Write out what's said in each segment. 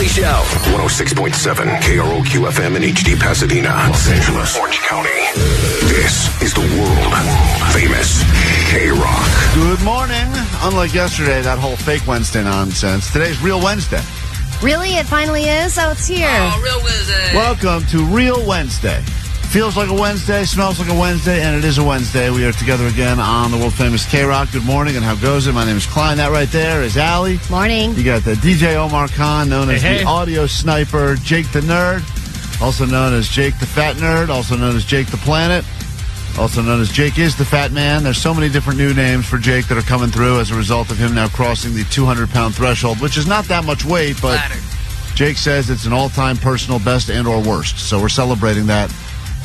Show. 106.7 KROQ FM in HD Pasadena, Los Angeles, Orange County. This is the world famous KROQ. Good morning. Unlike yesterday, that whole fake Wednesday nonsense, today's Real Wednesday. Really? It finally is? Oh, it's here. Oh, Real Wednesday. Welcome to Real Wednesday. Feels like a Wednesday, smells like a Wednesday, and it is a Wednesday. We are together again on the world famous KROQ. Good morning, and how goes it? My name is Klein. That right there is Allie. Morning. You got the DJ Omar Khan, known as the audio sniper, Jake the Nerd, also known as Jake the Fat Nerd, also known as Jake the Planet, also known as Jake is the Fat Man. There's so many different new names for Jake that are coming through as a result of him now crossing the 200-pound threshold, which is not that much weight, but Jake says it's an all-time personal best and or worst. So we're celebrating that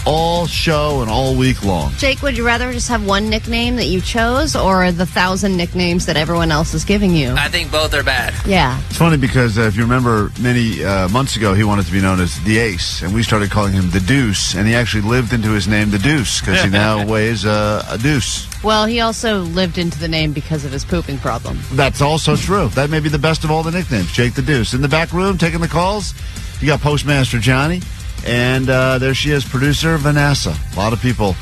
all show and all week long. Jake, would you rather just have one nickname that you chose or the 1,000 nicknames that everyone else is giving you? I think both are bad. Yeah. It's funny because if you remember many months ago, he wanted to be known as the Ace, and we started calling him the Deuce, and he actually lived into his name, the Deuce, because he now weighs a deuce. Well, he also lived into the name because of his pooping problem. That's also true. That may be the best of all the nicknames, Jake the Deuce. In the back room, taking the calls, you got Postmaster Johnny. And there she is, producer Vanessa. A lot of people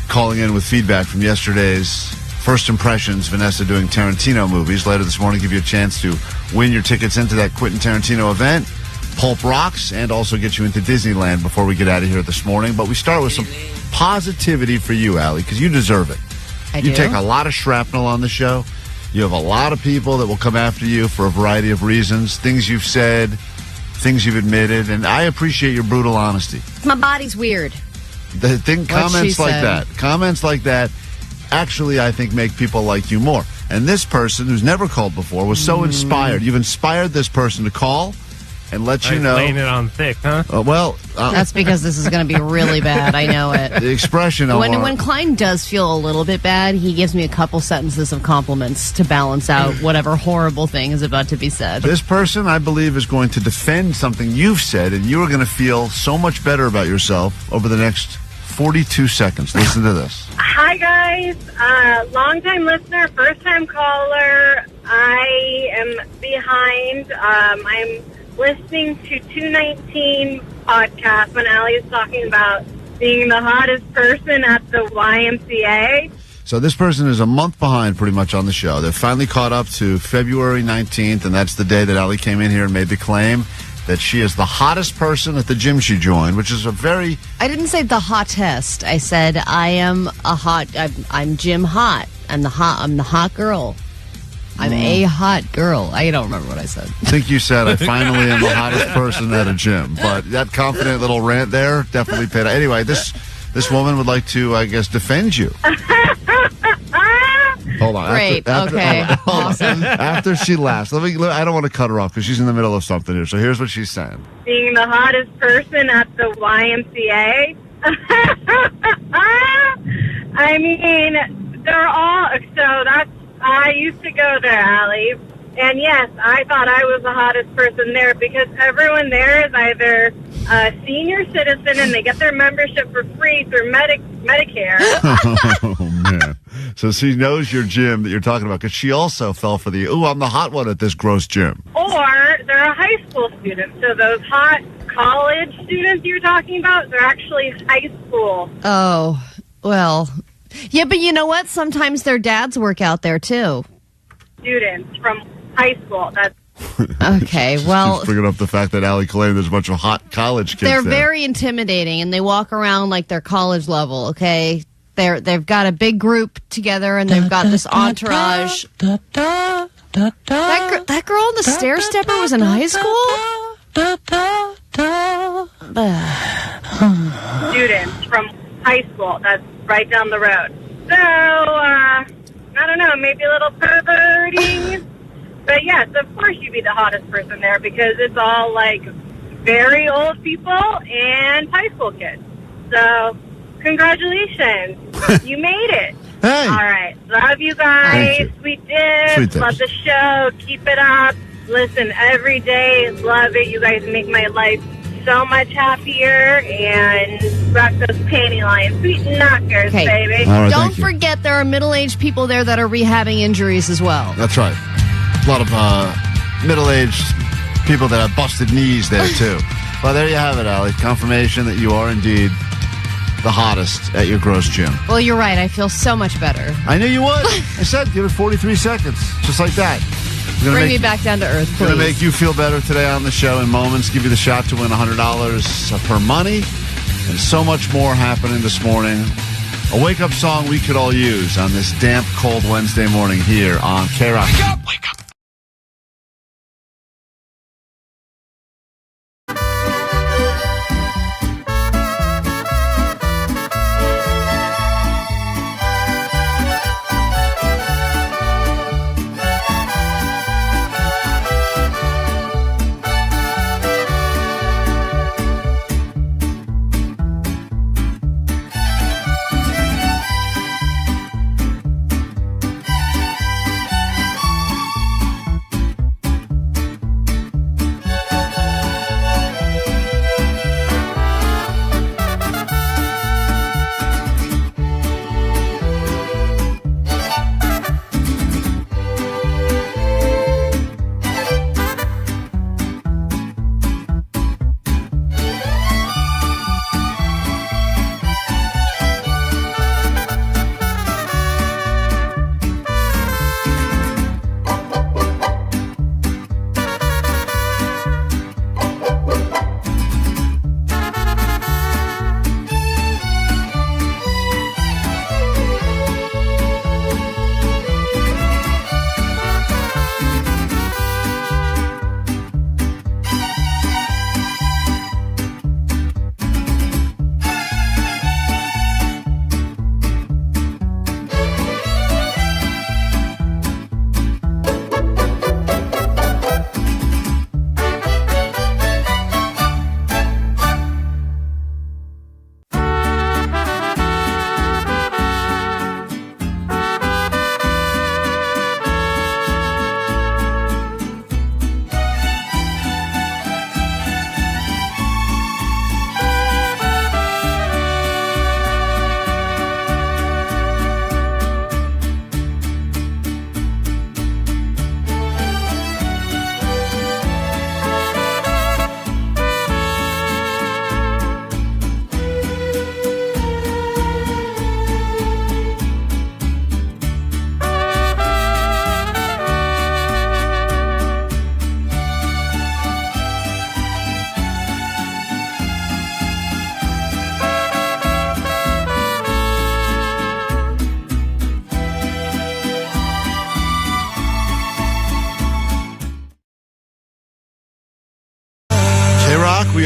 calling in with feedback from yesterday's first impressions. Vanessa doing Tarantino movies. Later this morning, give you a chance to win your tickets into that Quentin Tarantino event, Pulp Rocks, and also get you into Disneyland before we get out of here this morning. But we start with some positivity for you, Allie, because you deserve it. You take a lot of shrapnel on the show. You have a lot of people that will come after you for a variety of reasons, things you've said, things you've admitted, and I appreciate your brutal honesty. My body's weird. Comments like that actually, I think, make people like you more. And this person, who's never called before, was so inspired. You've inspired this person to call and let you know. Laying it on thick, huh? That's because this is going to be really bad. I know it. The expression when Klein does feel a little bit bad, he gives me a couple sentences of compliments to balance out whatever horrible thing is about to be said. This person, I believe, is going to defend something you've said, and you are going to feel so much better about yourself over the next 42 seconds. Listen to this. Hi, guys. Long-time listener, first-time caller. I am behind. I'm listening to 219 podcast when Allie is talking about being the hottest person at the YMCA. So this person is a month behind pretty much on the show. They're finally caught up to February 19th, and that's the day that Allie came in here and made the claim that she is the hottest person at the gym she joined, which is a very... I didn't say the hottest. I said I am I'm Jim Hot. I'm the hot girl. I'm a hot girl. I don't remember what I said. I think you said I finally am the hottest person at a gym. But that confident little rant there definitely paid off. Anyway, this woman would like to, I guess, defend you. Hold on. Great. Okay. Awesome. After she laughs, I don't want to cut her off because she's in the middle of something here. So here's what she's saying. Being the hottest person at the YMCA. I mean, they're all, I used to go there, Allie. And yes, I thought I was the hottest person there because everyone there is either a senior citizen and they get their membership for free through Medicare. Oh, man. So she knows your gym that you're talking about because she also fell for I'm the hot one at this gross gym. Or they're a high school student. So those hot college students you're talking about, they're actually high school. Oh, well. Yeah, but you know what? Sometimes their dads work out there, too. Students from high school. That's okay, well... Just bringing up the fact that Allie claimed there's a bunch of hot college kids They're there. very intimidating, and they walk around like they're college level, okay? They've got a big group together, and they've got this entourage. That girl on the stair stepper was in high school? students from high school. That's right down the road. So, I don't know, maybe a little perverting. But yes, of course you'd be the hottest person there because it's all, like, very old people and high school kids. So, congratulations. You made it. Hey. All right. Love you guys. Thank you. Sweet dips. Sweet dips. Love the show. Keep it up. Listen, every day. Love it. You guys make my life so much happier. And rock those panty lines. Sweet knockers, Okay. baby. All right, Don't thank you. forget there are middle-aged people there that are rehabbing injuries as well. That's right. A lot of middle-aged people that have busted knees there, too. Well, there you have it, Allie. Confirmation that you are indeed the hottest at your gross gym. Well, you're right. I feel so much better. I knew you would. I said give it 43 seconds. Just like that. Bring me back down to earth, please. Going to make you feel better today on the show in moments. Give you the shot to win $100 per money. And so much more happening this morning. A wake-up song we could all use on this damp, cold Wednesday morning here on KROQ. Wake up! Wake up!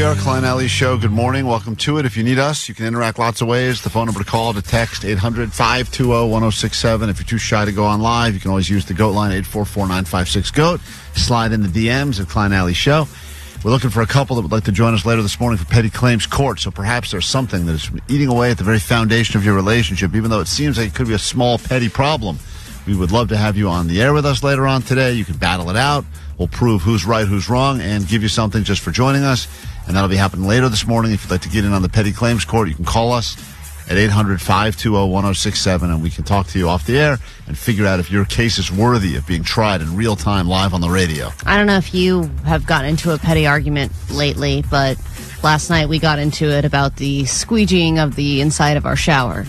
we are, Klein Alley Show. Good morning. Welcome to it. If you need us, you can interact lots of ways. The phone number to call, to text, 800-520-1067. If you're too shy to go on live, you can always use the GOAT line, 844-956-GOAT. Slide in the DMs at Klein Alley Show. We're looking for a couple that would like to join us later this morning for Petty Claims Court. So perhaps there's something that is eating away at the very foundation of your relationship, even though it seems like it could be a small, petty problem. We would love to have you on the air with us later on today. You can battle it out. We'll prove who's right, who's wrong, and give you something just for joining us. And that'll be happening later this morning. If you'd like to get in on the Petty Claims Court, you can call us at 800-520-1067, and we can talk to you off the air and figure out if your case is worthy of being tried in real time live on the radio. I don't know if you have gotten into a petty argument lately, but last night we got into it about the squeegeeing of the inside of our shower.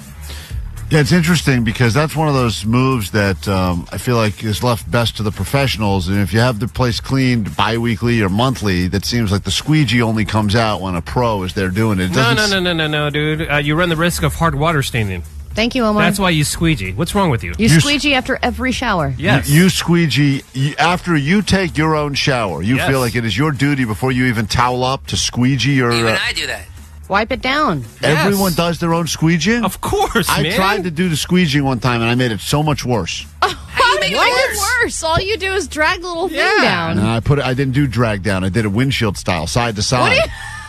Yeah, it's interesting because that's one of those moves that I feel like is left best to the professionals. And if you have the place cleaned bi-weekly or monthly, that seems like the squeegee only comes out when a pro is there doing it. No, dude. You run the risk of hard water staining. Thank you, Omar. That's why you squeegee. What's wrong with you? You squeegee after every shower. Yes. You squeegee after you take your own shower. You Yes. feel like it is your duty before you even towel up to squeegee your... Even I do that. Wipe it down. Everyone does their own squeegeeing? Of course, I man. tried to do the squeegeing one time, and I made it so much worse. How do you make it worse? All you do is drag the little thing down. And I didn't do drag down. I did it windshield style, side to side.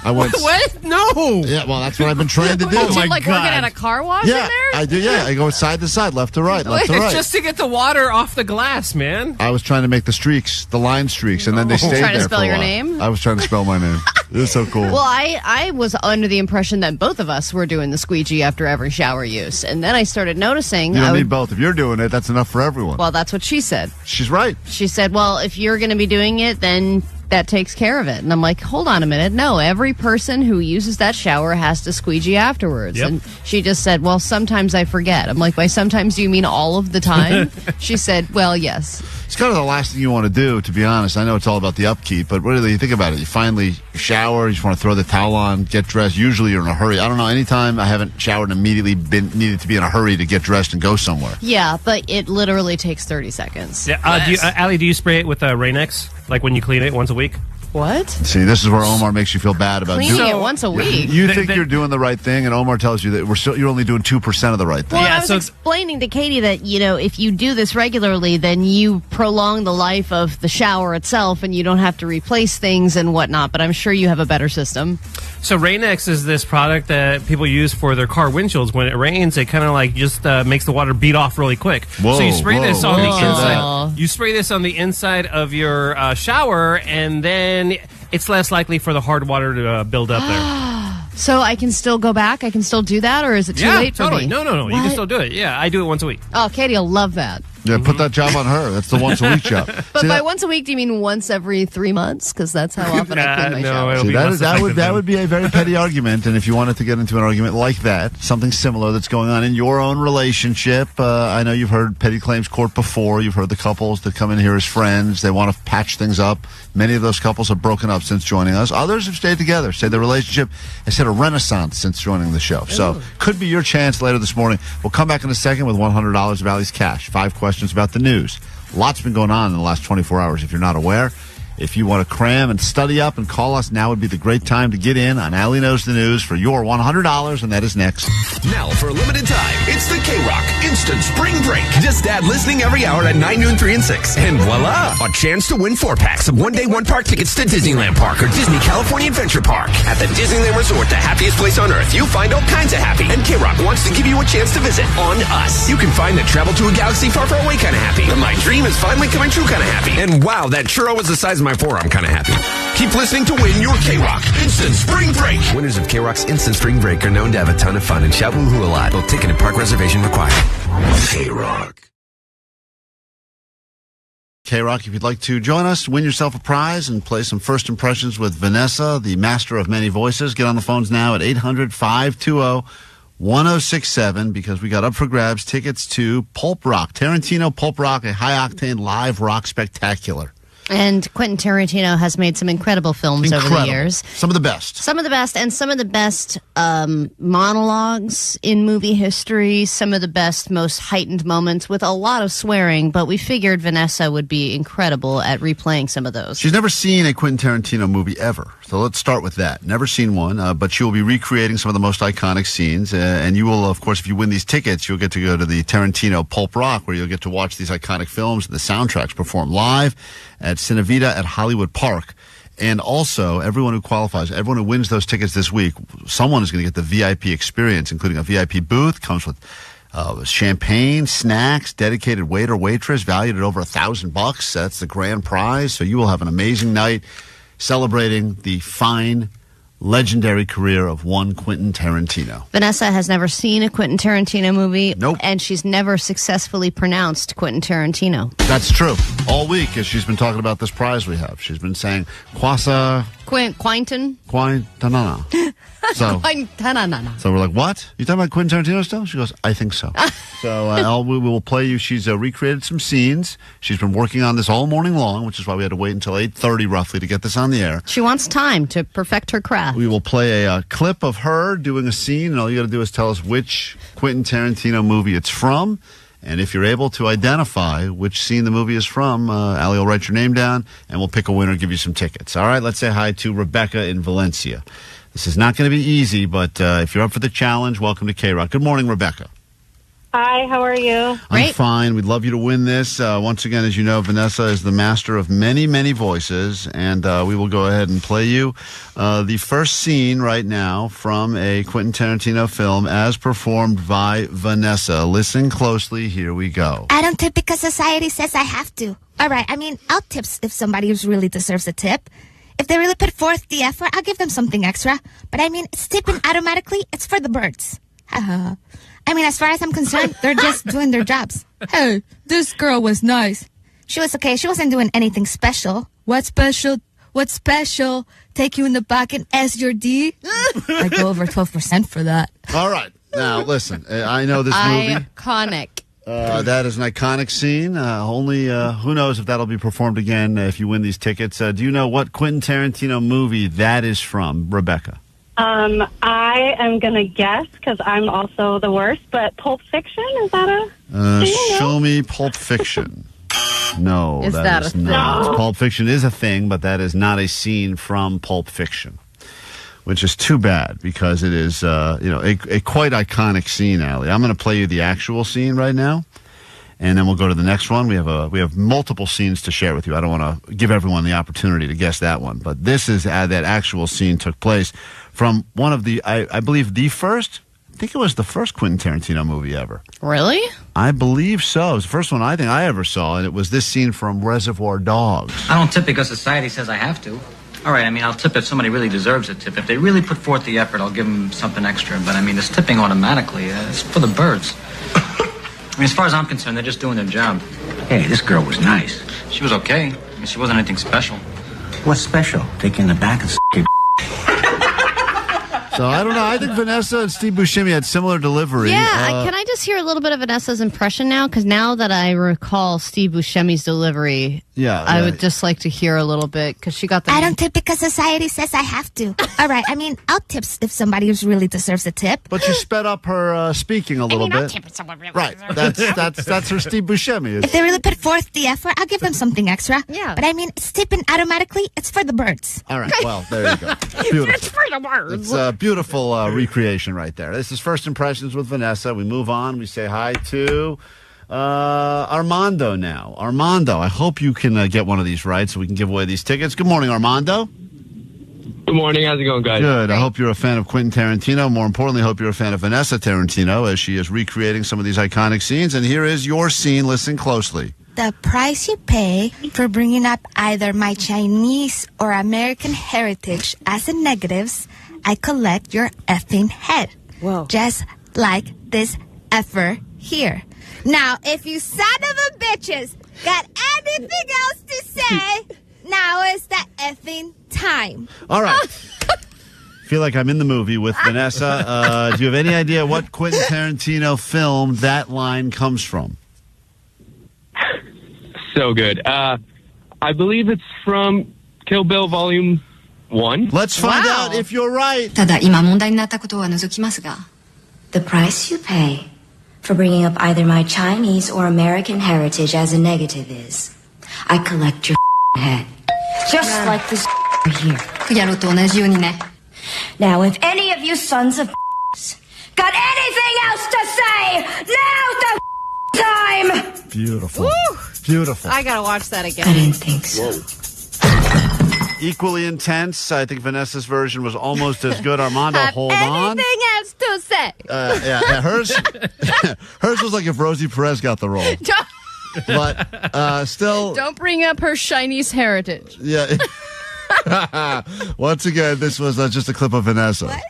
I went. What? No. Yeah, well, that's what I've been trying to do. Oh my like God. working at a car wash Yeah, in there? I do. Yeah, I go side to side, left to right, left to It's right. just to get the water off the glass, man. I was trying to make the streaks, the line streaks, and then they stayed Trying to there spell for a your while. name? I was trying to spell my name. It was so cool. Well, I was under the impression that both of us were doing the squeegee after every shower use. And then I started noticing... you don't need both. If you're doing it, that's enough for everyone. Well, that's what she said. She's right. She said, well, if you're going to be doing it, then that takes care of it. And I'm like, hold on a minute. No, every person who uses that shower has to squeegee afterwards. Yep. And she just said, well, sometimes I forget. I'm like, by sometimes do you mean all of the time? She said, well, yes. It's kind of the last thing you want to do, to be honest. I know it's all about the upkeep, but really, you think about it. You finally shower, you just want to throw the towel on, get dressed. Usually you're in a hurry. I don't know, anytime I haven't showered and immediately needed to be in a hurry to get dressed and go somewhere. Yeah, but it literally takes 30 seconds. Yeah. Allie, do you spray it with Rain-X? Like when you clean it once a week? What? See, this is where Omar makes you feel bad about Cleaning doing it once a week. You think you're doing the right thing, and Omar tells you that you're only doing 2% of the right thing. Well, Yeah, I was so- explaining to Katie that, if you do this regularly, then you prolong the life of the shower itself and you don't have to replace things and whatnot. But I'm sure you have a better system. So Rain-X is this product that people use for their car windshields. When it rains, it kind of like just makes the water beat off really quick. Whoa, so you spray this on the whoa. inside. You spray this on the inside of your shower, and then it's less likely for the hard water to build up there. So I can still go back? I can still do that? Or is it too late for totally. me? No. You can What? still do it. Yeah, I do it once a week. Oh, Katie will love that. Yeah, put that job on her. That's the once a week job. But See, by that- once a week, do you mean once every 3 months? Because that's how often I clean my no, shower. it'll See, be less effective that then. would be a very petty argument, and if you wanted to get into an argument like that, something similar that's going on in your own relationship, I know you've heard petty claims court before. You've heard the couples that come in here as friends. They want to patch things up. Many of those couples have broken up since joining us. Others have stayed together. Say the relationship has hit a renaissance since joining the show. So could be your chance later this morning. We'll come back in a second with $100 of Allie's cash. 5 questions about the news. Lots been going on in the last 24 hours, if you're not aware. If you want to cram and study up and call us, now would be the great time to get in on Allie Knows the News for your $100, and that is next. Now, for a limited time, it's the KROQ Instant Spring Break. Just add listening every hour at 9, noon, 3, and 6. And voila! A chance to win 4 packs of one-day, one-park tickets to Disneyland Park or Disney California Adventure Park. At the Disneyland Resort, the happiest place on earth, you'll find all kinds of happy. And KROQ wants to give you a chance to visit on us. You can find the travel to a galaxy far, far away kind of happy. The my dream is finally coming true kind of happy. And wow, that churro was the size of my forearm kind of happy. Keep listening to win your KROQ Instant Spring Break. Winners of KROQ's Instant Spring Break are known to have a ton of fun and shout woohoo a lot. Both ticket and park reservation required. KROQ. KROQ, if you'd like to join us, win yourself a prize and play some first impressions with Vanessa, the master of many voices. Get on the phones now at 800-520-1067 because we got up for grabs tickets to Pulp Rock, Tarantino Pulp Rock, a high-octane live rock spectacular. And Quentin Tarantino has made some incredible films over the years. Some of the best. Some of the best, and some of the best monologues in movie history, some of the best, most heightened moments with a lot of swearing, but we figured Vanessa would be incredible at replaying some of those. She's never seen a Quentin Tarantino movie ever, So let's start with that. Never seen one, but she will be recreating some of the most iconic scenes. And you will, of course, if you win these tickets, you'll get to go to the Tarantino Pulp Rock, where you'll get to watch these iconic films and the soundtracks performed live at Cinevita at Hollywood Park. And also, everyone who qualifies, everyone who wins those tickets this week, someone is going to get the VIP experience, including a VIP booth, comes with champagne, snacks, dedicated waiter, waitress, valued at over $1,000. That's the grand prize. So you will have an amazing night celebrating the fine, legendary career of one Quentin Tarantino. Vanessa has never seen a Quentin Tarantino movie. Nope. And she's never successfully pronounced Quentin Tarantino. That's true. All week, as she's been talking about this prize we have, she's been saying, Quinton? Quintanana. So we're like, what? You talking about Quentin Tarantino still? She goes, I think so. So we will play you. She's recreated some scenes. She's been working on this all morning long, which is why we had to wait until 8:30 roughly to get this on the air. She wants time to perfect her craft. We will play a clip of her doing a scene, and all you got to do is tell us which Quentin Tarantino movie it's from. And if you're able to identify which scene the movie is from, Allie will write your name down, and we'll pick a winner and give you some tickets. All right, let's say hi to Rebecca in Valencia. This is not going to be easy, but if you're up for the challenge, welcome to KROQ. Good morning, Rebecca. Hi, how are you? I'm fine. We'd love you to win this. Once again, as you know, Vanessa is the master of many, many voices, and we will go ahead and play you the first scene right now from a Quentin Tarantino film as performed by Vanessa. Listen closely. Here we go. I don't tip because society says I have to. All right, I mean, I'll tip if somebody who really deserves a tip. If they really put forth the effort, I'll give them something extra. But I mean, it's tipping automatically. It's for the birds. I mean, as far as I'm concerned, they're just doing their jobs. Hey, this girl was nice. She was okay. She wasn't doing anything special. What special? What's special? Take you in the back and S your D? I go over 12% for that. All right. Now, listen, I know this movie. Iconic. That is an iconic scene. Only who knows if that'll be performed again if you win these tickets. Do you know what Quentin Tarantino movie that is from, Rebecca? I am going to guess because I'm also the worst, but Pulp Fiction, is that a Show me Pulp Fiction. No, Is that a thing? not. Pulp Fiction is a thing, but that is not a scene from Pulp Fiction, which is too bad because it is, a quite iconic scene, Allie. I'm going to play you the actual scene right now, and then we'll go to the next one. We have multiple scenes to share with you. I don't want to give everyone the opportunity to guess that one, but this is that actual scene took place from one of the, I believe, the first. I think it was the first Quentin Tarantino movie ever. Really? I believe so. It was the first one I think I ever saw, and it was this scene from Reservoir Dogs. I don't tip because society says I have to. All right, I mean, I'll tip if somebody really deserves a tip. If they really put forth the effort, I'll give them something extra. But, I mean, this tipping automatically, it's for the birds. I mean, as far as I'm concerned, they're just doing their job. Hey, this girl was nice. She was okay. I mean, she wasn't anything special. What's special? Take you in the back and your So, I don't know. I think Vanessa and Steve Buscemi had similar delivery. Yeah, can I just hear a little bit of Vanessa's impression now? Because now that I recall Steve Buscemi's delivery, I would just like to hear a little bit because she got the. I don't tip because society says I have to. All right, I mean, I'll tip if somebody who really deserves a tip. But you sped up her speaking a little bit. I'll tip if someone really Right, that's her Steve Buscemi. If they really put forth the effort, I'll give them something extra. Yeah. But I mean, it's tipping automatically. It's for the birds. All right, well, there you go. Beautiful. It's for the birds. It's a beautiful recreation right there. This is First Impressions with Vanessa. We move on. We say hi to Armando now. Armando, I hope you can get one of these right so we can give away these tickets. Good morning, Armando. Good morning. How's it going, guys? Good. I hope you're a fan of Quentin Tarantino. More importantly, I hope you're a fan of Vanessa Tarantino as she is recreating some of these iconic scenes. And here is your scene. Listen closely. The price you pay for bringing up either my Chinese or American heritage as a negatives, I collect your effing head. Whoa. Just like this effer here. Now, if you son of a bitches got anything else to say, now is the effing time. All right. Feel like I'm in the movie with Vanessa. Do you have any idea what Quentin Tarantino film that line comes from? So good. I believe it's from Kill Bill Volume 1. Let's find out if you're right. ただ今問題になったことは除きますが The price you pay for bringing up either my Chinese or American heritage as a negative is I collect your head. Just like this here. やろと同じようにね. Now, if any of you sons of got anything else to say, now's the time! Beautiful. Woo! Beautiful. I gotta watch that again. I didn't think so. Equally intense. I think Vanessa's version was almost as good. Armando, hold on. Anything else to say? Yeah, hers was like if Rosie Perez got the role. But still... Don't bring up her Chinese heritage. Yeah. Once again, this was just a clip of Vanessa. What?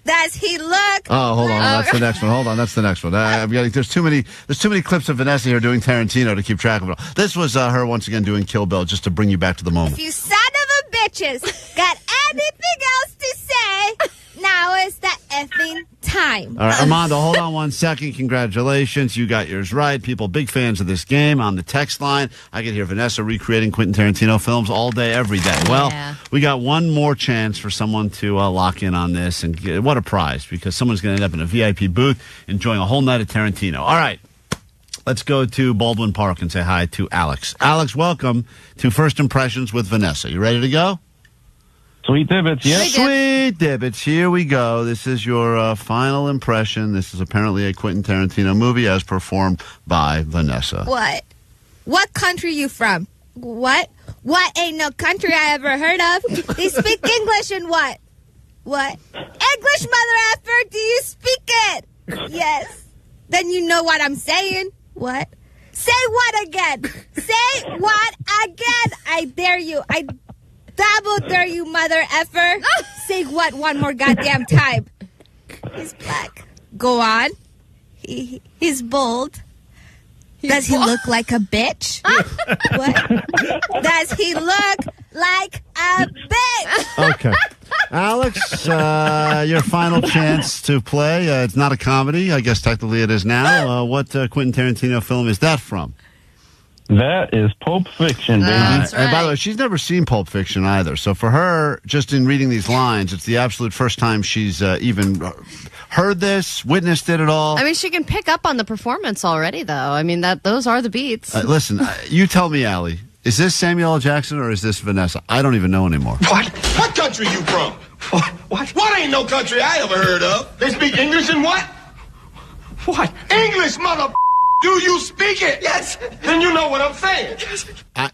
Does he look? Oh, hold on. That's the next one. Hold on. That's the next one. There's too many clips of Vanessa here doing Tarantino to keep track of it all. This was her once again doing Kill Bill just to bring you back to the moment. If you son of a bitches got anything else to say, now is the effing time. All right, Armando, hold on 1 second. Congratulations. You got yours right. People, big fans of this game on the text line. I can hear Vanessa recreating Quentin Tarantino films all day, every day. Well, we got one more chance for someone to lock in on this. And what a prize, because someone's going to end up in a VIP booth enjoying a whole night of Tarantino. All right, let's go to Baldwin Park and say hi to Alex. Alex, welcome to First Impressions with Vanessa. You ready to go? Sweet Divots, yeah. Sweet Divots, here we go. This is your final impression. This is apparently a Quentin Tarantino movie as performed by Vanessa. What? What country you from? What? What ain't no country I ever heard of? They speak English and what? What? English, mother effer, do you speak it? Yes. Then you know what I'm saying. What? Say what again? Say what again? I dare you. I double dare you, mother effer. Say what one more goddamn time. He's black. Go on. He's bold. Does he look like a bitch? What? Does he look like a bitch? Okay. Alex, your final chance to play. It's not a comedy. I guess technically it is now. What Quentin Tarantino film is that from? That is Pulp Fiction, baby. That's right. And by the way, she's never seen Pulp Fiction either. So for her, just in reading these lines, it's the absolute first time she's even heard this, witnessed it at all. I mean, she can pick up on the performance already, though. I mean, those are the beats. Listen, you tell me, Allie. Is this Samuel L. Jackson or is this Vanessa? I don't even know anymore. What? What country you from? What ain't no country I ever heard of? They speak English and what? What? English, mother... Do you speak it? Yes. Then you know what I'm saying. Yes.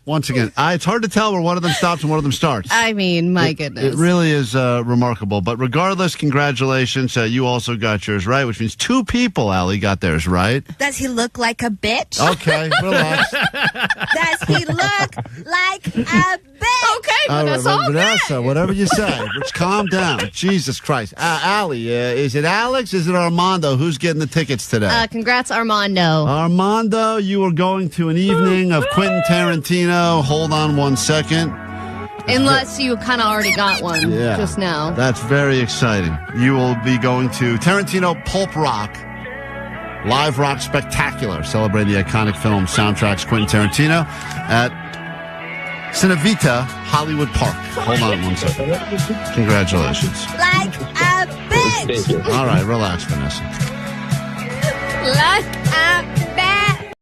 Once again, it's hard to tell where one of them stops and one of them starts. I mean, my goodness. It really is remarkable. But regardless, congratulations. You also got yours right, which means 2 people, Allie, got theirs right. Does he look like a bitch? Okay, relax. Does he look like a bitch? Okay, Vanessa, whatever you say. Let's calm down. Jesus Christ. Allie, is it Alex? Is it Armando? Who's getting the tickets today? Congrats, Armando. Armando, you are going to an evening of Quentin Tarantino. Hold on 1 second. Unless you kind of already got one just now. That's very exciting. You will be going to Tarantino Pulp Rock, Live Rock Spectacular, celebrating the iconic film soundtracks Quentin Tarantino at Cinevita Hollywood Park. Hold on 1 second. Congratulations. Like a bitch. All right, relax, Vanessa. Like a bitch.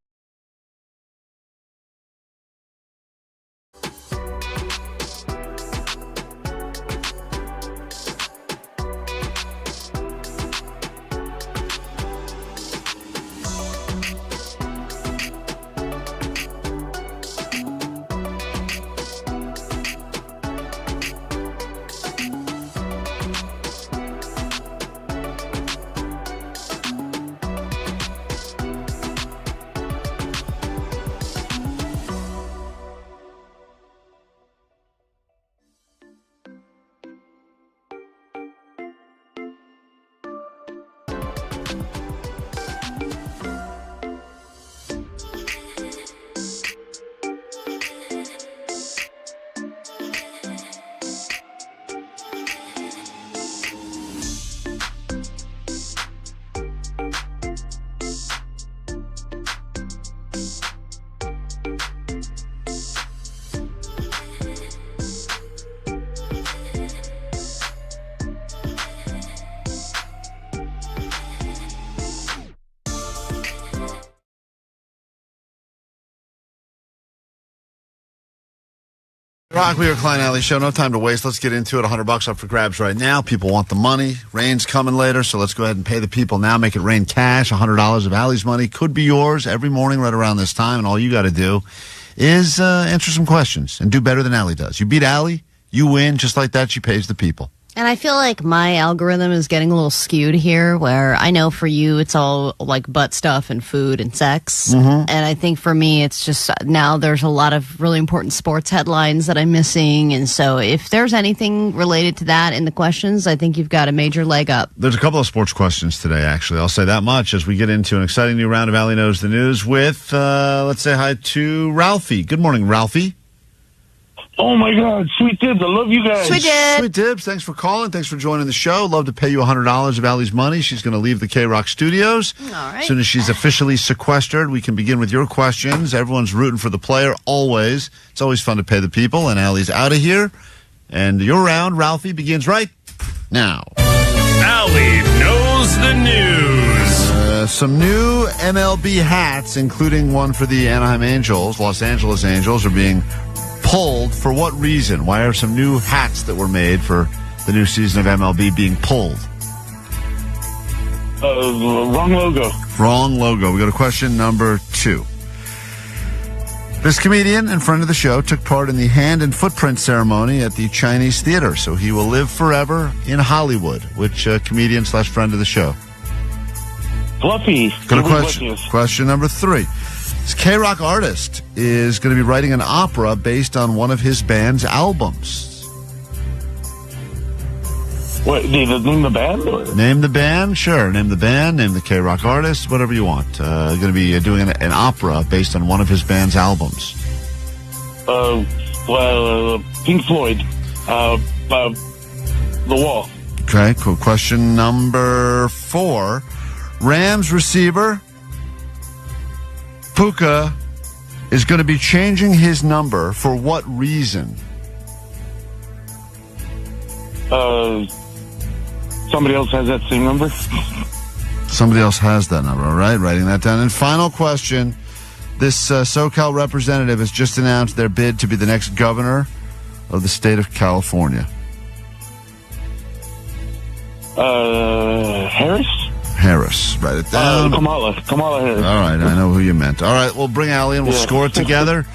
Rock, we are Klein Alley Show. No time to waste. Let's get into it. $100 up for grabs right now. People want the money. Rain's coming later, so let's go ahead and pay the people now. Make it rain cash. $100 of Allie's money could be yours every morning right around this time, and all you got to do is answer some questions and do better than Allie does. You beat Allie, you win. Just like that, she pays the people. And I feel like my algorithm is getting a little skewed here, where I know for you it's all like butt stuff and food and sex. And I think for me it's just now there's a lot of really important sports headlines that I'm missing. And so if there's anything related to that in the questions, I think you've got a major leg up. There's a couple of sports questions today, actually. I'll say that much as we get into an exciting new round of Allie Knows the News with, let's say hi to Ralphie. Good morning, Ralphie. Oh, my God. Sweet Dibs. I love you guys. Sweet Dibs. Thanks for calling. Thanks for joining the show. Love to pay you $100 of Allie's money. She's going to leave the KROQ studios. All right. As soon as she's officially sequestered, we can begin with your questions. Everyone's rooting for the player, always. It's always fun to pay the people, and Allie's out of here. And your round, Ralphie, begins right now. Allie Knows the News. Some new MLB hats, including one for the Anaheim Angels, Los Angeles Angels, are being pulled. For what reason? Why are some new hats that were made for the new season of MLB being pulled? Wrong logo. Wrong logo. We go to question number 2. This comedian and friend of the show took part in the hand and footprint ceremony at the Chinese Theater, so he will live forever in Hollywood. Which comedian / friend of the show? Fluffy. Go to question number 3. This KROQ artist is going to be writing an opera based on one of his band's albums. What, name the band? Or? Name the band? Sure. Name the band, name the KROQ artist, whatever you want. Going to be doing an opera based on one of his band's albums. Pink Floyd. The Wall. Okay, cool. Question number 4. Rams receiver Puka is going to be changing his number for what reason? Somebody else has that same number? Somebody else has that number, all right? Writing that down. And final question. This SoCal representative has just announced their bid to be the next governor of the state of California. Harris? Harris. Write it down. Kamala Harris. All right, I know who you meant. All right, we'll bring Allie in. We'll score it together.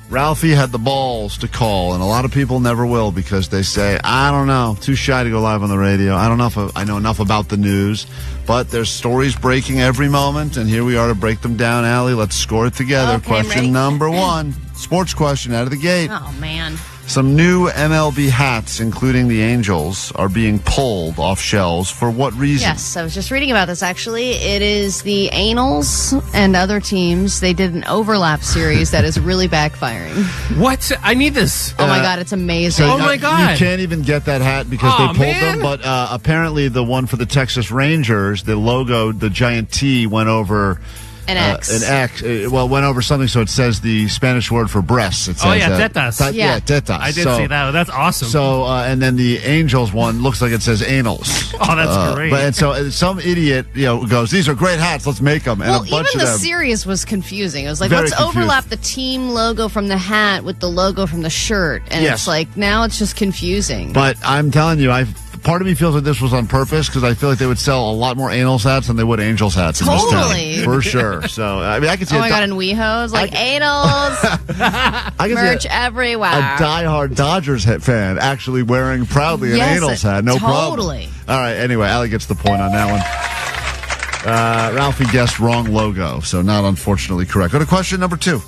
Ralphie had the balls to call, and a lot of people never will because they say, I don't know, too shy to go live on the radio. I don't know if I know enough about the news, but there's stories breaking every moment, and here we are to break them down. Allie, let's score it together. Okay, question number 1, sports question out of the gate. Oh, man. Some new MLB hats, including the Angels, are being pulled off shelves. For what reason? Yes, I was just reading about this, actually. It is the Anals and other teams. They did an overlap series that is really backfiring. What? I need this. Oh, my God, it's amazing. Oh, my God. You can't even get that hat because they pulled them, but apparently the one for the Texas Rangers, the logo, the giant T went over... An X. Went over something, so it says the Spanish word for breasts. It says, tetas. Yeah, tetas. I did see that. That's awesome. So, and then the Angels one looks like it says anals. Oh, that's great. And so some idiot, goes, these are great hats, let's make them. And well, a bunch even of the them. series was confusing. It was like, Very let's confusing. overlap the team logo from the hat with the logo from the shirt. And Yes. it's like, now it's just confusing. But I'm telling you, part of me feels like this was on purpose because I feel like they would sell a lot more anals hats than they would Angels hats in this Totally. town. For sure. So, I mean, I can see Oh my God, and WeHo's, like anals, I can merch see everywhere. a diehard Dodgers fan actually wearing proudly an anals hat. No problem. Totally. All right, anyway, Allie gets the point on that one. Ralphie guessed wrong logo, so not unfortunately correct. Go to question number 2.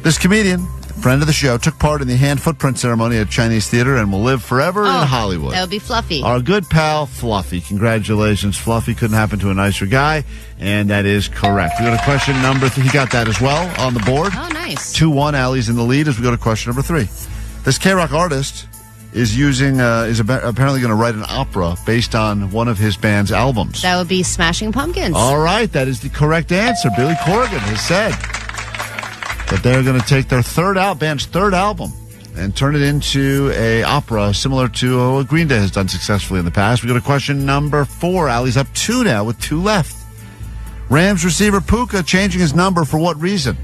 This comedian, friend of the show, took part in the hand footprint ceremony at Chinese Theater and will live forever in Hollywood. That would be Fluffy. Our good pal, Fluffy. Congratulations, Fluffy. Couldn't happen to a nicer guy, and that is correct. We go to question number 3. He got that as well on the board. Oh, nice. 2-1, Allie's in the lead as we go to question number 3. This KROQ artist is apparently going to write an opera based on one of his band's albums. That would be Smashing Pumpkins. All right, that is the correct answer. Billy Corgan has said that they're going to take their band's third album and turn it into a opera similar to what Green Day has done successfully in the past. We go to question number 4. Allie's up 2 now with 2 left. Rams receiver Puka changing his number for what reason?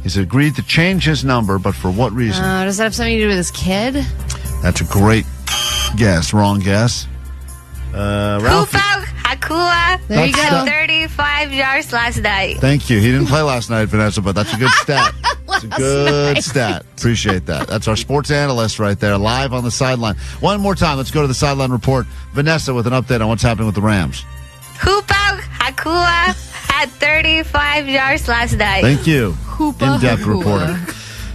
He's agreed to change his number, but for what reason? Does that have something to do with his kid? That's a great guess. Wrong guess. Ralphie. Hakua. There you go. Had 35 yards last night. Thank you. He didn't play last night, Vanessa, but that's a good stat. It's a good stat. Appreciate that. That's our sports analyst right there, live on the sideline. One more time, let's go to the sideline report. Vanessa with an update on what's happening with the Rams. Hoopa Hakua had 35 yards last night. Thank you. In-depth Hoopa. reporting.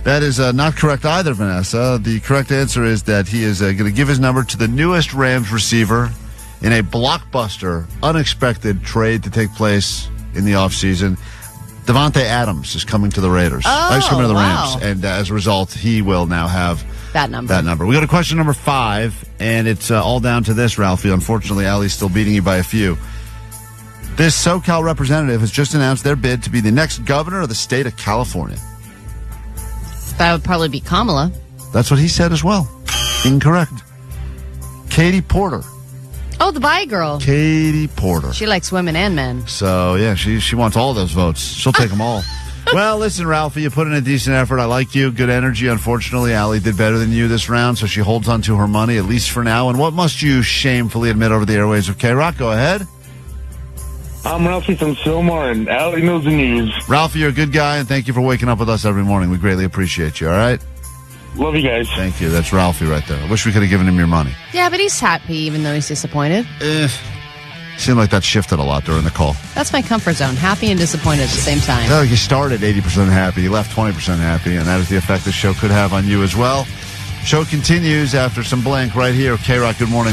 That is not correct either, Vanessa. The correct answer is that he is going to give his number to the newest Rams receiver in a blockbuster, unexpected trade to take place in the offseason. Devontae Adams is coming to the Raiders. He's coming to the Rams. And as a result, he will now have that number. We go to question number 5, and it's all down to this, Ralphie. Unfortunately, Allie's still beating you by a few. This SoCal representative has just announced their bid to be the next governor of the state of California. That would probably be Kamala. That's what he said as well. Incorrect. Katie Porter. Oh, the bi girl. Katie Porter. She likes women and men. So, yeah, she wants all those votes. She'll take them all. Well, listen, Ralphie, you put in a decent effort. I like you. Good energy. Unfortunately, Allie did better than you this round, so she holds on to her money, at least for now. And what must you shamefully admit over the airways of KROQ? Go ahead. I'm Ralphie from Sylmar, and Allie knows the news. Ralphie, you're a good guy, and thank you for waking up with us every morning. We greatly appreciate you, all right? Love you guys. Thank you. That's Ralphie right there. I wish we could have given him your money. Yeah, but he's happy even though he's disappointed. Seemed like that shifted a lot during the call. That's my comfort zone. Happy and disappointed at the same time. No, you started 80% happy. You left 20% happy, and that is the effect this show could have on you as well. Show continues after some blank right here. KROQ, good morning.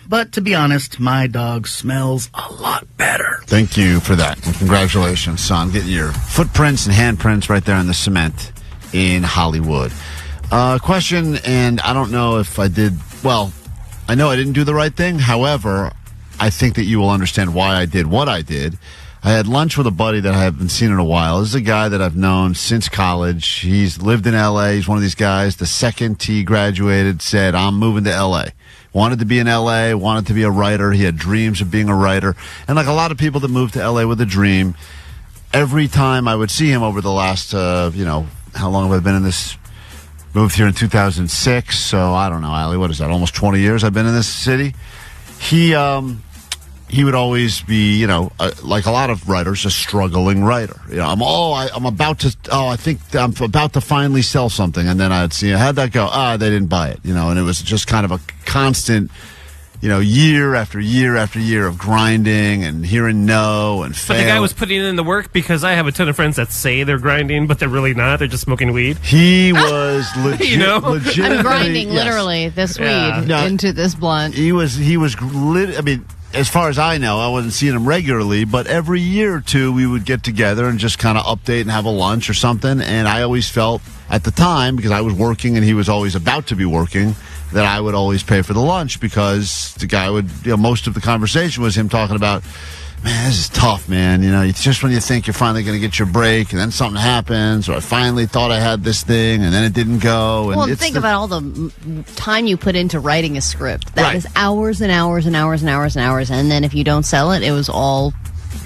But to be honest, my dog smells a lot better. Thank you for that. And congratulations, son. Getting your footprints and handprints right there in the cement in Hollywood. Question, and I don't know if I did, well, I know I didn't do the right thing. However, I think that you will understand why I did what I did. I had lunch with a buddy that I haven't seen in a while. This is a guy that I've known since college. He's lived in L.A. He's one of these guys. The second he graduated, said, I'm moving to L.A. Wanted to be in L.A., wanted to be a writer. He had dreams of being a writer. And like a lot of people that move to L.A. with a dream, every time I would see him over the last, how long have I been in this? Moved here in 2006, so I don't know, Allie, what is that? Almost 20 years I've been in this city. He would always be, like a lot of writers, a struggling writer. I think I'm about to finally sell something, and then I'd see, how'd that go? They didn't buy it, and it was just kind of a constant, year after year after year of grinding and hearing no and fail. But the guy was putting in the work, because I have a ton of friends that say they're grinding, but they're really not. They're just smoking weed. He was legitimately. I'm grinding literally this weed into this blunt. He was. I mean, as far as I know, I wasn't seeing him regularly, but every year or two we would get together and just kind of update and have a lunch or something. And I always felt at the time, because I was working and he was always about to be working, that I would always pay for the lunch, because the guy would, most of the conversation was him talking about, man, this is tough, man. It's just when you think you're finally going to get your break, and then something happens, or I finally thought I had this thing, and then it didn't go. And well, think about all the time you put into writing a script. That is hours and hours and hours and hours and hours, and then if you don't sell it, it was all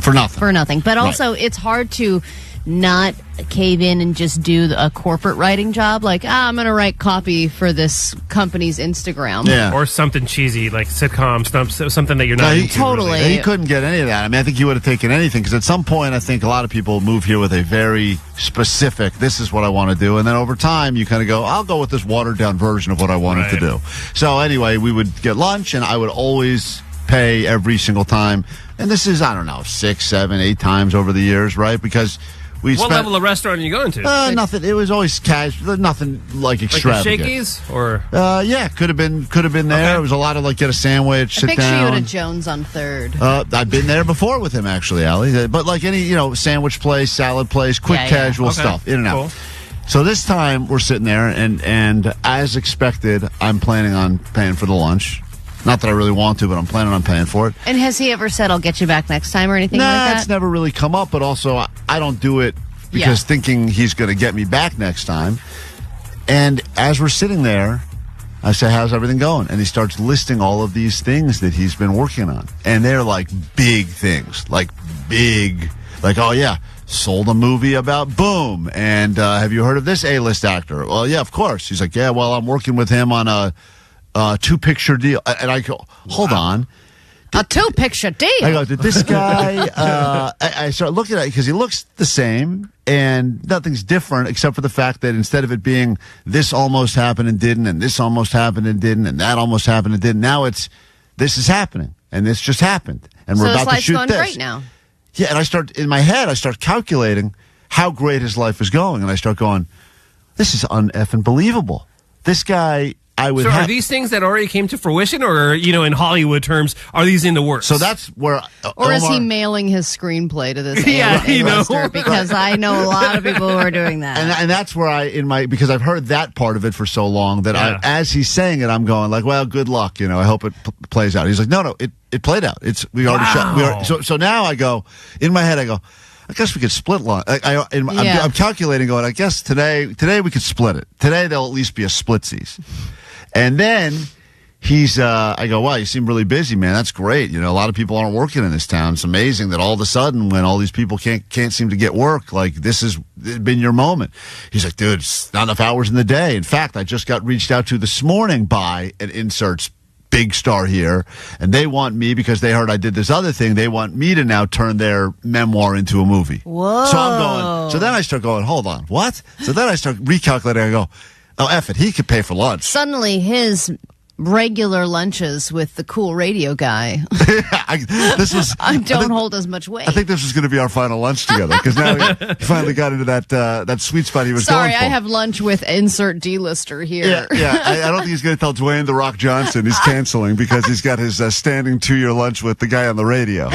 for nothing. But also, it's hard to not cave in and just do a corporate writing job, like I'm going to write copy for this company's Instagram, or something cheesy like sitcom stuff, something that you're not into. Totally. He couldn't get any of that. I mean, I think he would have taken anything, because at some point I think a lot of people move here with a very specific, this is what I want to do, and then over time you kind of go, I'll go with this watered down version of what I wanted to do. So anyway, we would get lunch, and I would always pay every single time, and this is, I don't know, 6, 7, 8 times over the years, right? Because what level of restaurant are you going to? Nothing. It was always casual. Nothing like extravagant. Like the Shakey's, or could have been there. Okay. It was a lot of get a sandwich, sit picture down. you at a Jones on 3rd. I've been there before with him, actually, Allie. But like any sandwich place, salad place, quick casual stuff, in and out. Cool. So this time we're sitting there, and as expected, I'm planning on paying for the lunch. Not that I really want to, but I'm planning on paying for it. And has he ever said, I'll get you back next time or anything like that? It's never really come up, but also I don't do it because thinking he's going to get me back next time. And as we're sitting there, I say, how's everything going? And he starts listing all of these things that he's been working on. And they're like big things, oh yeah, sold a movie about Boom. And have you heard of this A-list actor? Well, yeah, of course. He's like, yeah, well, I'm working with him on a 2-picture deal. And I go, hold on. A 2-picture deal? I go, did this guy... I start looking at it because he looks the same, and nothing's different except for the fact that instead of it being this almost happened and didn't, and this almost happened and didn't, and that almost happened and didn't, now it's this is happening, and this just happened, and we're about to shoot going this. great now. Yeah, and I start calculating how great his life is going, and I start going, this is un-effing believable. This guy... So are these things that already came to fruition, or, in Hollywood terms, are these in the works? So that's where... Or is he mailing his screenplay to this A-lister? Because I know a lot of people who are doing that. And that's where because I've heard that part of it for so long that as he's saying it, I'm going like, well, good luck. I hope it plays out. He's like, no, it played out. We already shot. So now I go, in my head, I go, I guess we could split lunch. I'm calculating going, I guess today we could split it. Today there'll at least be a splitsies. And then I go, wow, you seem really busy, man. That's great. A lot of people aren't working in this town. It's amazing that all of a sudden when all these people can't seem to get work, like this has been your moment. He's like, dude, it's not enough hours in the day. In fact, I just got reached out to this morning by an Inserts big star here, and they want me, because they heard I did this other thing, they want me to now turn their memoir into a movie. Whoa. So then I start going, hold on, what? So then I start recalculating. I go, oh, F it, he could pay for lunch. Suddenly his regular lunches with the cool radio guy don't hold as much weight. I think this was going to be our final lunch together, because now he finally got into that sweet spot he was going for. Sorry, I have lunch with insert D-lister here. Yeah. I don't think he's going to tell Dwayne The Rock Johnson he's canceling because he's got his standing 2-year lunch with the guy on the radio.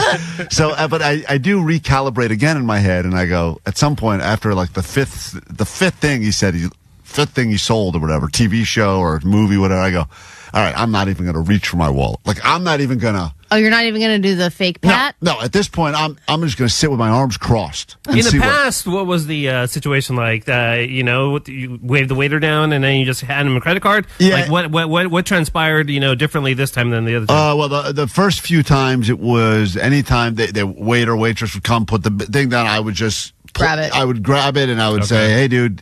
So, but I do recalibrate again in my head, and I go, at some point after like the fifth thing he said, fifth thing he sold or whatever, TV show or movie, whatever, I go, all right, I'm not even going to reach for my wallet. Like, I'm not even going to... Oh, you're not even going to do the fake pat? No, at this point, I'm just going to sit with my arms crossed. In the past, what was the situation like? You waved the waiter down and then you just hand him a credit card? Yeah. Like, what transpired, differently this time than the other time? Well, the first few times, it was anytime the waiter, waitress would come, put the thing down, I would just... Grab it. I would grab it and I would say, hey, dude...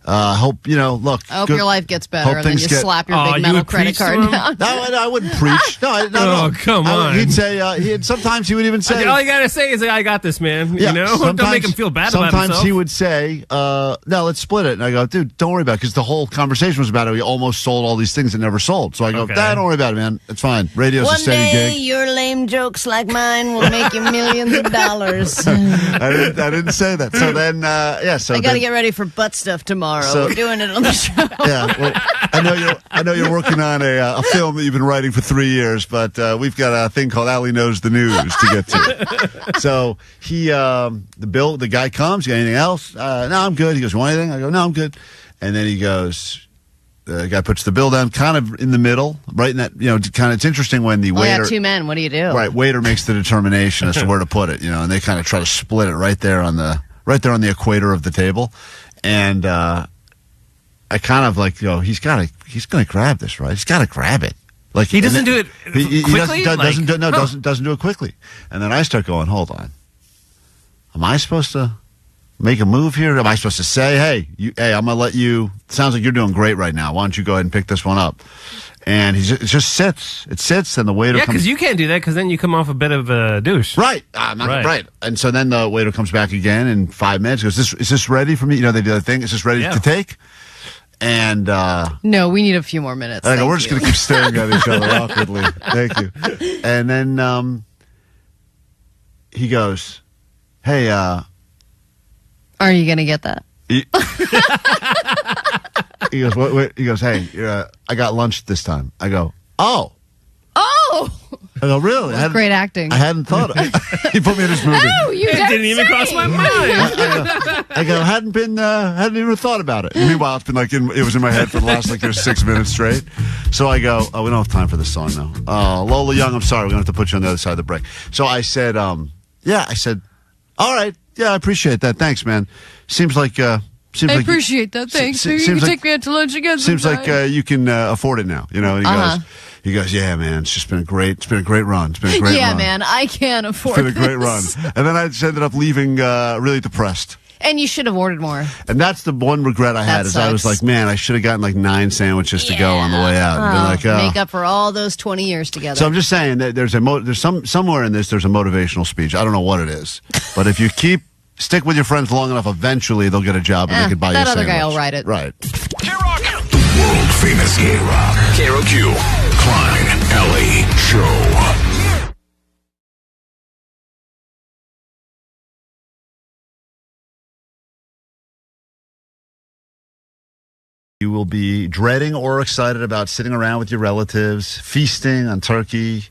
Hope, look. I hope your life gets better, and then you slap your big metal credit card down. No, I wouldn't preach. No. Come on. He'd say, sometimes he would even say. All you got to say is, I got this, man. Don't make him feel bad about himself. Sometimes he would say, no, let's split it. And I go, dude, don't worry about it, because the whole conversation was about how he almost sold all these things that never sold. So I go, don't worry about it, man. It's fine. Radio's a steady gig. One day, your lame jokes like mine will make you millions of dollars. I didn't say that. So then, so I got to get ready for butt stuff tomorrow. We're doing it on the show. Yeah, well, I know you're working on a film that you've been writing for 3 years, but we've got a thing called Allie Knows the News to get to. So the guy comes. You got anything else? No, I'm good. He goes, you want anything? I go, no, I'm good. And then he goes. The guy puts the bill down, kind of in the middle, right in that, kind of. It's interesting when the waiter. Yeah, two men. What do you do? Right, waiter makes the determination as to where to put it, and they kind of try to split it right there on the equator of the table, and I kind of he's going to grab this, right? He's got to grab it. Like he doesn't do it quickly. Doesn't do it quickly, and then I start going, hold on, am I supposed to make a move here? Am I supposed to say, hey, I'm going to let you, sounds like you're doing great right now. Why don't you go ahead and pick this one up? And it just sits. It sits, and the waiter comes. Yeah, because you can't do that, because then you come off a bit of a douche. Right. Right. And so then the waiter comes back again in 5 minutes. Goes, is this ready for me? They do the thing. Is this ready to take? And no, we need a few more minutes. I go, we're just going to keep staring at each other awkwardly. Thank you. And then he goes, hey, are you going to get that? He goes, wait. He goes, hey, I got lunch this time. I go, oh. I go, really? That's great acting. I hadn't thought of it. He put me in his movie. Oh, you didn't even cross my mind. I go, hadn't even thought about it. Meanwhile, it's been it was in my head for the last 6 minutes straight. So I go, we don't have time for this song now. Lola Young, I'm sorry, we're going to have to put you on the other side of the break. So I said, all right. Yeah, I appreciate that. Thanks, man. Seems like I appreciate that. Thanks. You can take me out to lunch again. Seems like you can afford it now. And he goes, yeah, man. It's just been a great run. It's been a great run. Yeah, man. I can't afford it. It's been a great run. And then I just ended up leaving really depressed. And you should have ordered more. And that's the one regret I had. I was like, man, I should have gotten 9 sandwiches to go on the way out. And make up for all those 20 years together. So I'm just saying that there's somewhere in this there's a motivational speech. I don't know what it is, but if you stick with your friends long enough, eventually they'll get a job and they can buy you a sandwich. That other guy will write it. Right. KROQ, the world famous KROQ. KROQ, Klein, Alley Show. You will be dreading or excited about sitting around with your relatives, feasting on turkey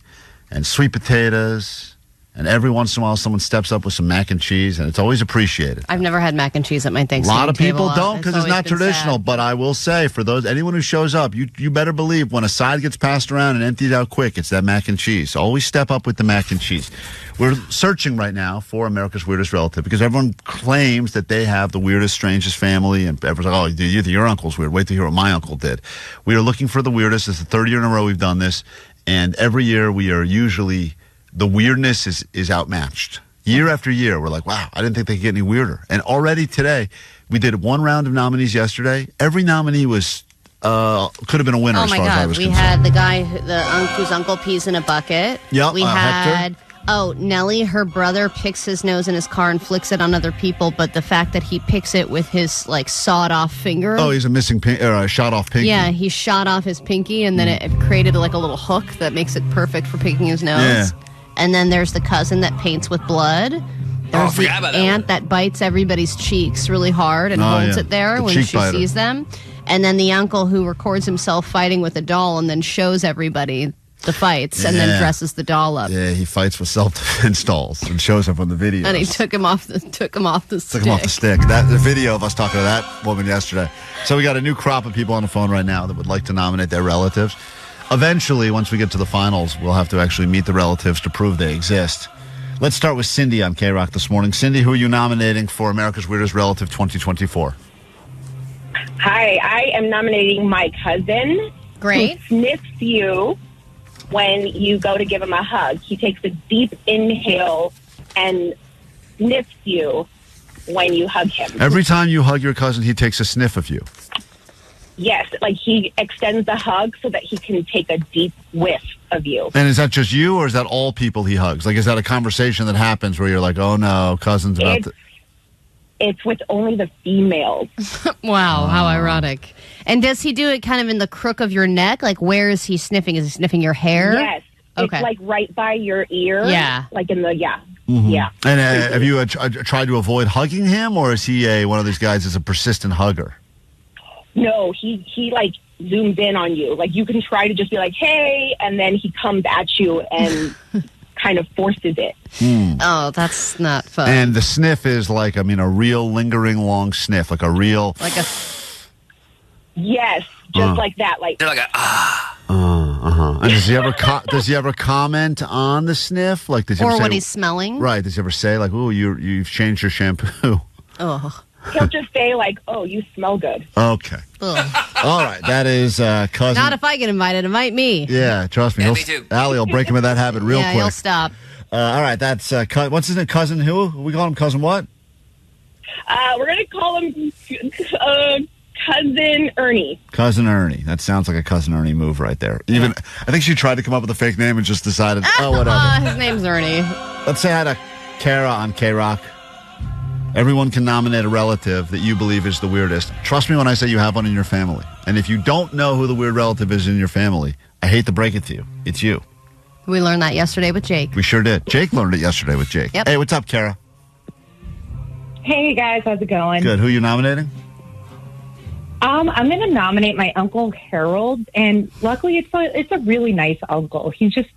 and sweet potatoes. And every once in a while, someone steps up with some mac and cheese, and it's always appreciated. I've never had mac and cheese at my Thanksgiving table. A lot of people table. don't because it's not traditional. Sad. But I will say, for anyone who shows up, you better believe when a side gets passed around and emptied out quick, it's that mac and cheese. So always step up with the mac and cheese. We're searching right now for America's weirdest relative because everyone claims that they have the weirdest, strangest family, and everyone's like, "Oh, your uncle's weird. Wait to hear what my uncle did." We are looking for the weirdest. It's the third year in a row we've done this, and every year we are usually. The weirdness is outmatched. Year after year, we're like, wow, I didn't think they could get any weirder. And already today, we did one round of nominees yesterday. Every nominee was could have been a winner as far as I was concerned. We had the guy whose uncle pees in a bucket. Yep, we had Hector. Nellie, her brother picks his nose in his car and flicks it on other people, but the fact that he picks it with his sawed-off finger. Oh, he's a missing shot-off pinky. Yeah, he shot off his pinky, and then it created a little hook that makes it perfect for picking his nose. Yeah. And then there's the cousin that paints with blood. There's the aunt that bites everybody's cheeks really hard and holds it there when she sees them. And then the uncle who records himself fighting with a doll and then shows everybody the fights and then dresses the doll up. Yeah, he fights with self-defense dolls and shows up on the video. And he took him off the stick. Took him off the stick. The video of us talking to that woman yesterday. So we got a new crop of people on the phone right now that would like to nominate their relatives. Eventually, once we get to the finals, we'll have to actually meet the relatives to prove they exist. Let's start with Cindy on KROQ this morning. Cindy, who are you nominating for America's Weirdest Relative 2024? Hi, I am nominating my cousin. Great. Who sniffs you when you go to give him a hug. He takes a deep inhale and sniffs you when you hug him. Every time you hug your cousin, he takes a sniff of you. Yes, like he extends the hug so that he can take a deep whiff of you. And is that just you, or is that all people he hugs? Like, is that a conversation that happens where you're like, oh no, cousin's about to... It's with only the females. Wow, how ironic. And does he do it kind of in the crook of your neck? Like, where is he sniffing? Is he sniffing your hair? Yes. Okay. It's like right by your ear. Yeah. Like in the, yeah. Mm-hmm. Yeah. And have you tried to avoid hugging him, or is he one of these guys that's a persistent hugger? No, he like zooms in on you. Like you can try to just be like, hey, and then he comes at you and kind of forces it. Oh, that's not fun. And the sniff is like, I mean, a real lingering long sniff, like a real... Like a... Yes, just like that. Like... They're like a, And does he ever comment on the sniff? Like, does he or ever say, what he's smelling? Right. Does he ever say, like, ooh, you've changed your shampoo? Oh. He'll just say like, oh, you smell good. Okay. All right. That is cousin. Not if I get invited. Invite me. Yeah, trust me. Yeah, me too. Allie will break him of that habit real yeah, quick. he'll stop. All right. That's what's his name? Cousin who? We call him cousin what? We're going to call him Cousin Ernie. Cousin Ernie. That sounds like a Cousin Ernie move right there. Even I think she tried to come up with a fake name and just decided, oh, whatever. His name's Ernie. Let's say hi to Kara on KROQ. Everyone can nominate a relative that you believe is the weirdest. Trust me when I say you have one in your family. And if you don't know who the weird relative is in your family, I hate to break it to you. It's you. We learned that yesterday with Jake. We sure did. Jake learned it yesterday with Jake. Yep. Hey, what's up, Kara? Hey, guys. How's it going? Good. Who are you nominating? I'm going to nominate my Uncle Harold, and luckily it's a really nice uncle. He's just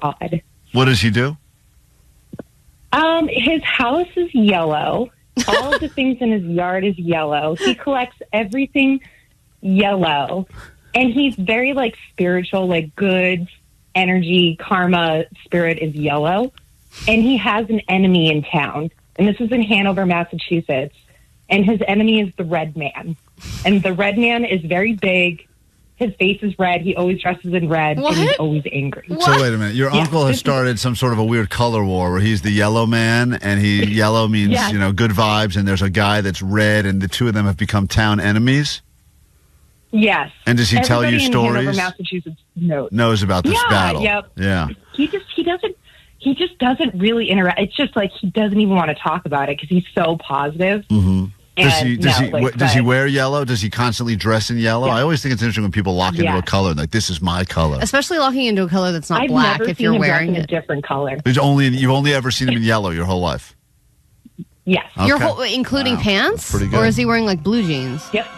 odd. What does he do? His house is yellow. All of the things in his yard is yellow. He collects everything yellow, and he's very like spiritual, like good energy, karma, spirit is yellow. And he has an enemy in town, and this is in Hanover, Massachusetts. And his enemy is the Red Man. And the Red Man is very big. His face is red. He always dresses in red. What? And he's always angry. So wait a minute. Your uncle has started some sort of a weird color war where he's the yellow man, and yellow means, Yes. good vibes, and there's a guy that's red, and the two of them have become town enemies? Yes. And does he tell you Everybody in stories? Hanover, Massachusetts knows About this battle. Yep. Yeah. He just doesn't really interact. It's just like he doesn't even want to talk about it because he's so positive. Mm-hmm. Does he but- wear yellow? Does he constantly dress in yellow? Yeah. I always think it's interesting when people lock into Yeah. a color, like, this is my color. Especially locking into a color that's not I've black never if seen you're him dress wearing in a it. different color. You've only ever seen him in yellow your whole life? Yes. Okay. Including Wow. pants? Pretty good. Or is he wearing like blue jeans? Yep.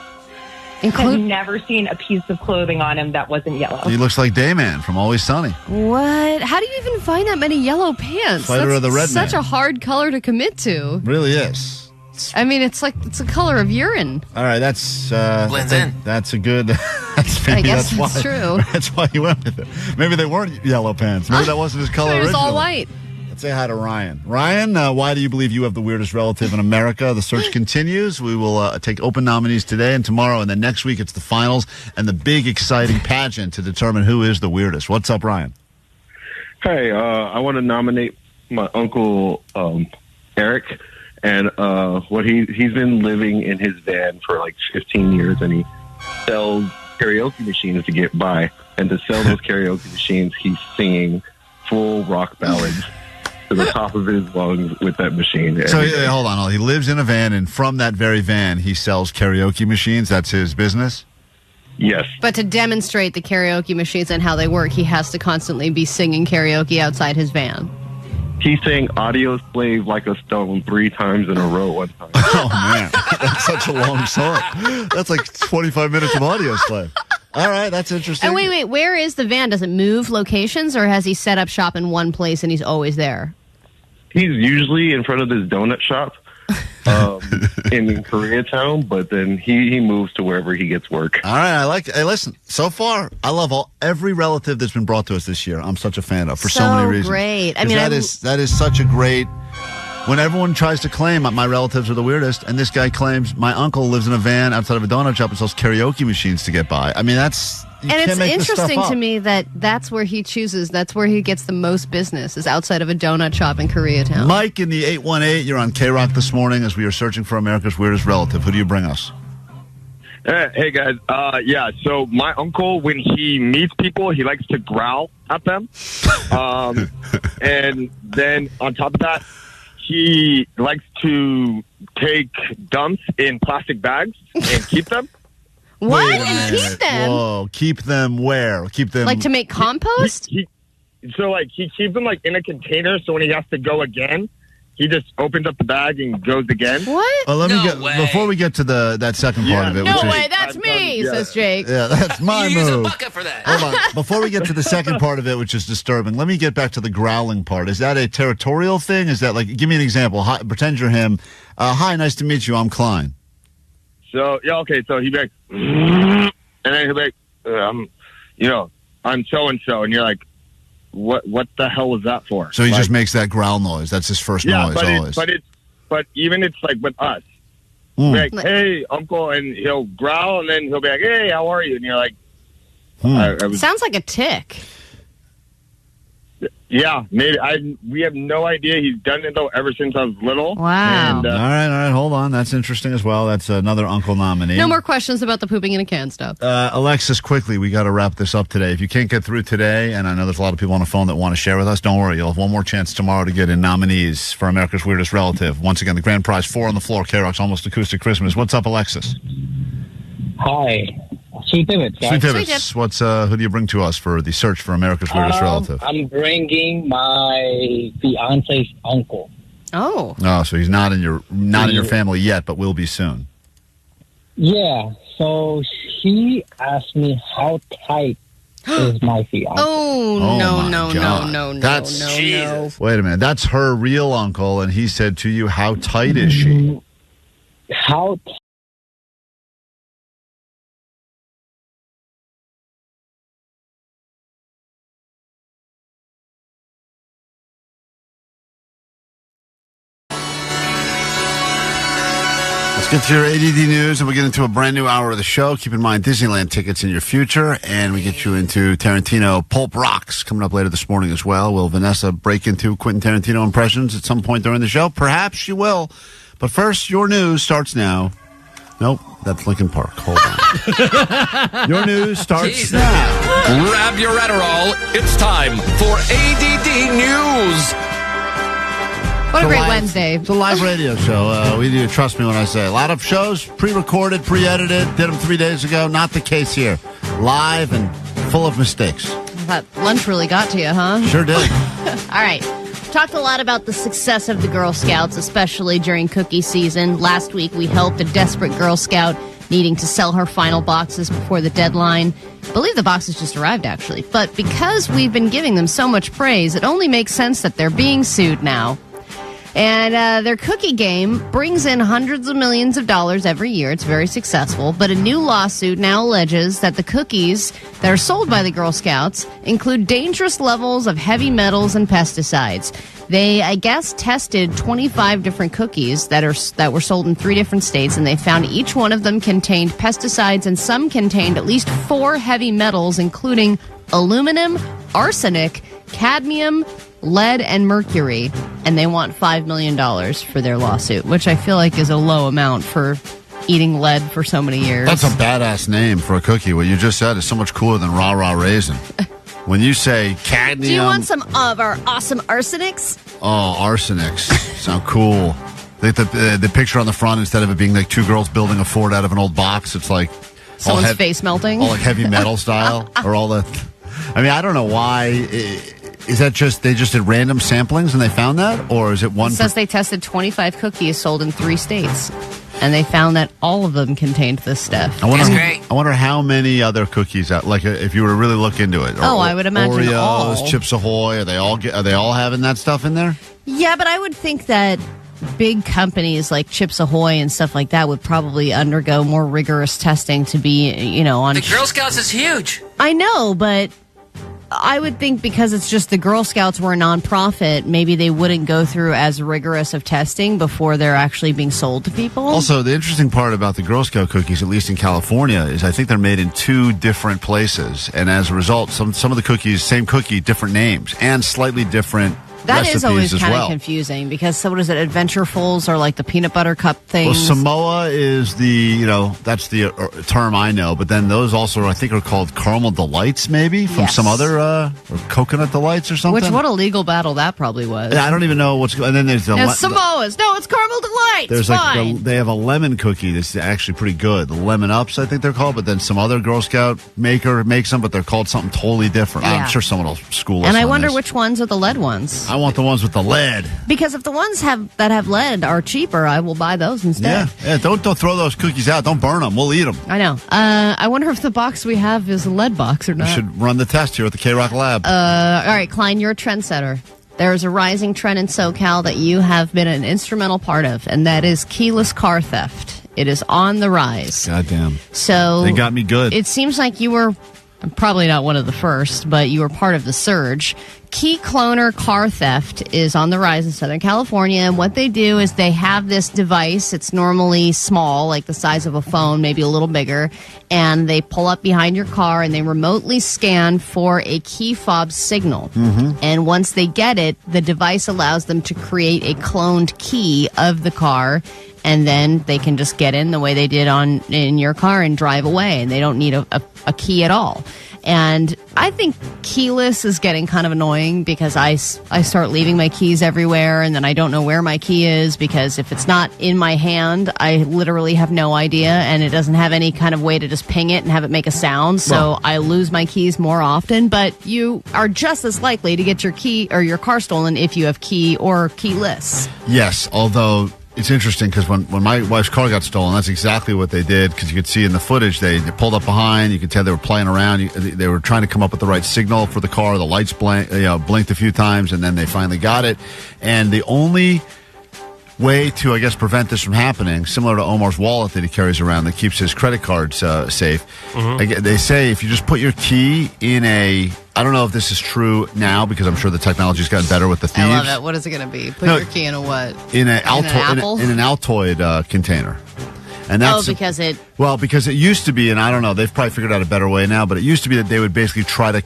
I've never seen a piece of clothing on him that wasn't yellow. He looks like Dayman from Always Sunny. What? How do you even find that many yellow pants? Fighter That's of the Red such Man. a hard color to commit to. Really is. I mean, it's a color of urine. All right, that's Blends in. That's a good. I guess that's true. That's why he went with it. Maybe they weren't yellow pants. Maybe that wasn't his color. It was all originally. white. Let's say hi to Ryan. Ryan, why do you believe you have the weirdest relative in America? The search continues. We will take open nominees today and tomorrow, and then next week it's the finals and the big exciting pageant to determine who is the weirdest. What's up, Ryan? Hey, I want to nominate my uncle Eric, and what he's been living in his van for like 15 years, and he sells karaoke machines to get by. And to sell those karaoke machines, he's singing full rock ballads to the top of his lungs with that machine. So every day. hold on. He lives in a van, and from that very van, he sells karaoke machines. That's his business? Yes. But to demonstrate the karaoke machines and how they work, he has to constantly be singing karaoke outside his van. He sang Audio Slave Like a Stone 3 times in a row one time. Oh, man. That's such a long song. That's like 25 minutes of Audio Slave. All right, that's interesting. And wait, where is the van? Does it move locations, or has he set up shop in one place and he's always there? He's usually in front of this donut shop in Koreatown, but then he moves to wherever he gets work. All right, hey, listen, so far, I love every relative that's been brought to us this year. I'm such a fan of, for so many reasons. Great. I 'Cause mean, that is such a great... When everyone tries to claim my relatives are the weirdest, and this guy claims my uncle lives in a van outside of a donut shop and sells karaoke machines to get by. I mean, that's And it's interesting to me that that's where he chooses. That's where he gets the most business, is outside of a donut shop in Koreatown. Mike in the 818, you're on KROQ this morning as we are searching for America's weirdest relative. Who do you bring us? Hey guys. So my uncle, when he meets people, he likes to growl at them. And then on top of that, he likes to take dumps in plastic bags and keep them. What? And keep them? Whoa, keep them where? Keep them... Like to make compost? He keeps them like in a container, so when he has to go again, he just opens up the bag and goes again. What? Before we get to that second part of it. No which way, is, that's me, says Jake. Yeah, that's my You move. use a bucket for that. Hold on. Before we get to the second part of it, which is disturbing, let me get back to the growling part. Is that a territorial thing? Is that like, give me an example. Hi, pretend you're him. Hi, nice to meet you. I'm Klein. So, okay, so he'd be like, and then he'll be like, I'm so-and-so, and you're like, what the hell was that for? So he just makes that growl noise. That's his first noise always. But even it's like with us. Mm. Like, hey, uncle, and he'll growl, and then he'll be like, hey, how are you? And you're like, Sounds like a tick. Yeah, maybe. We have no idea. He's done it, though, ever since I was little. Wow. And, all right, hold on. That's interesting as well. That's another uncle nominee. No more questions about the pooping in a can stuff. Alexis, quickly, we got to wrap this up today. If you can't get through today, and I know there's a lot of people on the phone that want to share with us, don't worry. You'll have one more chance tomorrow to get in nominees for America's Weirdest Relative. Once again, the grand prize, 4 on the floor, KROQ's Almost Acoustic Christmas. What's up, Alexis? Hi. Sweet Tibbets, guys. Sweet Tibbets. Who do you bring to us for the search for America's Weirdest Relative? I'm bringing my fiance's uncle. Oh. Oh, so he's not in your family yet, but will be soon. Yeah. So he asked me how tight is my fiance. No. Wait a minute. That's her real uncle, and he said to you, how tight is she? How tight? Get to your ADD news, and we get into a brand new hour of the show. Keep in mind, Disneyland tickets in your future, and we get you into Tarantino Pulp Rocks coming up later this morning as well. Will Vanessa break into Quentin Tarantino impressions at some point during the show? Perhaps she will. But first, your news starts now. Nope, that's Lincoln Park. Hold on. Your news starts now. Grab your Adderall. It's time for ADD News. What a great Wednesday. It's a live radio show. We do, trust me when I say. A lot of shows, pre-recorded, pre-edited, did them 3 days ago. Not the case here. Live and full of mistakes. That lunch really got to you, huh? Sure did. All right. Talked a lot about the success of the Girl Scouts, especially during cookie season. Last week, we helped a desperate Girl Scout needing to sell her final boxes before the deadline. I believe the boxes just arrived, actually. But because we've been giving them so much praise, it only makes sense that they're being sued now. And their cookie game brings in hundreds of millions of dollars every year. It's very successful. But a new lawsuit now alleges that the cookies that are sold by the Girl Scouts include dangerous levels of heavy metals and pesticides. They, I guess, tested 25 different cookies that were sold in 3 different states, and they found each one of them contained pesticides, and some contained at least 4 heavy metals, including aluminum, arsenic, cadmium, lead, and mercury, and they want $5 million for their lawsuit, which I feel like is a low amount for eating lead for so many years. That's a badass name for a cookie. What you just said is so much cooler than Rah Rah Raisin. When you say cadmium... Do you want some of our awesome arsenics? Oh, arsenics. Sound cool. The picture on the front, instead of it being like 2 girls building a fort out of an old box, it's like... Someone's face melting? All like heavy metal style, or all the... I mean, I don't know why... Is that just they just did random samplings and they found that, or is it one? It says they tested 25 cookies sold in 3 states, and they found that all of them contained this stuff. I wonder how many other cookies out. Like if you were to really look into it. I would imagine Oreos, all. Chips Ahoy. Are they all having that stuff in there? Yeah, but I would think that big companies like Chips Ahoy and stuff like that would probably undergo more rigorous testing to be, on. The Girl Scouts is huge. I know, but I would think because it's just the Girl Scouts were a nonprofit, maybe they wouldn't go through as rigorous of testing before they're actually being sold to people. Also, the interesting part about the Girl Scout cookies, at least in California, is I think they're made in 2 different places. And as a result, some of the cookies, same cookie, different names, and slightly different that recipes is always as kind well. of confusing because so what is it, Adventurefuls or like the peanut butter cup things? Well, Samoa is that's the term I know, but then those also I think are called Caramel Delights maybe from some other or Coconut Delights or something. What a legal battle that probably was. I don't even know what's going on. And then there's Samoa's. No, it's Caramel Delights. There's fine. they have a lemon cookie that's actually pretty good. The Lemon Ups, I think they're called, but then some other Girl Scout maker makes them, but they're called something totally different. Yeah. I'm sure someone will school us And I on wonder this. which ones are the lead ones. I want the ones with the lead. Because if the ones that have lead are cheaper, I will buy those instead. Yeah. Don't throw those cookies out. Don't burn them. We'll eat them. I know. I wonder if the box we have is a lead box or not. We should run the test here at the KROQ Lab. All right, Klein, you're a trendsetter. There's a rising trend in SoCal that you have been an instrumental part of, and that is keyless car theft. It is on the rise. Goddamn. So they got me good. It seems like you were probably not one of the first, but you were part of the surge. Key cloner car theft is on the rise in Southern California, and what they do is they have this device. It's normally small, like the size of a phone, maybe a little bigger, and they pull up behind your car and they remotely scan for a key fob signal. Mm-hmm. And once they get it, the device allows them to create a cloned key of the car, and then they can just get in the way they did in your car and drive away, and they don't need a key at all. And I think keyless is getting kind of annoying because I start leaving my keys everywhere, and then I don't know where my key is because if it's not in my hand, I literally have no idea, and it doesn't have any kind of way to just ping it and have it make a sound. So I lose my keys more often, but you are just as likely to get your key or your car stolen if you have key or keyless. Yes, although it's interesting because when my wife's car got stolen, that's exactly what they did because you could see in the footage they pulled up behind. You could tell they were playing around. They were trying to come up with the right signal for the car. The lights blinked a few times, and then they finally got it. And the only way to, I guess, prevent this from happening, similar to Omar's wallet that he carries around that keeps his credit cards safe, they say if you just put your key in I don't know if this is true now because I'm sure the technology's gotten better with the thieves. I love it. What is it going to be? Put your key in a what? In an apple? Altoid container. And that's because it used to be, and I don't know, they've probably figured out a better way now, but it used to be that they would basically try to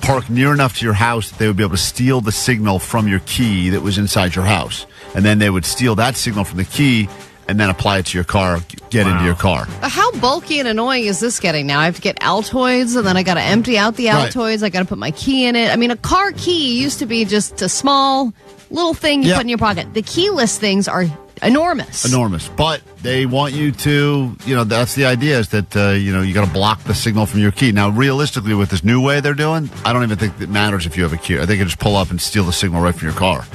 park near enough to your house that they would be able to steal the signal from your key that was inside your house. And then they would steal that signal from the key and then apply it to your car, get into your car. How bulky and annoying is this getting now? I have to get Altoids, and then I got to empty out the Altoids. I got to put my key in it. I mean, a car key used to be just a small little thing you put in your pocket. The keyless things are enormous. But they want you to, that's the idea is that, you got to block the signal from your key. Now, realistically, with this new way they're doing, I don't even think it matters if you have a key. I think you just pull up and steal the signal right from your car.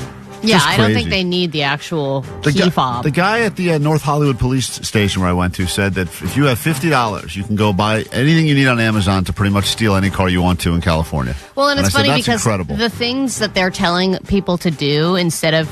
Yeah, I don't think they need the actual key fob. The guy at the North Hollywood police station where I went to said that if you have $50, you can go buy anything you need on Amazon to pretty much steal any car you want to in California. Well, and it's funny that's because incredible. The things that they're telling people to do instead of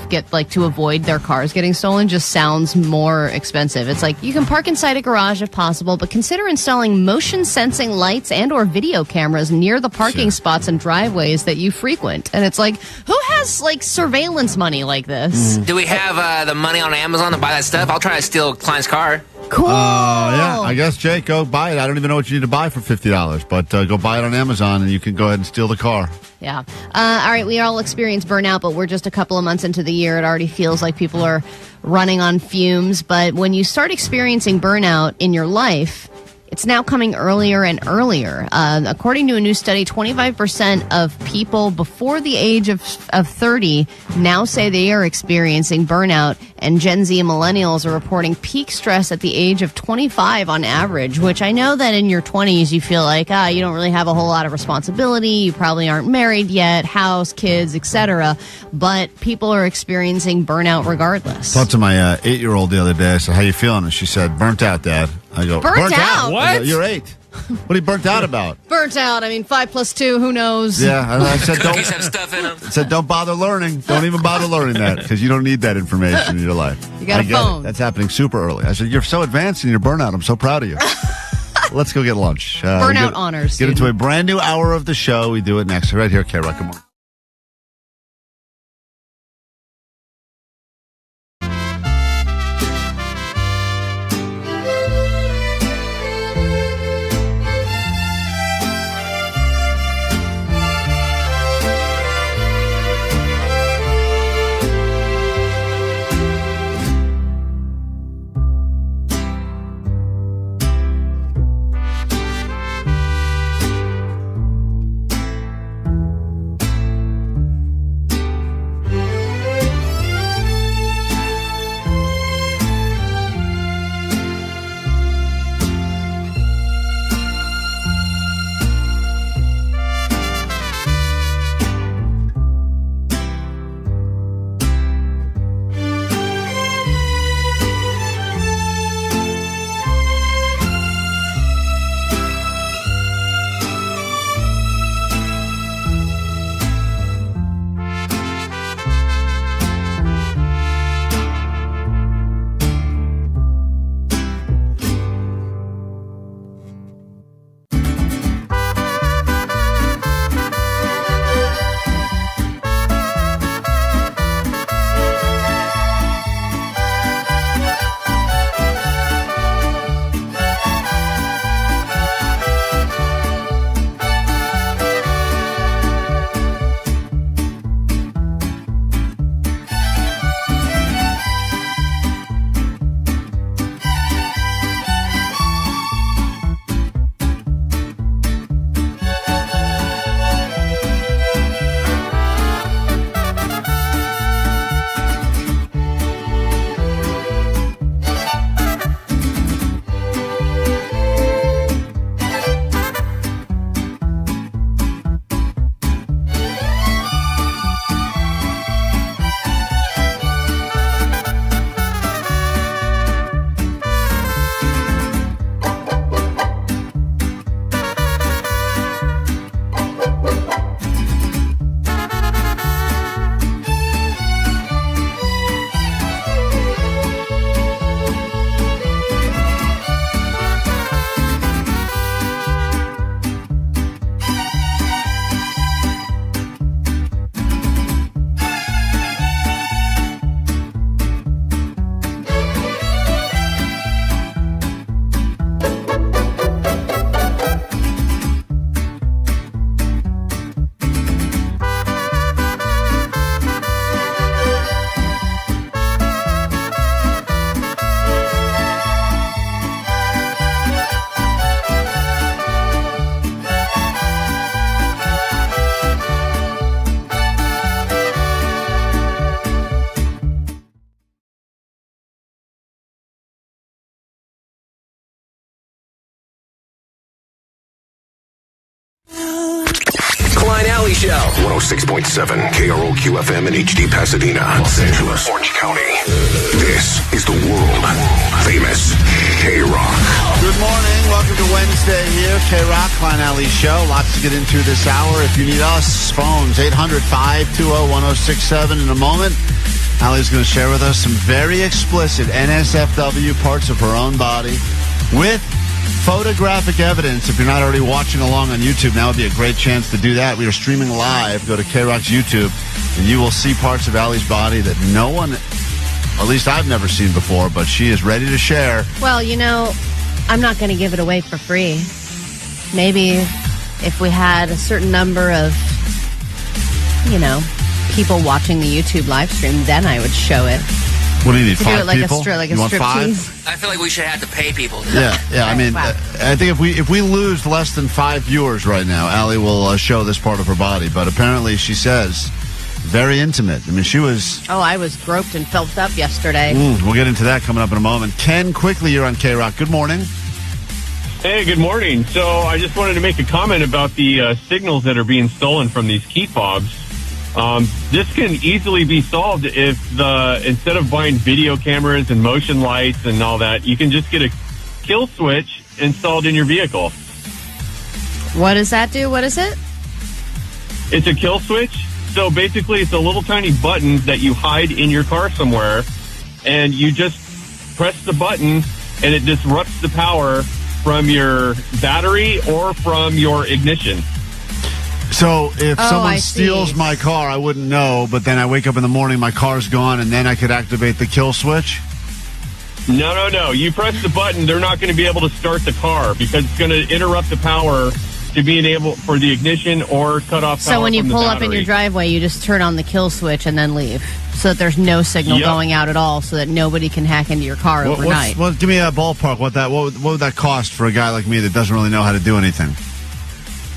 to avoid their cars getting stolen just sounds more expensive. It's like you can park inside a garage if possible, but consider installing motion sensing lights and or video cameras near the parking spots and driveways that you frequent. And it's like, who has surveillance money like this? Do we have the money on Amazon to buy that stuff? I'll try to steal Klein's car. Cool. Yeah, I guess, Jake, go buy it. I don't even know what you need to buy for $50, but go buy it on Amazon and you can go ahead and steal the car. Yeah. All right, we all experience burnout, but we're just a couple of months into the year. It already feels like people are running on fumes. But when you start experiencing burnout in your life, it's now coming earlier and earlier. According to a new study, 25% of people before the age of 30 now say they are experiencing burnout, and Gen Z and millennials are reporting peak stress at the age of 25 on average, which I know that in your 20s you feel like, you don't really have a whole lot of responsibility, you probably aren't married yet, house, kids, etc., but people are experiencing burnout regardless. Talked to my 8-year-old the other day. I said, how you feeling? And she said, burnt out, Dad. I go, burnt out? What? I go, you're 8. What are you burnt out about? Burnt out. I mean, 5 + 2, who knows? Yeah, I said, Cookies have stuff in them. I said, don't bother learning. Don't even bother learning that because you don't need that information in your life. You got a phone. That's happening super early. I said, you're so advanced in your burnout. I'm so proud of you. let's go get lunch. Burnout honors. Get into a brand new hour of the show. We do it next. Right here, KROQ. Good morning. Show. 106.7 KROQ FM in HD Pasadena, Los Angeles, Orange County. This is the world famous KROQ. Good morning. Welcome to Wednesday here. KROQ, Klein Alley Show. Lots to get into this hour. If you need us, phones 800-520-1067. In a moment, Allie's going to share with us some very explicit NSFW parts of her own body with photographic evidence. If you're not already watching along on YouTube, now would be a great chance to do that. We are streaming live. Go to KROQ's YouTube, and you will see parts of Allie's body that no one, at least I've never seen before, but she is ready to share. Well, you know, I'm not going to give it away for free. Maybe if we had a certain number of, you know, people watching the YouTube live stream, then I would show it. What do you need, to 5 do it like people? Like you a want 5? striptease? I feel like we should have to pay people. Yeah. I mean, I think if we lose less than 5 viewers right now, Allie will show this part of her body. But apparently, she says, very intimate. I mean, she was... Oh, I was groped and felt up yesterday. We'll get into that coming up in a moment. Ken, quickly, you're on KROQ. Good morning. Hey, good morning. So I just wanted to make a comment about the signals that are being stolen from these key fobs. This can easily be solved if instead of buying video cameras and motion lights and all that, you can just get a kill switch installed in your vehicle. What does that do? What is it? It's a kill switch. So basically, it's a little tiny button that you hide in your car somewhere, and you just press the button, and it disrupts the power from your battery or from your ignition. So if someone I steals see. my car, I wouldn't know, but then I wake up in the morning, my car's gone, and then I could activate the kill switch? No. You press the button, they're not going to be able to start the car because it's going to interrupt the power to being able for the ignition or cut off power. So when you from the pull up in battery. your driveway, you just turn on the kill switch and then leave, so that there's no signal Yep. going out at all, so that nobody can hack into your car overnight. Give me a ballpark. What would that cost for a guy like me that doesn't really know how to do anything?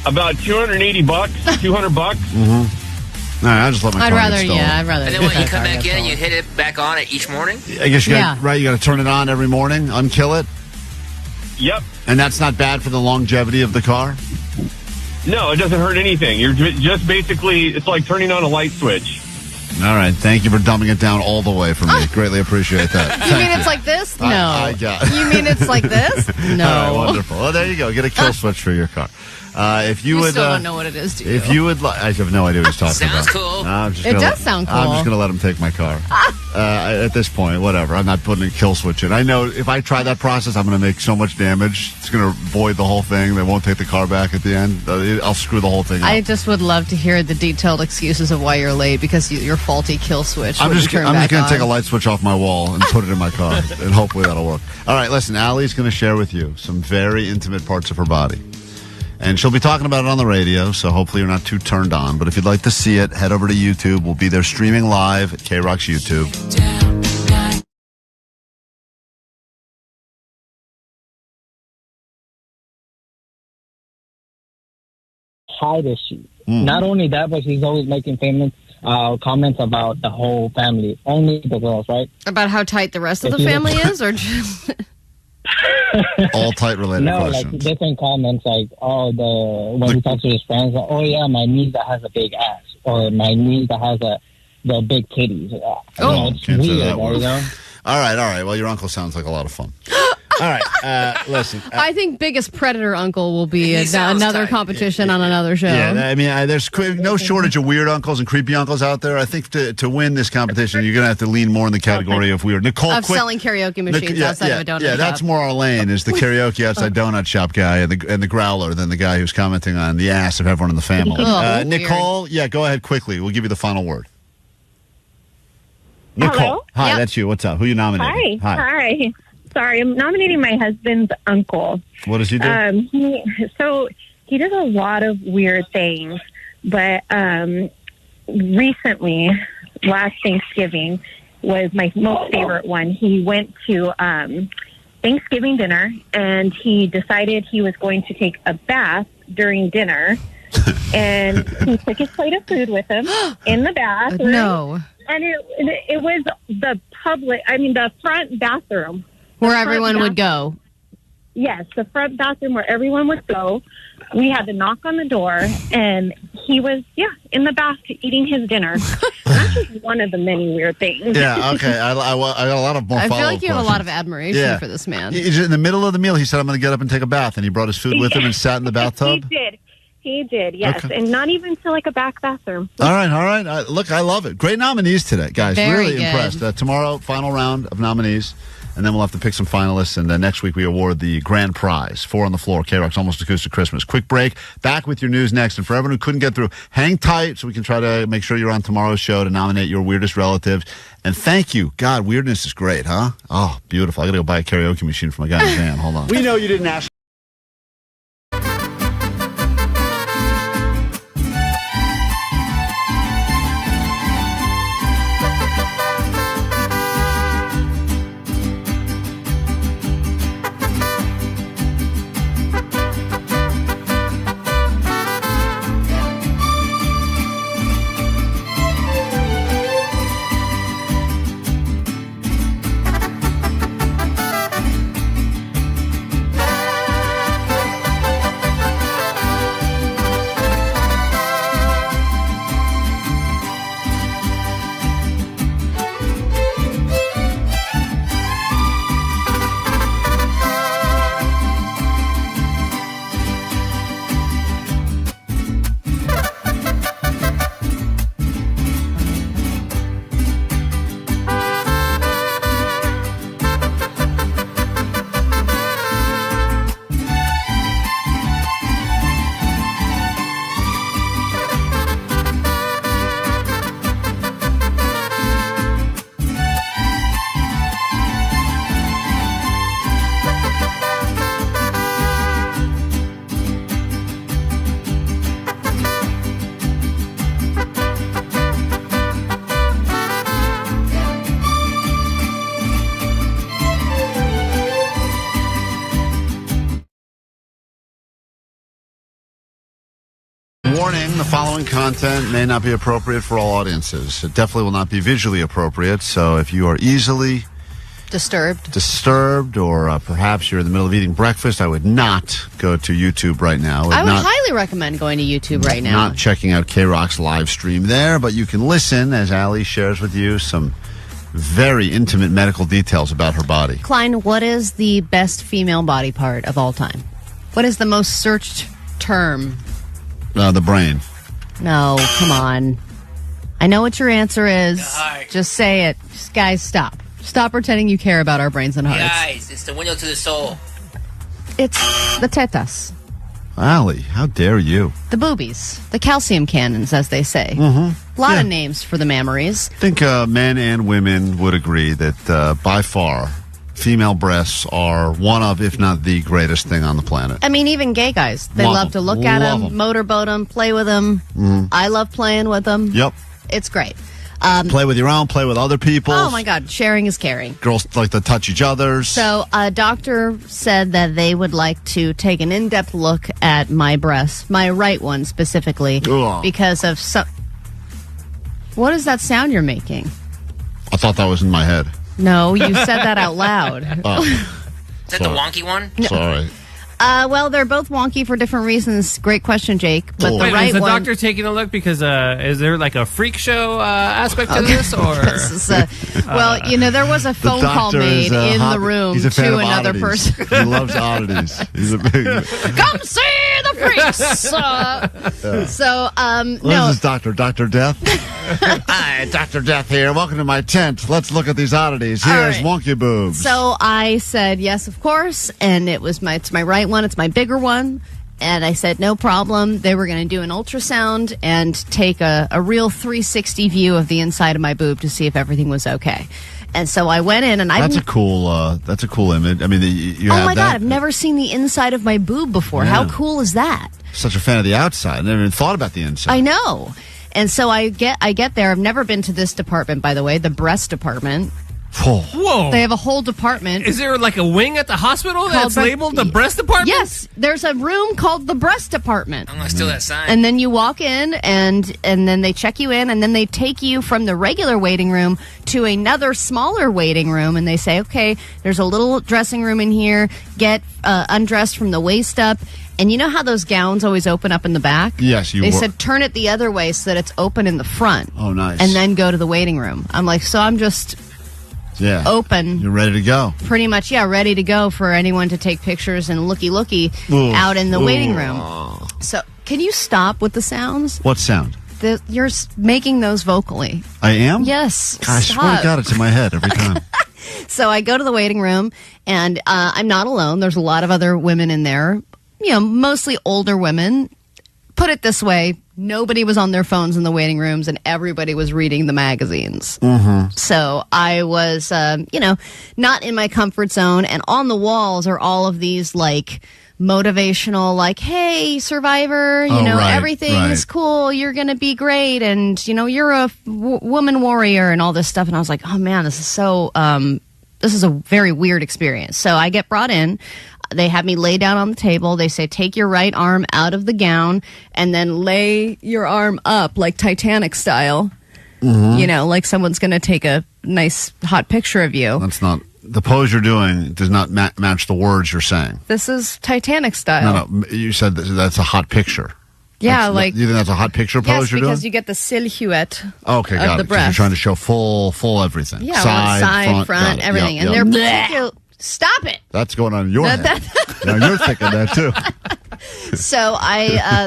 About $280, $200. Mm-hmm. All right, I'll just let my I'd got rather And then when you that come car back get in, stolen. you hit it back on it each morning? I guess you got right. You got to turn it on every morning, unkill it. Yep. And that's not bad for the longevity of the car. No, it doesn't hurt anything. You're just basically, it's like turning on a light switch. All right, thank you for dumbing it down all the way for me. Greatly appreciate that. You mean it's like this? No. I got it. You mean it's like this? No. All right, wonderful. Well, there you go. Get a kill switch for your car. If you We would, still don't know what it is, do you? If you would, I have no idea what he's talking about. Sounds cool. No, I'm just It gonna does sound I'm cool. just going to let him take my car. At this point, whatever. I'm not putting a kill switch in. I know if I try that process, I'm going to make so much damage. It's going to void the whole thing. They won't take the car back at the end. I'll screw the whole thing up. I just would love to hear the detailed excuses of why you're late because your faulty kill switch. I'm just turn going back to on. take a light switch off my wall and put it in my car, and hopefully that'll work. All right, listen, Allie's going to share with you some very intimate parts of her body. And she'll be talking about it on the radio, so hopefully you're not too turned on. But if you'd like to see it, head over to YouTube. We'll be there streaming live at KROQ's YouTube. Hide is she? Not only that, but she's always making comments about the whole family. Only the girls, right? About how tight the rest of the family is, or just All tight related no, questions. like different comments, like when he talks to his friends, like, oh yeah, my niece that has a big ass, or my niece that has the big titties. It's can't say weird, that word. you know? All right. Well, your uncle sounds like a lot of fun. All right, listen. I think biggest predator uncle will be another competition on another show. Yeah, I mean, there's no shortage of weird uncles and creepy uncles out there. I think to win this competition, you're going to have to lean more in the category of weird. Nicole, Of selling karaoke machines outside of a donut shop. that's more our lane, is the karaoke outside donut shop guy and the growler than the guy who's commenting on the ass of everyone in the family. Nicole, go ahead quickly. We'll give you the final word. Nicole, Hello? hi, Yep. that's you. What's up? Who you nominating? Hi. Sorry, I'm nominating my husband's uncle. What does he do? He does a lot of weird things, but recently, last Thanksgiving was my most favorite one. He went to Thanksgiving dinner, and he decided he was going to take a bath during dinner, and he took his plate of food with him in the bathroom. No. And it was the front bathroom. Where everyone would go. Yes, the front bathroom where everyone would go. We had to knock on the door, and he was, in the bath eating his dinner. That's just one of the many weird things. Yeah, okay. I got a lot of more I follow-up feel like you have a lot of questions. admiration for this man. He's in the middle of the meal. He said, I'm going to get up and take a bath. And he brought his food with him and sat in the bathtub. He did, yes. Okay. And not even to like a back bathroom. All right. Look, I love it. Great nominees today, guys. Very really good. impressed. Tomorrow, final round of nominees. And then we'll have to pick some finalists. And then next week, we award the grand prize. 4 on the Floor, KROQ's Almost Acoustic Christmas. Quick break. Back with your news next. And for everyone who couldn't get through, hang tight so we can try to make sure you're on tomorrow's show to nominate your weirdest relatives. And thank you. God, weirdness is great, huh? Oh, beautiful. I got to go buy a karaoke machine for my guy in the van. Hold on. We know you didn't ask. Warning, the following content may not be appropriate for all audiences. It definitely will not be visually appropriate, so if you are easily disturbed, or perhaps you're in the middle of eating breakfast, I would not go to YouTube right now. I would highly recommend going to YouTube right now. Not checking out K-Rock's live stream there, but you can listen as Allie shares with you some very intimate medical details about her body. Klein, what is the best female body part of all time? What is the most searched term? The brain. No, come on. I know what your answer is. Just say it. Just, guys, stop. Stop pretending you care about our brains and hearts. Guys, it's the window to the soul. It's the tetas. Allie, how dare you? The boobies. The calcium cannons, as they say. Mm-hmm. A lot of names for the mammaries. I think men and women would agree that by far, female breasts are one of, if not the greatest thing on the planet. I mean, even gay guys. They love to look at them, motorboat them, play with them. I love playing with them. Yep. It's great. Play with your own, play with other people's. Oh, my God. Sharing is caring. Girls like to touch each other's. So a doctor said that they would like to take an in-depth look at my breast, my right one specifically, because of some... What is that sound you're making? I thought that was in my head. No, you said that out loud. Oh. Is that the wonky one? Sorry. Well, they're both wonky for different reasons. Great question, Jake. But the Wait, right is the one... doctor taking a look? Because is there like a freak show aspect to this? Or well, you know, there was a phone call made in the room to another person. He loves oddities. He's a big... Come see the freaks! What is this doctor? Dr. Death? Hi, Dr. Death here. Welcome to my tent. Let's look at these oddities. Here's wonky boobs. So I said, yes, of course. And it's my right one. It's my bigger one. And I said, no problem. They were going to do an ultrasound and take a real 360 view of the inside of my boob to see if everything was okay. And so I went in, and that's a cool image. I mean, you oh have my that. God, I've never seen the inside of my boob before. Yeah. How cool is that? Such a fan of the outside. I never even thought about the inside. I know. And so I get there. I've never been to this department, by the way, the breast department. Whoa. They have a whole department. Is there like a wing at the hospital that's labeled the breast department? Yes, there's a room called the breast department. I'm going to steal that sign. And then you walk in, and then they check you in, and then they take you from the regular waiting room to another smaller waiting room, and they say, okay, there's a little dressing room in here. Get undressed from the waist up. And you know how those gowns always open up in the back? Yes, They said turn it the other way so that it's open in the front. Oh, nice. And then go to the waiting room. I'm like, so I'm just... open. You're ready to go. Pretty much, yeah, ready to go for anyone to take pictures and looky out in the waiting room. So, can you stop with the sounds? What sound? You're making those vocally. I am? Yes. God, I swear to God, it's in my head every time. So I go to the waiting room, and I'm not alone. There's a lot of other women in there, you know, mostly older women. Put it this way, nobody was on their phones in the waiting rooms, and everybody was reading the magazines. Mm-hmm. So I was, not in my comfort zone. And on the walls are all of these, like, motivational, like, hey, survivor, everything's cool. You're going to be great. And, you're a woman warrior and all this stuff. And I was like, oh, man, this is so, this is a very weird experience. So I get brought in. They have me lay down on the table. They say, take your right arm out of the gown and then lay your arm up like Titanic style. Mm-hmm. Like someone's going to take a nice hot picture of you. That's not... The pose you're doing does not match the words you're saying. This is Titanic style. No, you said that's a hot picture. Yeah, you think that's a hot picture pose you're doing? Yes, because you get the silhouette okay, got of the it. breast. You're trying to show full everything. Yeah, side, front, everything. Yep, and they're stop it. That's going on in your head. Now you're thinking that too. So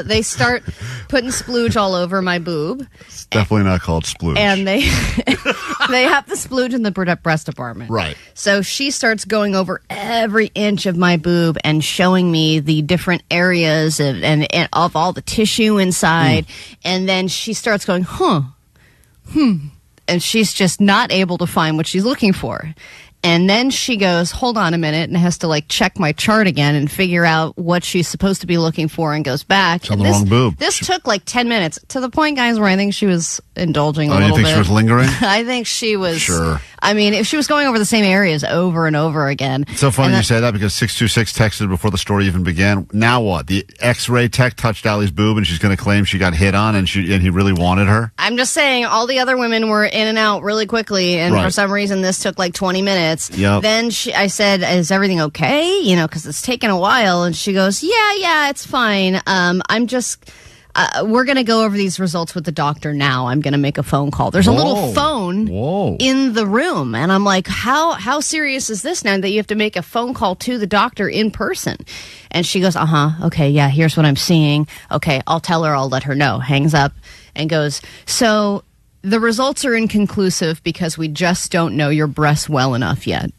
they start putting splooge all over my boob. It's definitely not called splooge. And they have the splooge in the breast department. Right. So she starts going over every inch of my boob and showing me the different areas and of all the tissue inside. And then she starts going, and she's just not able to find what she's looking for. And then she goes, hold on a minute, and has to like check my chart again and figure out what she's supposed to be looking for, and goes back. It's on the wrong boob. This took like 10 minutes, to the point, guys, where I think she was indulging a little bit. Oh, you think she was lingering? I think she was. Sure. I mean, if she was going over the same areas over and over again. It's so funny you say that, because 626 texted before the story even began. Now what? The X-ray tech touched Allie's boob, and she's going to claim she got hit on, and he really wanted her? I'm just saying, all the other women were in and out really quickly, and for some reason this took like 20 minutes. Yep. Then I said, is everything okay? You know, because it's taken a while. And she goes, yeah, it's fine. I'm just... we're going to go over these results with the doctor now. I'm going to make a phone call. There's a little phone in the room. And I'm like, how serious is this now that you have to make a phone call to the doctor in person? And she goes, okay, yeah, here's what I'm seeing. Okay, I'll tell her, I'll let her know. Hangs up and goes, so the results are inconclusive because we just don't know your breasts well enough yet.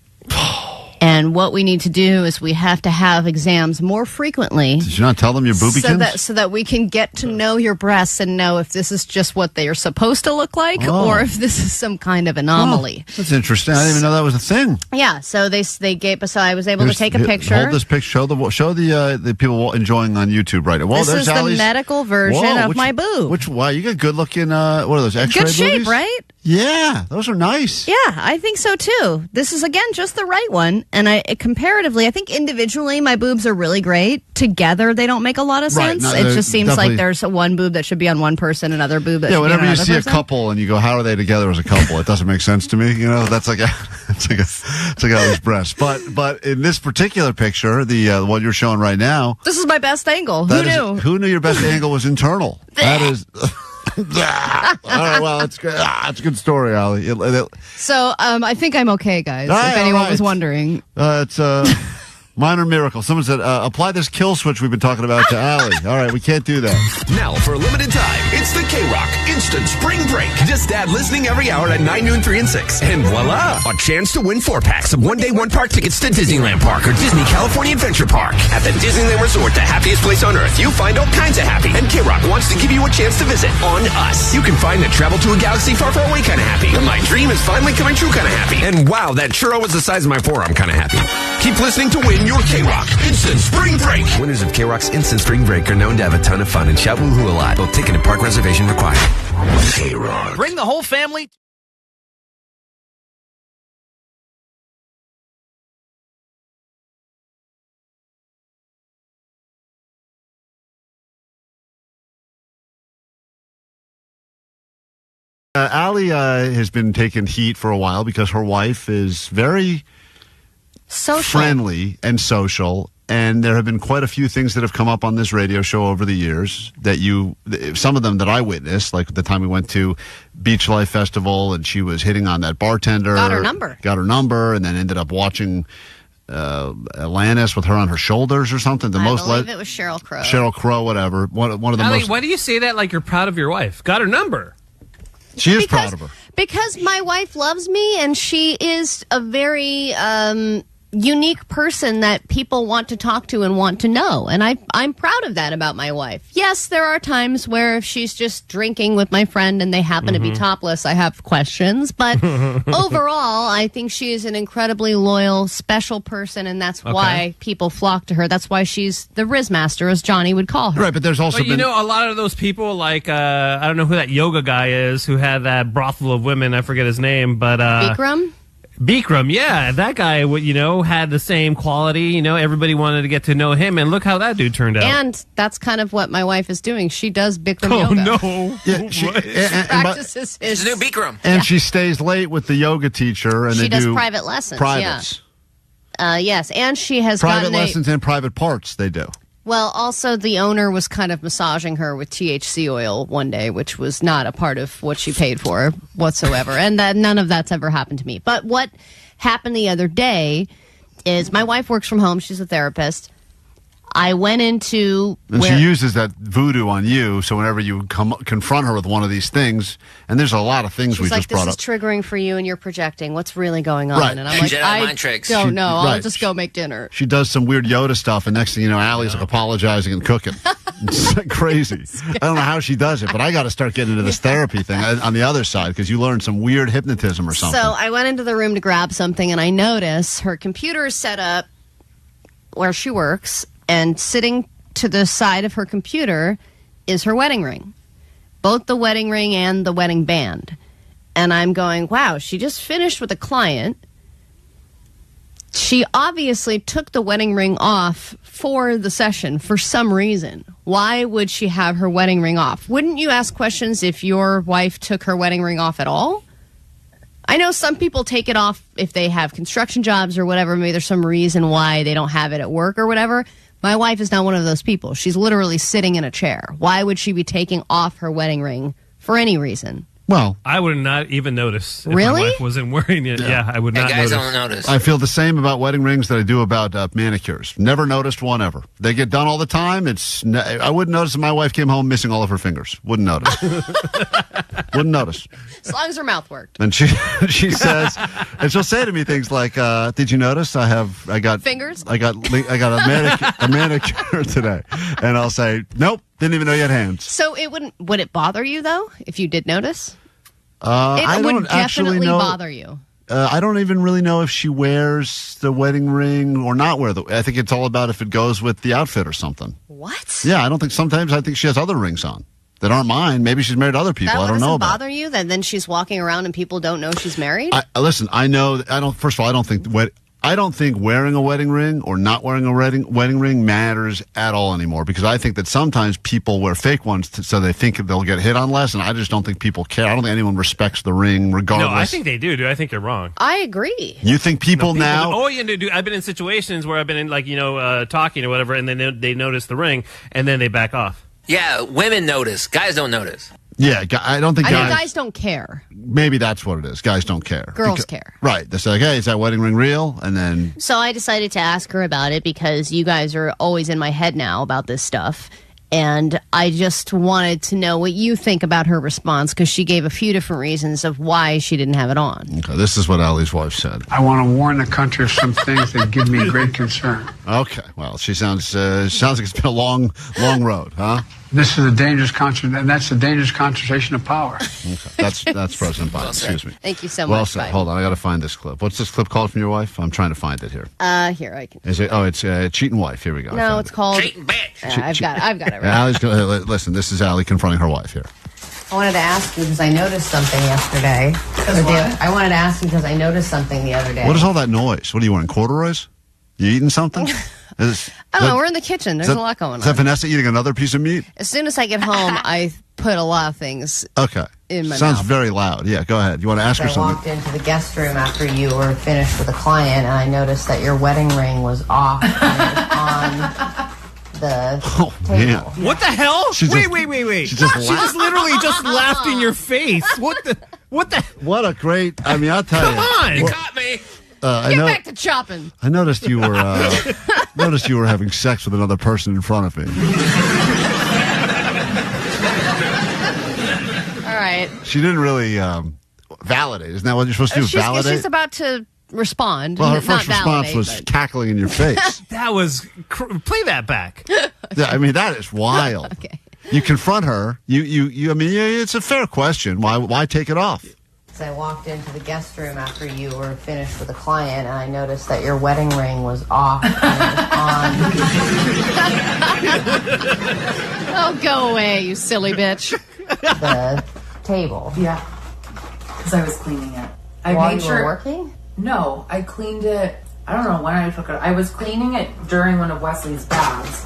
And what we need to do is we have to have exams more frequently. Did you not tell them your boobykins? So that we can get to know your breasts and know if this is just what they are supposed to look like or if this is some kind of anomaly. That's interesting. I didn't even know that was a thing. Yeah, so they gave us. So I was able to take a picture. Hold this picture. Show the people enjoying on YouTube right now. Well, this is Allie's, the medical version of my boob. Wow, you got good looking. What are those? X-ray good shape, boobies? right? Yeah, those are nice. Yeah, I think so too. This is again just the right one, and comparatively, I think individually my boobs are really great. Together, they don't make a lot of sense. No, it just seems like there's one boob that should be on one person, another boob that should be on another person. Whenever you see a couple and you go, "How are they together as a couple?" It doesn't make sense to me. You know, that's like Allie's breasts. But in this particular picture, the one you're showing right now, this is my best angle. Who knew? Who knew your best angle was internal? That is. All right, well, that's good. It's a good story, Allie. So I think I'm okay, guys. If anyone was wondering, it's minor miracle. Someone said, apply this kill switch we've been talking about to Allie. All right, we can't do that. Now, for a limited time, it's the KROQ Instant Spring Break. Just add listening every hour at 9, noon, 3, and 6. And voila, a chance to win 4-packs of one-day, one-park tickets to Disneyland Park or Disney California Adventure Park. At the Disneyland Resort, the happiest place on earth, you find all kinds of happy. And KROQ wants to give you a chance to visit on us. You can find that travel to a galaxy far, far away kind of happy. The my dream is finally coming true kind of happy. And wow, that churro was the size of my forearm kind of happy. Keep listening to win your KROQ Instant Spring Break. Winners of KROQ's Instant Spring Break are known to have a ton of fun and shout woohoo a lot. Both ticket and park reservation required. KROQ. Bring the whole family. Allie has been taking heat for a while because her wife is very friendly and social, and there have been quite a few things that have come up on this radio show over the years that some of them that I witnessed, like the time we went to Beach Life Festival and she was hitting on that bartender. Got her number, and then ended up watching Atlantis with her on her shoulders or something. I believe it was Sheryl Crow. Sheryl Crow, whatever. One of the Allie, most. why do you say that like you're proud of your wife? Got her number. She is proud of her. Because my wife loves me, and she is a very unique person that people want to talk to and want to know. And I'm proud of that about my wife. Yes, there are times where if she's just drinking with my friend and they happen to be topless, I have questions. But overall, I think she is an incredibly loyal, special person, and that's why people flock to her. That's why she's the Riz Master, as Johnny would call her. Right, but there's also you know, a lot of those people, like, I don't know who that yoga guy is who had that brothel of women. I forget his name, but... Bikram, yeah, that guy, had the same quality. Everybody wanted to get to know him, and look how that dude turned out. And that's kind of what my wife is doing. She does Bikram yoga. Oh, no. Yeah, she practices She's a new Bikram. And she stays late with the yoga teacher, and she they does do private lessons. Privates. Yeah. Yes, and she has private lessons and private parts. They do. Well, also the owner was kind of massaging her with THC oil one day, which was not a part of what she paid for whatsoever. And none of that's ever happened to me. But what happened the other day is my wife works from home. She's a therapist. I went into... And she uses that voodoo on you, so whenever you confront her with one of these things, and there's a lot of things we just brought up. This is triggering for you and you're projecting. What's really going on? Right. And I'm like, I don't know. I'll just go make dinner. She does some weird Yoda stuff, and next thing you know, Allie's like apologizing and cooking. It's crazy. I don't know how she does it, but I got to start getting into this therapy thing on the other side because you learned some weird hypnotism or something. So I went into the room to grab something, and I notice her computer is set up where she works, and sitting to the side of her computer is her wedding ring. Both the wedding ring and the wedding band. And I'm going, wow, she just finished with a client. She obviously took the wedding ring off for the session for some reason. Why would she have her wedding ring off? Wouldn't you ask questions if your wife took her wedding ring off at all? I know some people take it off if they have construction jobs or whatever. Maybe there's some reason why they don't have it at work or whatever. My wife is not one of those people. She's literally sitting in a chair. Why would she be taking off her wedding ring for any reason? Well, I would not even notice if Really? my wife wasn't wearing it. Yeah, I would not guys notice. don't notice. I feel the same about wedding rings that I do about manicures. Never noticed one ever. They get done all the time. I wouldn't notice if my wife came home missing all of her fingers. Wouldn't notice. Wouldn't notice. As long as her mouth worked. And she says, and she'll say to me things like, "Did you notice I got fingers? I got a manicure today," and I'll say, "Nope, didn't even know you had hands." So would it bother you though if you did notice? I It don't would actually definitely know. bother you. I don't even really know if she wears the wedding ring or not wear the. I think it's all about if it goes with the outfit or something. What? Yeah, I don't think. Sometimes I think she has other rings on that aren't mine. Maybe she's married to other people. That I don't know doesn't about. bother you that then she's walking around and people don't know she's married? Listen, I know. I don't. First of all, I don't think wearing a wedding ring or not wearing a wedding ring matters at all anymore because I think that sometimes people wear fake ones so they think they'll get hit on less, and I just don't think people care. I don't think anyone respects the ring regardless. No, I think they do, dude. I think you're wrong. I agree. You think people now? Oh, yeah, dude. I've been in situations where I've been in, talking or whatever, and then they notice the ring, and then they back off. Yeah, women notice. Guys don't notice. Yeah, I don't think I think guys don't care. Maybe that's what it is. Guys don't care. Girls care. Right. They say, like, hey, is that wedding ring real? And then. So I decided to ask her about it because you guys are always in my head now about this stuff. And I just wanted to know what you think about her response because she gave a few different reasons of why she didn't have it on. Okay, this is what Ali's wife said. I want to warn the country of some things that give me great concern. Okay, well, she sounds like it's been a long road, huh? This is a dangerous and that's a dangerous concentration of power. Okay, that's President Biden. Excuse me. Thank you so Well much. said. Biden. Hold on, I got to find this clip. What's this clip called from your wife? I'm trying to find it here. Here I can. Is it? Oh, it's cheating wife. Here we go. No, it's called Cheating bitch. I've got it right. Ali's listen. This is Ali confronting her wife here. I wanted to ask you because I noticed something yesterday. I wanted to ask you because I noticed something the other day. What is all that noise? What are you wearing? Corduroys? You eating something? Oh, we're in the kitchen. There's a lot going on. Is that Vanessa eating another piece of meat? As soon as I get home, I put a lot of things Okay. in my Sounds mouth. very loud. Yeah, go ahead. You want to ask her I something? walked into the guest room after you were finished with a client, and I noticed that your wedding ring was off and it was on the table. Man. What the hell? Wait. She She just just literally just laughed in your face. What the? What a great. I mean, I'll tell you. Come on. You caught me. I Get know. back to chopping. I noticed you were having sex with another person in front of me. All right. She didn't really validate. Isn't that what you're supposed to do? Validate. She's about to respond. Well, her Not first response validate, was but- cackling in your face. That was play that back. Yeah, I mean, that is wild. Okay. You confront her. I mean, it's a fair question. Why take it off? I walked into the guest room after you were finished with a client, and I noticed that your wedding ring was off and it was on. Oh, go away, you silly bitch. The table. Yeah, because I was cleaning it. I While made you sure. were working? No, I cleaned it. I don't know when I took it. I was cleaning it during one of Wesley's baths.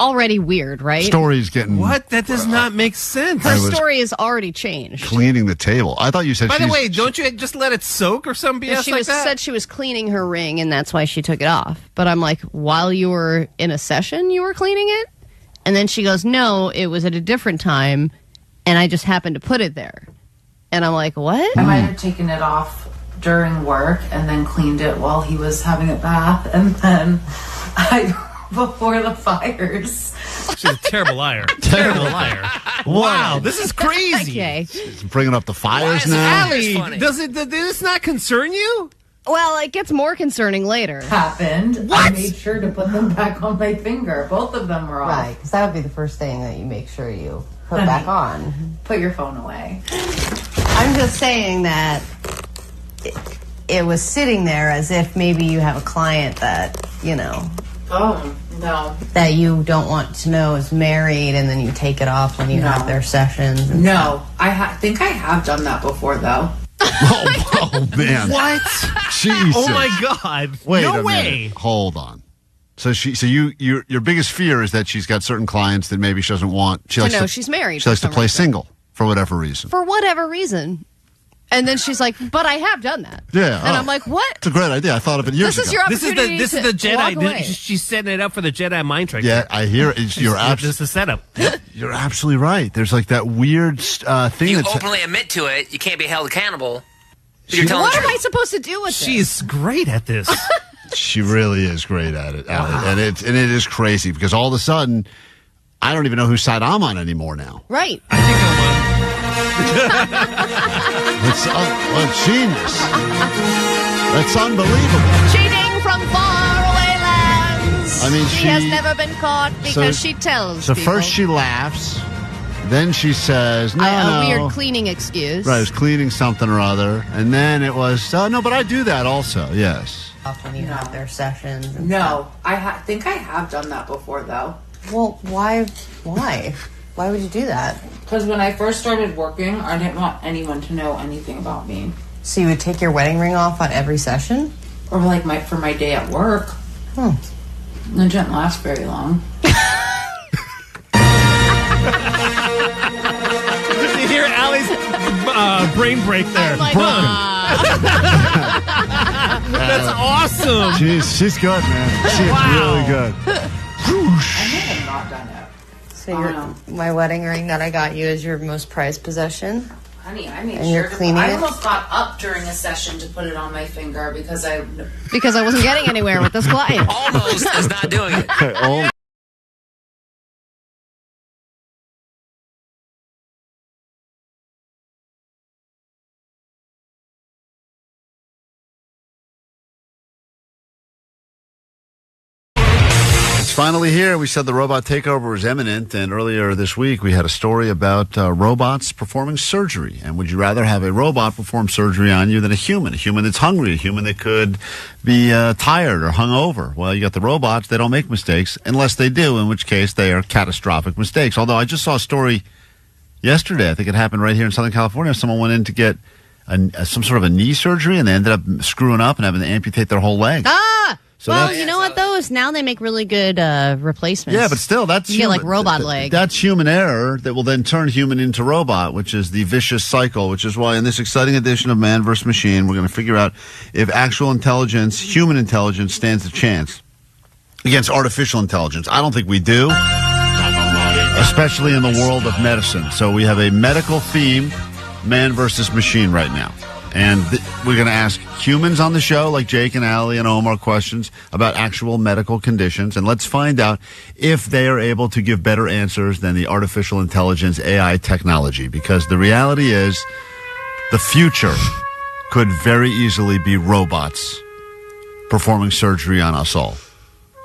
Already weird, right? Story's getting What? That does not make sense. Her I was story has already changed. cleaning the table. I thought you said. By the way, don't you just let it soak or some BS She like that? said she was cleaning her ring, and that's why she took it off. But I'm like, while you were in a session, you were cleaning it? And then she goes, no, it was at a different time, and I just happened to put it there. And I'm like, what? I might have taken it off during work and then cleaned it while he was having a bath, and then before the fires. She's a terrible liar. Terrible liar. Wow, this is crazy. Okay. It's bringing up the fires now. Allie, does this not concern you? Well, it gets more concerning later. Happened. I made sure to put them back on my finger. Both of them were off. Right, because that would be the first thing that you make sure you put back on. Put your phone away. I'm just saying that it was sitting there as if maybe you have a client that, Oh, no. that you don't want to know is married, and then you take it off when you have their sessions. And No. I think I have done that before, though. Oh, man. What? Jesus. Oh my God! Wait no a way! minute. Hold on. So your biggest fear is that she's got certain clients that maybe she doesn't want. She's married. She likes to play single for whatever reason. For whatever reason. And then she's like, but I have done that. Yeah. And I'm like, what? It's a great idea. I thought of it years ago. This is your opportunity This is the to walk away. Jedi. She's setting it up for the Jedi mind trick. Yeah, I hear it. This is the setup. You're absolutely right. There's like that weird thing You that's... openly admit to it, you can't be held accountable. What am I supposed to do with this? She's great at this. She really is great at it, Allie. And it is crazy because all of a sudden, I don't even know whose side I'm on anymore now. Right. I think I'm on. It's genius. That's unbelievable. Cheating from faraway lands. I mean, she has never been caught because she tells So people. first she laughs, then she says, no. A weird cleaning excuse. Right, it was cleaning something or other. And then it was, no, but I do that also, yes. when you have their sessions. And No, I think I have done that before, though. Well, why? Why would you do that? Because when I first started working, I didn't want anyone to know anything about me. So you would take your wedding ring off on every session? Or like for my day at work. Hmm. It didn't last very long. You hear Allie's brain break there. I'm like, That's awesome. She's good, man. She's really good. I may have not done it. So my wedding ring that I got you is your most prized possession? Honey, I made And sure you're cleaning I it? almost got up during a session to put it on my finger because I wasn't getting anywhere with this client. Almost is not doing it. It's finally here. We said the robot takeover was imminent, and earlier this week we had a story about robots performing surgery. And would you rather have a robot perform surgery on you than a human that's hungry, a human that could be tired or hungover? Well, you got the robots. They don't make mistakes unless they do, in which case they are catastrophic mistakes. Although I just saw a story yesterday. I think it happened right here in Southern California. Someone went in to get some sort of a knee surgery, and they ended up screwing up and having to amputate their whole leg. So well, you know what, though? Is now they make really good replacements. Yeah, but still, that's you get like robot leg. That's human error that will then turn human into robot, which is the vicious cycle, which is why in this exciting edition of Man vs. Machine, we're going to figure out if actual intelligence, human intelligence, stands a chance against artificial intelligence. I don't think we do, especially in the world of medicine. So we have a medical theme, Man vs. Machine right now. And we're going to ask humans on the show, like Jake and Allie and Omar, questions about actual medical conditions. And let's find out if they are able to give better answers than the artificial intelligence AI technology. Because the reality is the future could very easily be robots performing surgery on us all.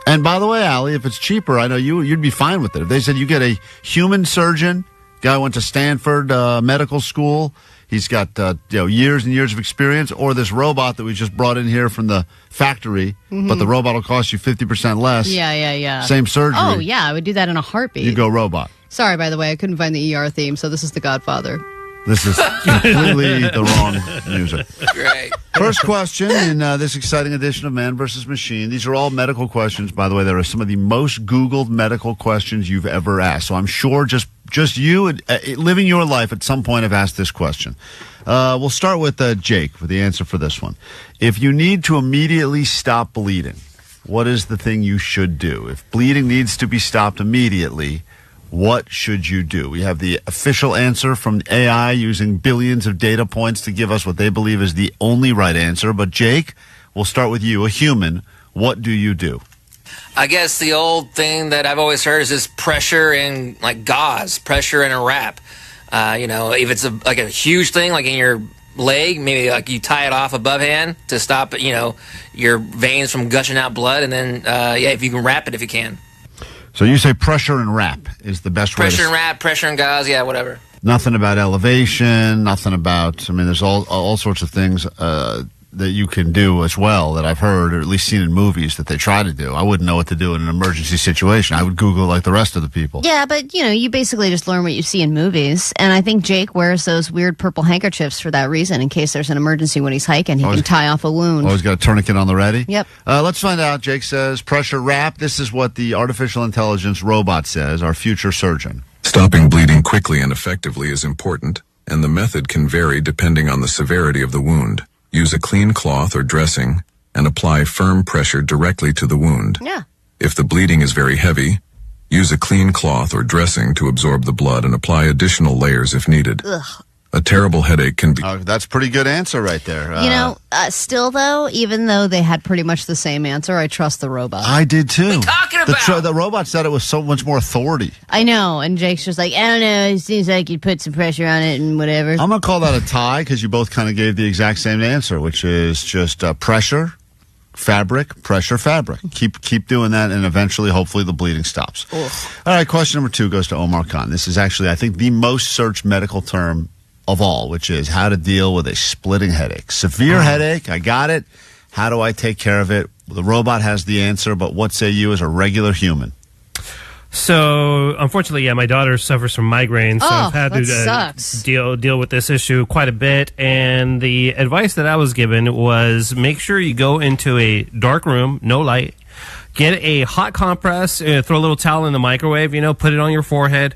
And by the way, Allie, if it's cheaper, I know you'd be fine with it. If they said you get a human surgeon, guy went to Stanford medical school, he's got years and years of experience, or this robot that we just brought in here from the factory, but the robot will cost you 50% less. Yeah. Same surgery. Oh, yeah, I would do that in a heartbeat. You go robot. Sorry, by the way, I couldn't find the ER theme, so this is The Godfather. This is completely the wrong music. Great. First question in this exciting edition of Man vs. Machine. These are all medical questions, by the way. There are some of the most Googled medical questions you've ever asked. So I'm sure just you living your life at some point have asked this question. We'll start with Jake with the answer for this one. If you need to immediately stop bleeding, what is the thing you should do? If bleeding needs to be stopped immediately, what should you do? We have the official answer from AI using billions of data points to give us what they believe is the only right answer. But Jake, we'll start with you, a human. What do you do? I guess the old thing that I've always heard is this pressure in like gauze, pressure in a wrap. If it's like a huge thing, like in your leg, maybe like you tie it off above hand to stop, your veins from gushing out blood, and then if you can wrap it if you can. So you say pressure and wrap is the best way. Pressure and wrap, pressure and gauze, whatever. Nothing about elevation, nothing about, there's all sorts of things that you can do as well that I've heard or at least seen in movies that they try to do. I wouldn't know what to do in an emergency situation. I would Google like the rest of the people. Yeah, but, you basically just learn what you see in movies. And I think Jake wears those weird purple handkerchiefs for that reason. In case there's an emergency when he's hiking, he can tie off a wound. Always got a tourniquet on the ready? Yep. Let's find out. Jake says, pressure wrap. This is what the artificial intelligence robot says, our future surgeon. Stopping bleeding quickly and effectively is important, and the method can vary depending on the severity of the wound. Use a clean cloth or dressing and apply firm pressure directly to the wound. Yeah. If the bleeding is very heavy, use a clean cloth or dressing to absorb the blood and apply additional layers if needed. Ugh. A terrible headache can be... that's a pretty good answer right there. Still, though, even though they had pretty much the same answer, I trust the robot. I did, too. What are you talking about? The robot said it was so much more authority. I know, and Jake's just like, I don't know, it seems like you'd put some pressure on it and whatever. I'm going to call that a tie because you both kind of gave the exact same answer, which is just pressure, fabric, pressure, fabric. Keep doing that, and eventually, hopefully, the bleeding stops. Ugh. All right, question number 2 goes to Omar Khan. This is actually, I think, the most searched medical term of all, which is how to deal with a splitting headache. Severe headache, I got it. How do I take care of it? The robot has the answer, but what say you as a regular human? So, unfortunately, my daughter suffers from migraines, so I've had to deal with this issue quite a bit. And the advice that I was given was make sure you go into a dark room, no light, get a hot compress, throw a little towel in the microwave, put it on your forehead.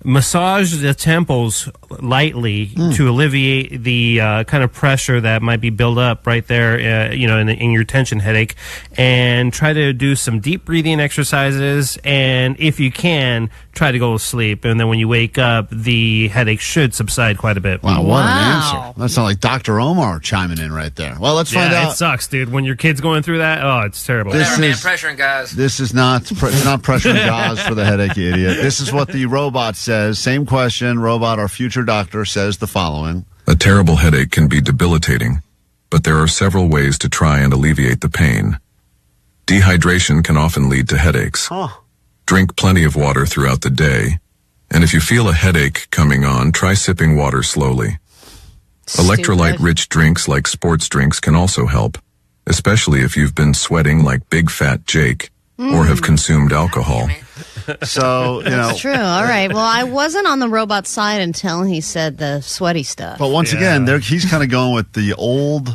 Massage the temples lightly to alleviate the kind of pressure that might be built up right there, in your tension headache, and try to do some deep breathing exercises. And if you can, try to go to sleep. And then when you wake up, the headache should subside quite a bit. Wow, what an answer! That sounds like Dr. Omar chiming in right there. Well, let's find out. It sucks, dude. When your kid's going through that, it's terrible. Pressure and gauze. This is not pressure and gauze for the headache, you idiot. This is what the robot says. Same question. Robot, our future doctor, says the following. A terrible headache can be debilitating, but there are several ways to try and alleviate the pain. Dehydration can often lead to headaches. Drink plenty of water throughout the day, and if you feel a headache coming on, try sipping water slowly. Electrolyte-rich drinks like sports drinks can also help, especially if you've been sweating like Big Fat Jake or have consumed alcohol. So, That's true. All right. Well, I wasn't on the robot side until he said the sweaty stuff. But once again, he's kind of going with the old...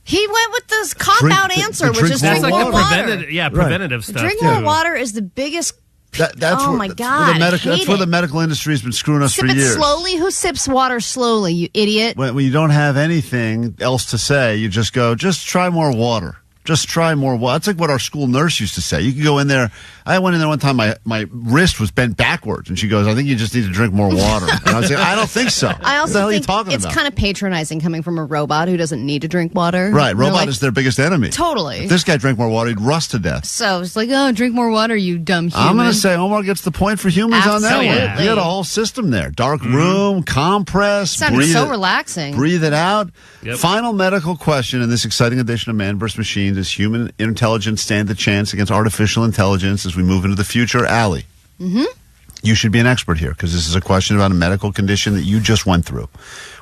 He went with this cop-out answer, which is drink more water. Preventative stuff. Drink more water is the biggest... my God, that's where the medical industry has been screwing us for years. Sip it slowly? Who sips water slowly, you idiot? When you don't have anything else to say, you just go, just try more water. Just try more water. That's like what our school nurse used to say. You can go in there. I went in there one time, my wrist was bent backwards, and she goes, I think you just need to drink more water. And I was like, I don't think so. I also what the hell are you think talking it's about? kind of patronizing coming from a robot who doesn't need to drink water. Right. Robot is their biggest enemy. Totally. If this guy drank more water, he'd rust to death. So it's like, drink more water, you dumb human. I'm going to say Omar gets the point for humans on that one. Absolutely. You got a whole system there. Dark room, compress. Sounded so relaxing. Breathe it out. Yep. Final medical question in this exciting edition of Man vs. Machine. Does human intelligence stand a chance against artificial intelligence as we move into the future? Allie, you should be an expert here because this is a question about a medical condition that you just went through.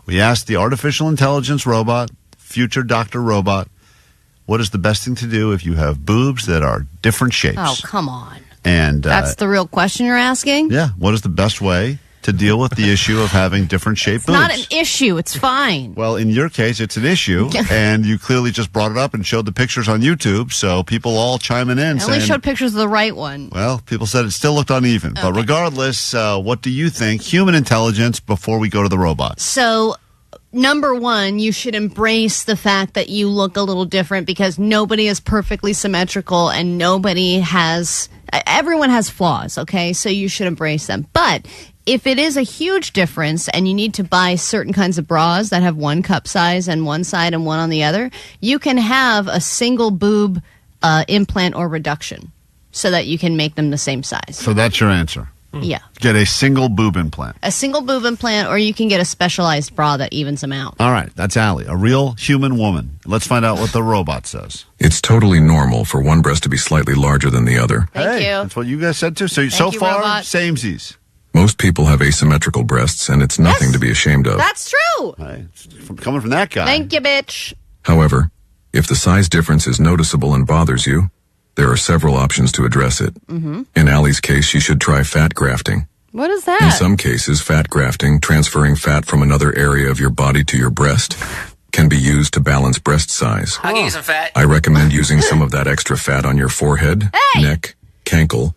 We asked the artificial intelligence robot, future doctor robot, what is the best thing to do if you have boobs that are different shapes? Oh, come on. And that's the real question you're asking? Yeah. What is the best way to deal with the issue of having different shaped boobs? It's not an issue. It's fine. Well, in your case, it's an issue, and you clearly just brought it up and showed the pictures on YouTube, so people all chiming in I only showed pictures of the right one. Well, people said it still looked uneven. Okay. But regardless, what do you think? Human intelligence before we go to the robot. So, number one, you should embrace the fact that you look a little different because nobody is perfectly symmetrical and everyone has flaws, okay? So you should embrace them. But if it is a huge difference and you need to buy certain kinds of bras that have one cup size on one side and one on the other, you can have a single boob implant or reduction so that you can make them the same size. So that's your answer. Yeah. Get a single boob implant. A single boob implant, or you can get a specialized bra that evens them out. All right, that's Allie, a real human woman. Let's find out what the robot says. It's totally normal for one breast to be slightly larger than the other. Thank you. That's what you guys said too. So Thank you, far, robot. samesies. Most people have asymmetrical breasts, and it's nothing to be ashamed of. That's true. Coming from that guy. Thank you, bitch. However, if the size difference is noticeable and bothers you, there are several options to address it. Mm-hmm. In Allie's case, she should try fat grafting. What is that? In some cases, fat grafting, transferring fat from another area of your body to your breast, can be used to balance breast size. I'll give you some fat. I recommend using some of that extra fat on your forehead, neck, cankle,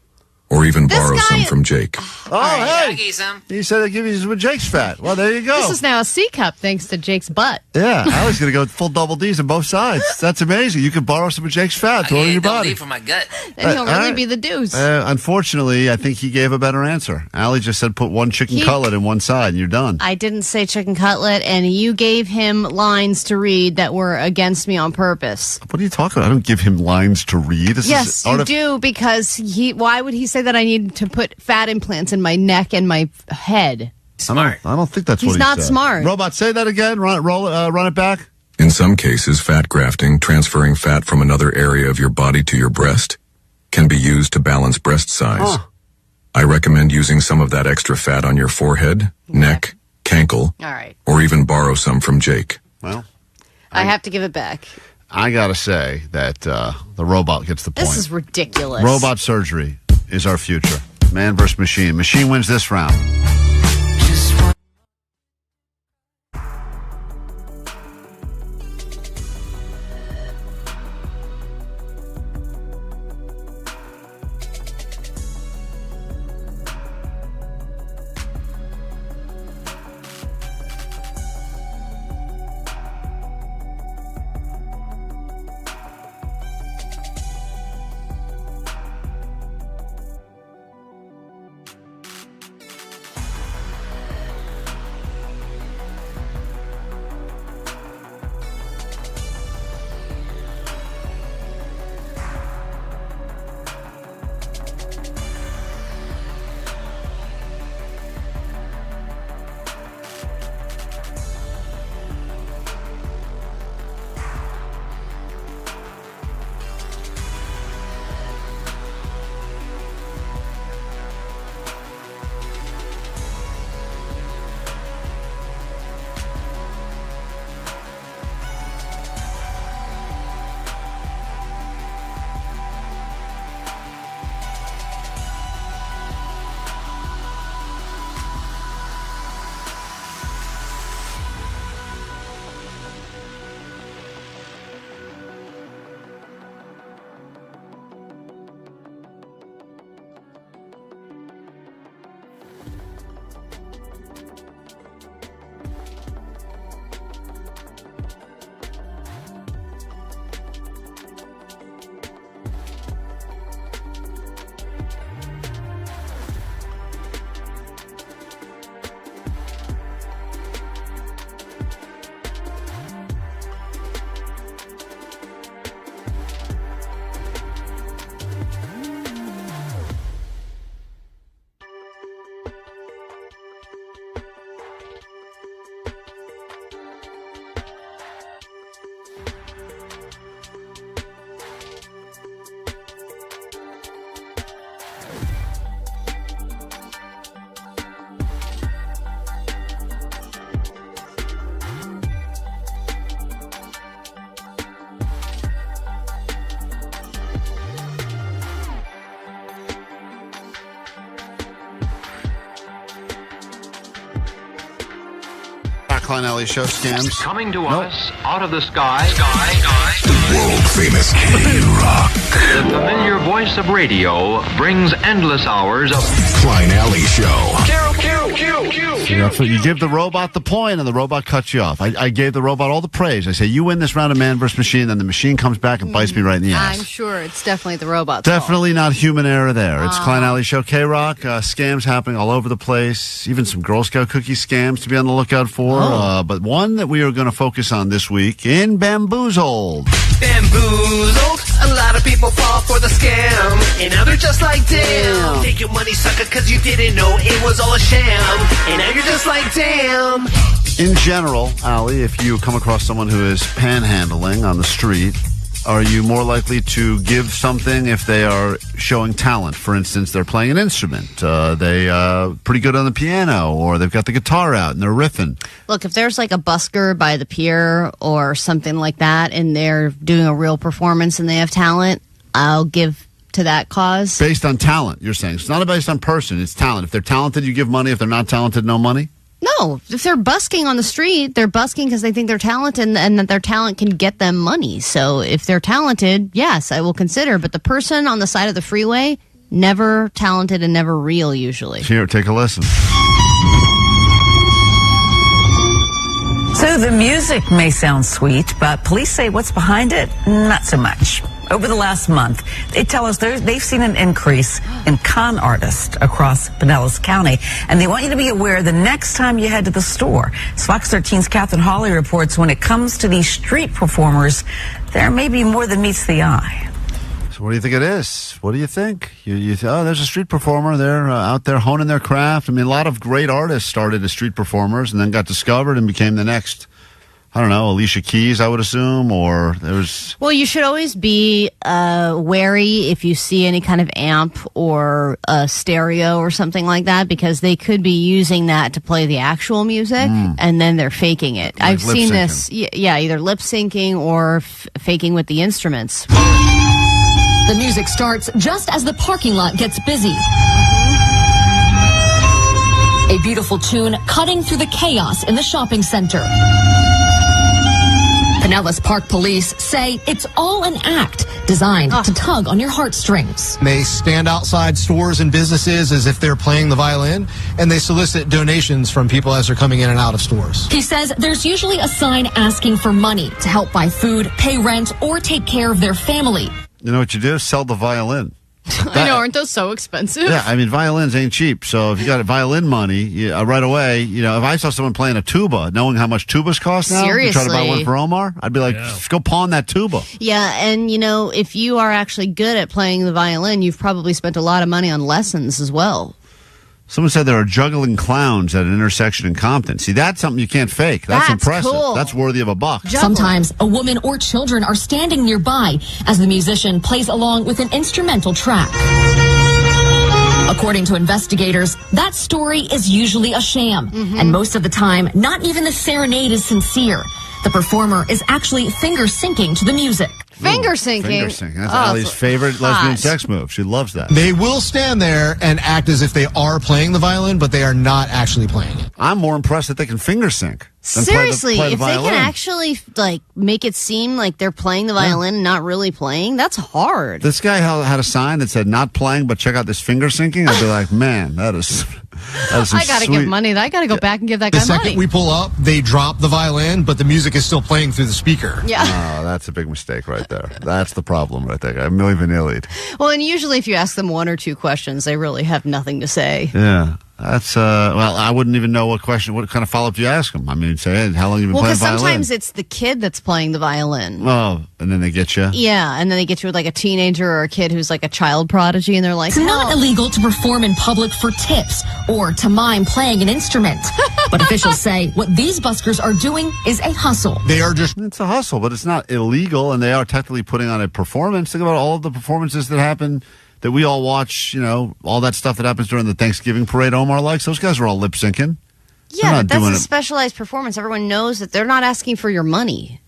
or even borrow some from Jake. Oh, hey. I'll give you some. He said I'd give you some Jake's fat. Well, there you go. This is now a C cup thanks to Jake's butt. Yeah, Allie's going to go full double D's on both sides. That's amazing. You can borrow some of Jake's fat, throw it in your Double body. D for my gut. And he'll really all right. be the deuce. Unfortunately, I think he gave a better answer. Allie just said put one chicken cutlet in one side and you're done. I didn't say chicken cutlet, and you gave him lines to read that were against me on purpose. What are you talking about? I don't give him lines to read. This Yes, is you do, because why would he say that I need to put fat implants in my neck and my head? Smart. I don't think that's He's what he not said. smart. Robot, say that again. Run it back. In some cases, fat grafting, transferring fat from another area of your body to your breast, can be used to balance breast size. I recommend using some of that extra fat on your forehead, neck, cankle, All right. or even borrow some from Jake. Well, I have to give it back. I got to say that the robot gets the point. This is ridiculous. Robot surgery is our future. Man versus machine. Machine wins this round. Klein Alley Show scams. Coming to us out of the sky. The world famous KROQ. The familiar voice of radio brings endless hours of Klein Alley Show. See, that's what you give the robot the point, and the robot cuts you off. I gave the robot all the praise. I say, you win this round of man versus machine, then the machine comes back and bites me right in the ass. I'm sure it's definitely the robot's Definitely not human error there. It's Klein Alley Show KROQ. Scams happening all over the place. Even some Girl Scout cookie scams to be on the lookout for. But one that we are going to focus on this week in Bamboozled. Bamboozled. A lot of people fall for the scam. And now they're just like, damn. Take your money, sucker, because you didn't know it was all a sham. And now you're just like, damn. In general, Allie, if you come across someone who is panhandling on the street, are you more likely to give something if they are showing talent? For instance, they're playing an instrument. They pretty good on the piano, or they've got the guitar out and they're riffing. Look, if there's like a busker by the pier or something like that, and they're doing a real performance and they have talent, I'll give to that cause. Based on talent, you're saying. It's not based on person, it's talent. If they're talented, you give money. If they're not talented, no money? No, if they're busking on the street, they're busking because they think they're talented and that their talent can get them money. So if they're talented, yes, I will consider. But the person on the side of the freeway, never talented and never real usually. Here, take a listen. So the music may sound sweet, but police say what's behind it, not so much. Over the last month, they tell us they've seen an increase in con artists across Pinellas County, and they want you to be aware the next time you head to the store. Fox 13's Catherine Hawley reports when it comes to these street performers, there may be more than meets the eye. So what do you think it is? What do you think? Oh, there's a street performer. They're out there honing their craft. I mean, a lot of great artists started as street performers and then got discovered and became the next, I don't know, Alicia Keys, I would assume, or there's... Well, you should always be wary if you see any kind of amp or a stereo or something like that, because they could be using that to play the actual music, and then they're faking it. Like I've seen this, either lip syncing or faking with the instruments. The music starts just as the parking lot gets busy. A beautiful tune cutting through the chaos in the shopping center. Pinellas Park Police say it's all an act designed to tug on your heartstrings. They stand outside stores and businesses as if they're playing the violin, and they solicit donations from people as they're coming in and out of stores. He says there's usually a sign asking for money to help buy food, pay rent, or take care of their family. You know what you do? Sell the violin. I know, aren't those so expensive? Yeah, I mean, violins ain't cheap. So if you got violin money, right away, if I saw someone playing a tuba, knowing how much tubas cost now, seriously, to try to buy one for Omar, I'd be like, go pawn that tuba. Yeah, and if you are actually good at playing the violin, you've probably spent a lot of money on lessons as well. Someone said there are juggling clowns at an intersection in Compton. See, that's something you can't fake. That's impressive. Cool. That's worthy of a buck. Sometimes a woman or children are standing nearby as the musician plays along with an instrumental track. According to investigators, that story is usually a sham. And most of the time, not even the serenade is sincere. The performer is actually finger syncing to the music. Finger syncing? Finger syncing. That's Allie's favorite lesbian sex move. She loves that. They will stand there and act as if they are playing the violin, but they are not actually playing it. I'm more impressed that they can finger sync. Seriously, play the if they violin. can actually make it seem like they're playing the violin and not really playing, that's hard. This guy had a sign that said "Not playing, but check out this finger syncing." I'd be like, man, that is I got to give money. I got to go back and give that guy money. The second we pull up, they drop the violin, but the music is still playing through the speaker. Yeah. Oh, that's a big mistake right there. That's the problem right there. I'm Milli Vanilli'd. Well, and usually if you ask them one or two questions, they really have nothing to say. Yeah. That's, well, I wouldn't even know what kind of follow-up you ask them. I mean, say, hey, how long have you been playing violin? Well, because sometimes it's the kid that's playing the violin. Oh, and then they get you? Yeah, and then they get you with like a teenager or a kid who's like a child prodigy, and they're like, it's not illegal to perform in public for tips or to mime playing an instrument. But officials say what these buskers are doing is a hustle. It's a hustle, but it's not illegal, and they are technically putting on a performance. Think about all of the performances that happen that we all watch, all that stuff that happens during the Thanksgiving parade Omar likes. Those guys are all lip syncing. Yeah, but that's a specialized performance. Everyone knows that they're not asking for your money.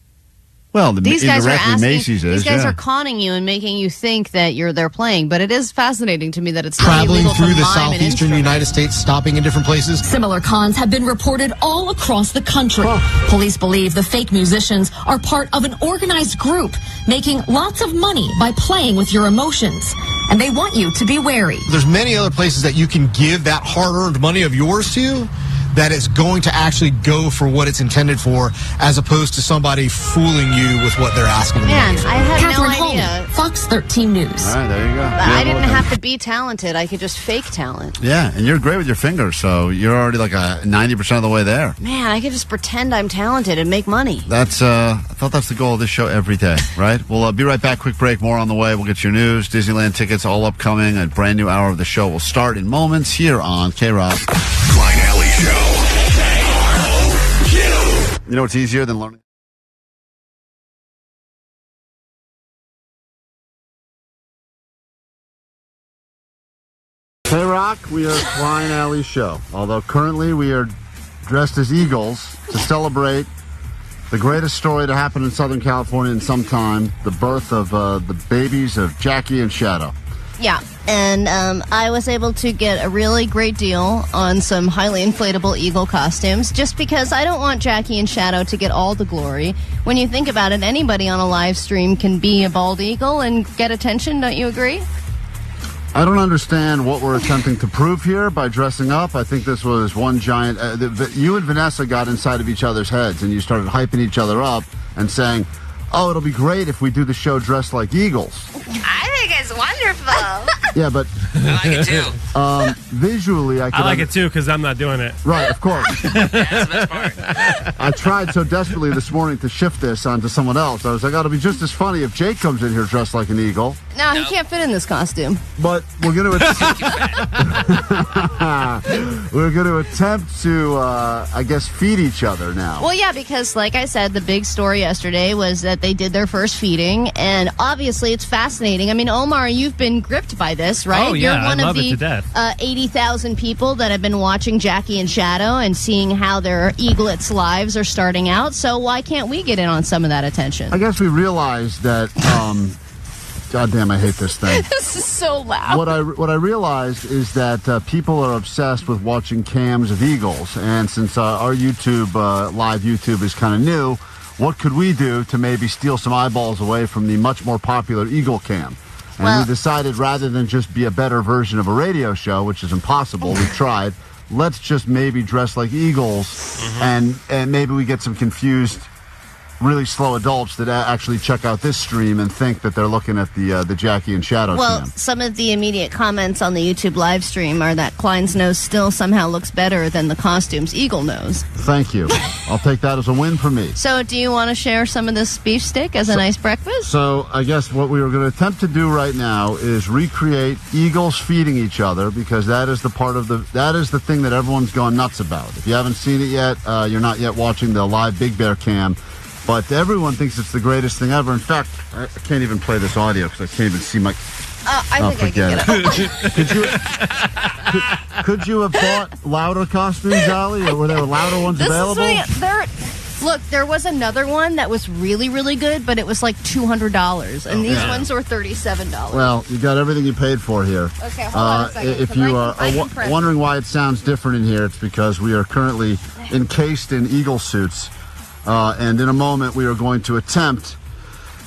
Well, these guys are asking. Macy's is, these guys are conning you and making you think that they're playing. But it is fascinating to me that it's traveling not illegal through to the mime an southeastern United States, stopping in different places. Similar cons have been reported all across the country. Police believe the fake musicians are part of an organized group making lots of money by playing with your emotions. And they want you to be wary. There's many other places that you can give that hard-earned money of yours to that it's going to actually go for what it's intended for, as opposed to somebody fooling you with what they're asking. Man, I had Catherine no idea. Holman, Fox 13 News. All right, there you go. I didn't have to be talented. I could just fake talent. Yeah, and you're great with your fingers, so you're already like 90% of the way there. Man, I could just pretend I'm talented and make money. That's I thought that's the goal of this show every day, right? We'll be right back. Quick break. More on the way. We'll get your news. Disneyland tickets all upcoming. A brand new hour of the show will start in moments here on KROQ. Klein Alley Show. KROQ. You know what's easier than learning? KROQ, we are Klein Alley Show. Although currently we are dressed as eagles to celebrate the greatest story to happen in Southern California in some time, the birth of the babies of Jackie and Shadow. Yeah, and I was able to get a really great deal on some highly inflatable eagle costumes just because I don't want Jackie and Shadow to get all the glory. When you think about it, anybody on a live stream can be a bald eagle and get attention, don't you agree? I don't understand what we're attempting to prove here by dressing up. I think this was one giant... you and Vanessa got inside of each other's heads, and you started hyping each other up and saying, oh, it'll be great if we do the show dressed like eagles. I think it's wonderful. Yeah, but... I like it too. Visually, I like it too because I'm not doing it. Right, of course. That's the best part. I tried so desperately this morning to shift this onto someone else. I was like, oh, it'll be just as funny if Jake comes in here dressed like an eagle. No, he can't fit in this costume. But we're going to attempt to, I guess, feed each other now. Well, yeah, because like I said, the big story yesterday was that they did their first feeding, and obviously it's fascinating. I mean, Omar, you've been gripped by this, right? Oh, yeah, You're one I love of it to death. 80,000 people that have been watching Jackie and Shadow and seeing how their eaglets' lives are starting out. So why can't we get in on some of that attention? I guess we realized that, God damn, I hate this thing. This is so loud. What I realized is that people are obsessed with watching cams of eagles. And since our YouTube, live YouTube is kind of new, what could we do to maybe steal some eyeballs away from the much more popular eagle cam? And we decided rather than just be a better version of a radio show, which is impossible, we tried, let's just maybe dress like eagles and maybe we get some confused, really slow adults that actually check out this stream and think that they're looking at the Jackie and Shadow cam. Some of the immediate comments on the YouTube live stream are that Klein's nose still somehow looks better than the costume's eagle nose. Thank you. I'll take that as a win for me. So do you want to share some of this beef stick as a nice breakfast? So I guess what we were going to attempt to do right now is recreate eagles feeding each other, because that is the thing that everyone's going nuts about. If you haven't seen it yet, you're not yet watching the live Big Bear cam. But everyone thinks it's the greatest thing ever. In fact, I can't even play this audio because I can't even see my... I think I can get it. Could you have bought louder costumes, Allie? Or were there louder ones available? Look, there was another one that was really, really good, but it was like $200. And these ones were $37. Well, you got everything you paid for here. Okay, hold on a second. If you are wondering why it sounds different in here, it's because we are currently encased in eagle suits. And in a moment, we are going to attempt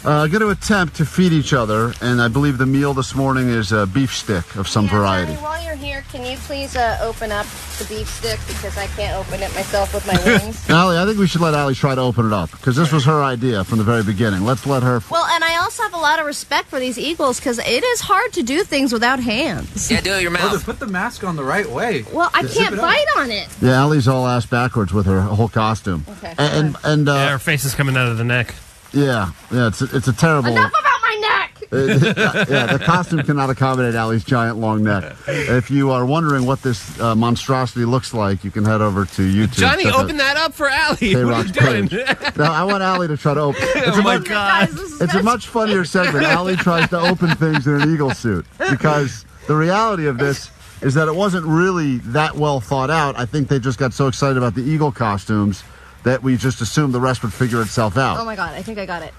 to feed each other. And I believe the meal this morning is a beef stick of some variety. Johnny, while you're here, can you please open up the beef stick, because I can't open it myself with my wings. Allie, I think we should let Allie try to open it up, because this was her idea from the very beginning. Let's let her... Well, and I also have a lot of respect for these eagles, because it is hard to do things without hands. Yeah, do it your mouth. Put the mask on the right way. Well, I can't bite on it. Yeah, Allie's all ass backwards with her whole costume. Okay. And her face is coming out of the neck. Yeah, it's a terrible... Enough about my neck! The costume cannot accommodate Allie's giant long neck. If you are wondering what this monstrosity looks like, you can head over to YouTube. Johnny, open that up for Allie. What are you doing? No, I want Allie to try to open it. Oh my God. It's a much funnier segment. Allie tries to open things in an eagle suit, because the reality of this is that it wasn't really that well thought out. I think they just got so excited about the eagle costumes that we just assumed the rest would figure itself out. Oh my God, I think I got it.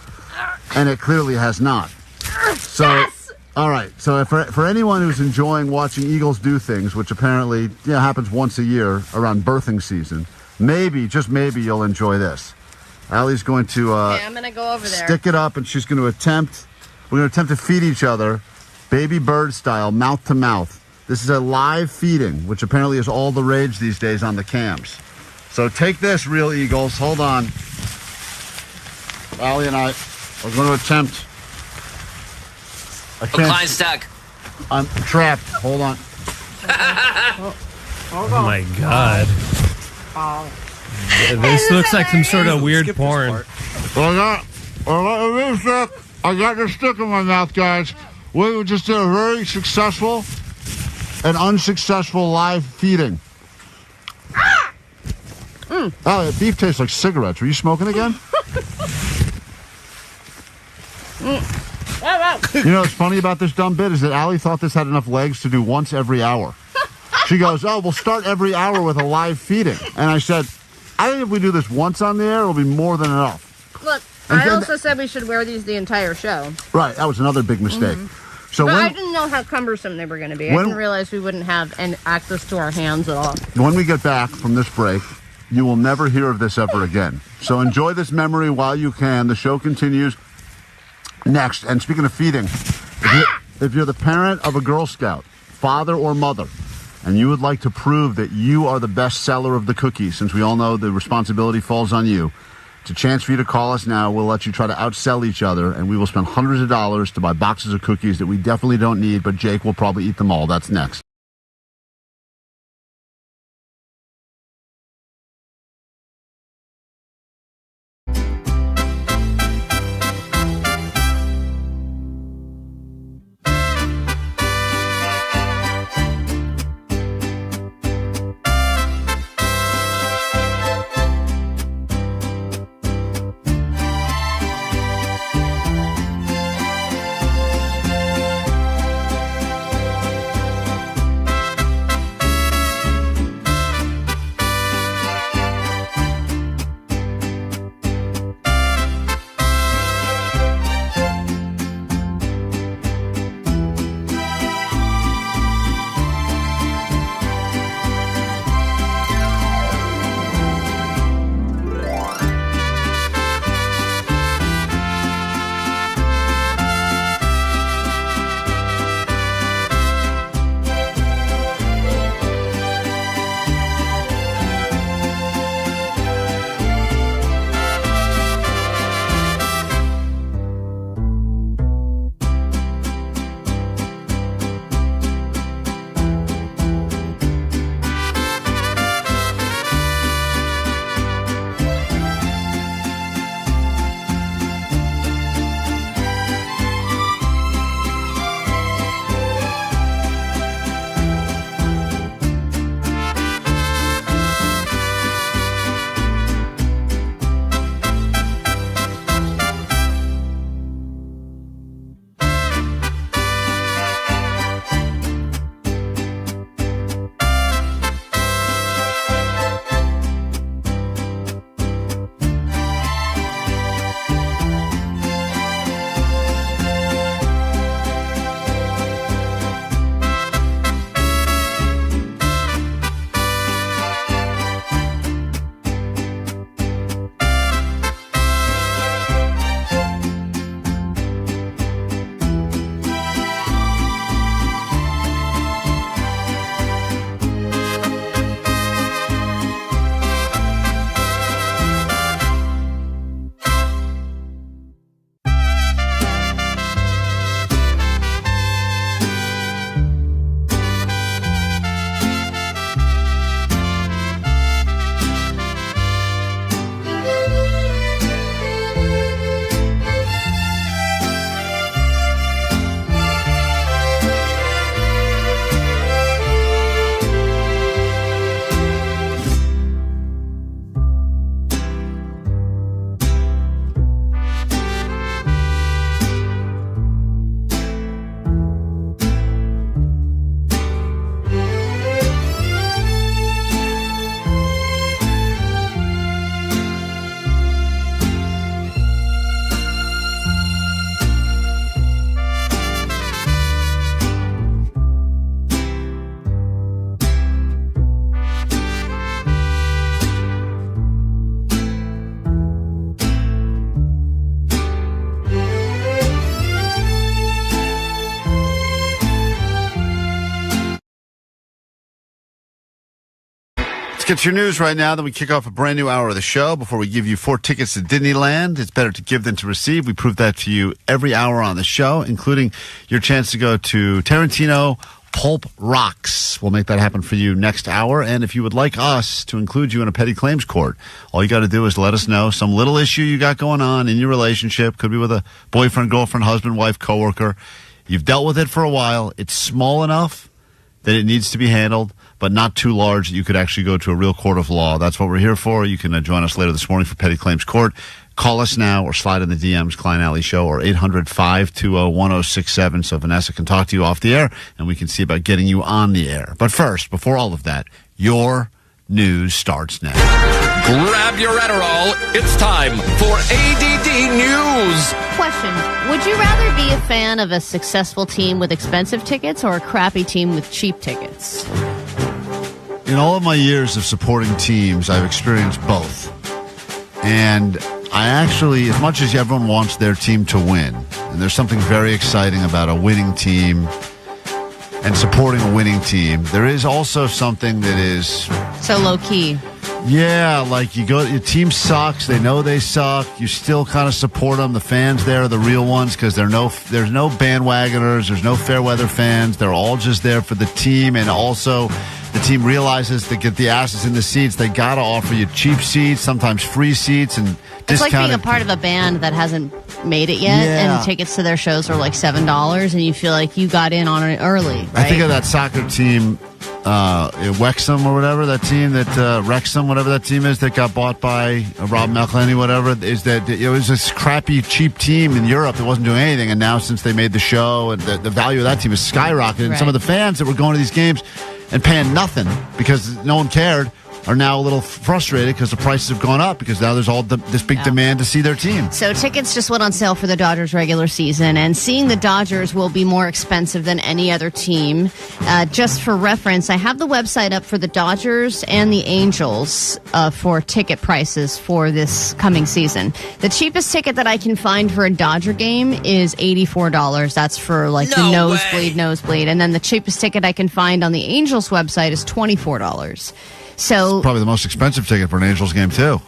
And it clearly has not. So, yes! All right. So for anyone who's enjoying watching eagles do things, which apparently happens once a year around birthing season, maybe, just maybe, you'll enjoy this. Allie's going to okay, I'm going to go over there. Stick it up, and we're going to attempt to feed each other, baby bird style, mouth to mouth, This is a live feeding, which apparently is all the rage these days on the cams. So take this, Real Eagles. Hold on. Allie and I are going to attempt. Klein's stuck. I'm trapped. Hold on. Oh my God. This looks like some sort of weird porn. I got this stick in my mouth, guys. We just did a very successful and unsuccessful live feeding. Oh, beef tastes like cigarettes. Were you smoking again? You know what's funny about this dumb bit is that Allie thought this had enough legs to do once every hour. She goes, oh, we'll start every hour with a live feeding. And I said, I think if we do this once on the air, it'll be more than enough. Look, I also said we should wear these the entire show. Right, that was another big mistake. So but I didn't know how cumbersome they were going to be. I didn't realize we wouldn't have access to our hands at all. When we get back from this break, you will never hear of this ever again. So enjoy this memory while you can. The show continues next. And speaking of feeding, if you're the parent of a Girl Scout, father or mother, and you would like to prove that you are the best seller of the cookies, since we all know the responsibility falls on you, it's a chance for you to call us now. We'll let you try to outsell each other, and we will spend hundreds of dollars to buy boxes of cookies that we definitely don't need, but Jake will probably eat them all. That's next. get to your news right now. Then we kick off a brand new hour of the show. Before we give you 4 tickets to Disneyland, it's better to give than to receive. We prove that to you every hour on the show, including your chance to go to Tarantino Pulp Rocks. We'll make that happen for you next hour. And if you would like us to include you in a petty claims court, all you got to do is let us know some little issue you got going on in your relationship. Could be with a boyfriend, girlfriend, husband, wife, coworker. You've dealt with it for a while. It's small enough that it needs to be handled, but not too large that you could actually go to a real court of law. That's what we're here for. You can join us later this morning for Petty Claims Court. Call us now or slide in the DMs, Klein Alley Show, or 800-520-1067 so Vanessa can talk to you off the air, and we can see about getting you on the air. But first, before all of that, your news starts now. Grab your Adderall. It's time for ADD News. Question. Would you rather be a fan of a successful team with expensive tickets or a crappy team with cheap tickets? In all of my years of supporting teams, I've experienced both. And I actually, as much as everyone wants their team to win, and there's something very exciting about a winning team and supporting a winning team, there is also something that is so low key. Yeah, like your team sucks. They know they suck. You still kind of support them. The fans there are the real ones because there's no bandwagoners. There's no fair weather fans. They're all just there for the team. And also, the team realizes to get the asses in the seats, they got to offer you cheap seats, sometimes free seats, and it's like being a part of a band that hasn't made it yet, and tickets to their shows are like $7, and you feel like you got in on it early. Right? I think of that soccer team, Wexham or whatever, that team that Wrexham, whatever that team is that got bought by Rob McElhenney, whatever, is that it was this crappy, cheap team in Europe that wasn't doing anything, and now since they made the show, and the value of that team has skyrocketed, and some of the fans that were going to these games and paying nothing because no one cared are now a little frustrated because the prices have gone up because now there's all this big demand to see their team. So tickets just went on sale for the Dodgers regular season, and seeing the Dodgers will be more expensive than any other team. Just for reference, I have the website up for the Dodgers and the Angels for ticket prices for this coming season. The cheapest ticket that I can find for a Dodger game is $84. That's for like the nosebleed. And then the cheapest ticket I can find on the Angels website is $24. So it's probably the most expensive ticket for an Angels game, too.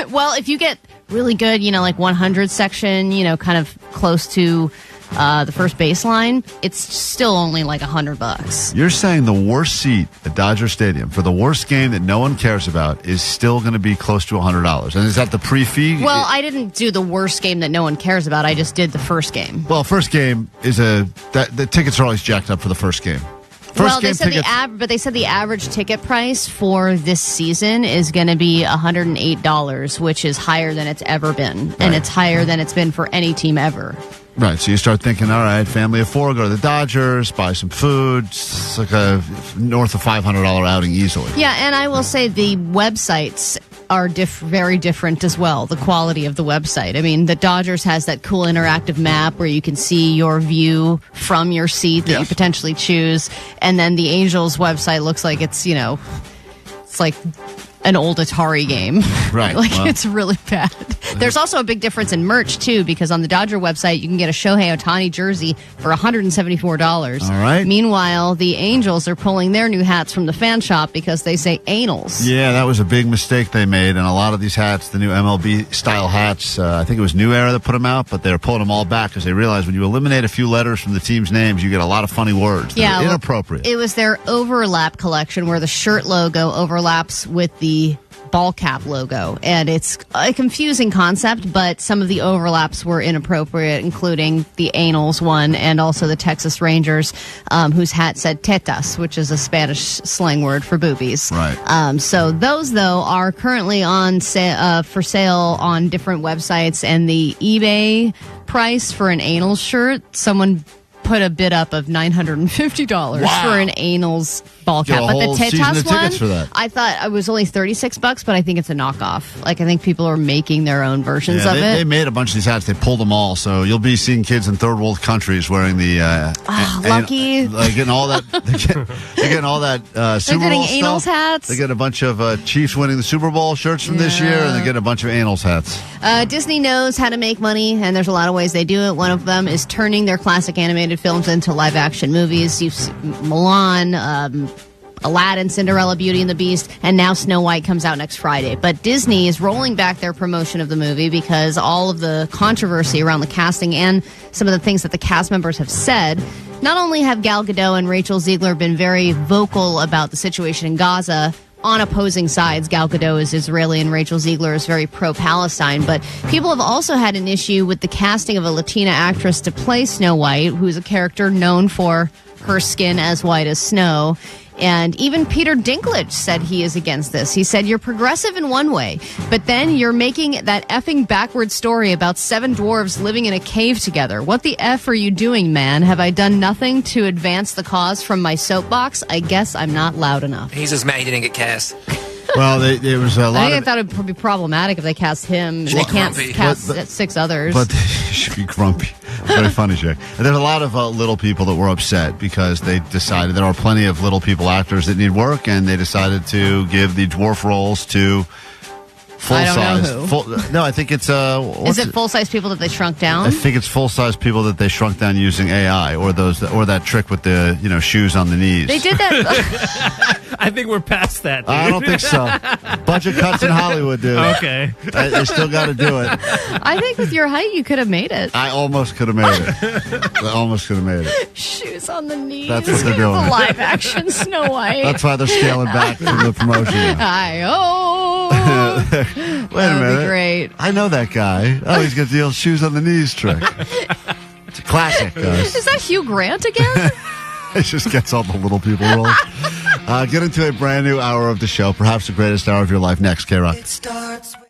Well, if you get really good, like 100 section, kind of close to the first baseline, it's still only like $100. You're saying the worst seat at Dodger Stadium for the worst game that no one cares about is still going to be close to $100. And is that the pre-fee? Well, I didn't do the worst game that no one cares about. I just did the first game. Well, first game is the tickets are always jacked up for the first game. They said they said the average ticket price for this season is going to be $108, which is higher than it's ever been, and it's higher than it's been for any team ever. Right, so you start thinking, all right, family of 4, go to the Dodgers, buy some food. It's like a north of $500 outing easily. Yeah, and I will say the websites are very different as well, the quality of the website. I mean, the Dodgers has that cool interactive map where you can see your view from your seat that you potentially choose. And then the Angels website looks like it's, it's like an old Atari game. Right. It's really bad. There's also a big difference in merch, too, because on the Dodger website, you can get a Shohei Ohtani jersey for $174. All right. Meanwhile, the Angels are pulling their new hats from the fan shop because they say anals. Yeah, that was a big mistake they made. And a lot of these hats, the new MLB-style hats, I think it was New Era that put them out, but they're pulling them all back because they realized when you eliminate a few letters from the team's names, you get a lot of funny words. They're inappropriate. It was their overlap collection where the shirt logo overlaps with the ball cap logo, and it's a confusing concept, but some of the overlaps were inappropriate, including the anals one and also the Texas Rangers, whose hat said tetas, which is a Spanish slang word for boobies. Right. So those, though, are currently on for sale on different websites, and the eBay price for an anal shirt, someone put a bid up of $950 for an anals ball cap. But the tetas one, I thought it was only $36, but I think it's a knockoff. I think people are making their own versions of it. They made a bunch of these hats. They pulled them all. So you'll be seeing kids in third world countries wearing the lucky. Getting all that. They're getting all that Super Bowl getting anals stuff. hats. They get a bunch of Chiefs winning the Super Bowl shirts from this year, and they get a bunch of anals hats. Disney knows how to make money, and there's a lot of ways they do it. One of them is turning their classic animated films into live-action movies. You've seen Mulan, Aladdin, Cinderella, Beauty and the Beast, and now Snow White comes out next Friday. But Disney is rolling back their promotion of the movie because all of the controversy around the casting and some of the things that the cast members have said. Not only have Gal Gadot and Rachel Zegler been very vocal about the situation in Gaza, on opposing sides. Gal Gadot is Israeli and Rachel Zegler is very pro-Palestine. But people have also had an issue with the casting of a Latina actress to play Snow White, who's a character known for her skin as white as snow. And even Peter Dinklage said he is against this. He said, you're progressive in one way, but then you're making that effing backward story about 7 dwarves living in a cave together. What the F are you doing, man? Have I done nothing to advance the cause from my soapbox? I guess I'm not loud enough. He's just mad he didn't get cast. Well, it was a lot. I thought it would be problematic if they cast him. They can't cast 6 others. But they should be grumpy. Very funny, Jay. And there's a lot of little people that were upset because they decided there are plenty of little people actors that need work, and they decided to give the dwarf roles to full-size. No, I think it's is it full-size people that they shrunk down? I think it's full-size people that they shrunk down using AI, or that trick with the shoes on the knees. They did that. I think we're past that, dude. I don't think so. Budget cuts in Hollywood, dude. Okay. They still got to do it. I think with your height, you could have made it. I almost could have made it. I almost could have made it. Shoes on the knees. That's what they're doing. The live-action Snow White. That's why they're scaling back from the promotion. Wait a minute. Great. I know that guy. Oh, he's got the old shoes on the knees trick. It's a classic, guys. Is that Hugh Grant again? It just gets all the little people roles. Get into a brand new hour of the show, perhaps the greatest hour of your life. Next, KROQ. It starts with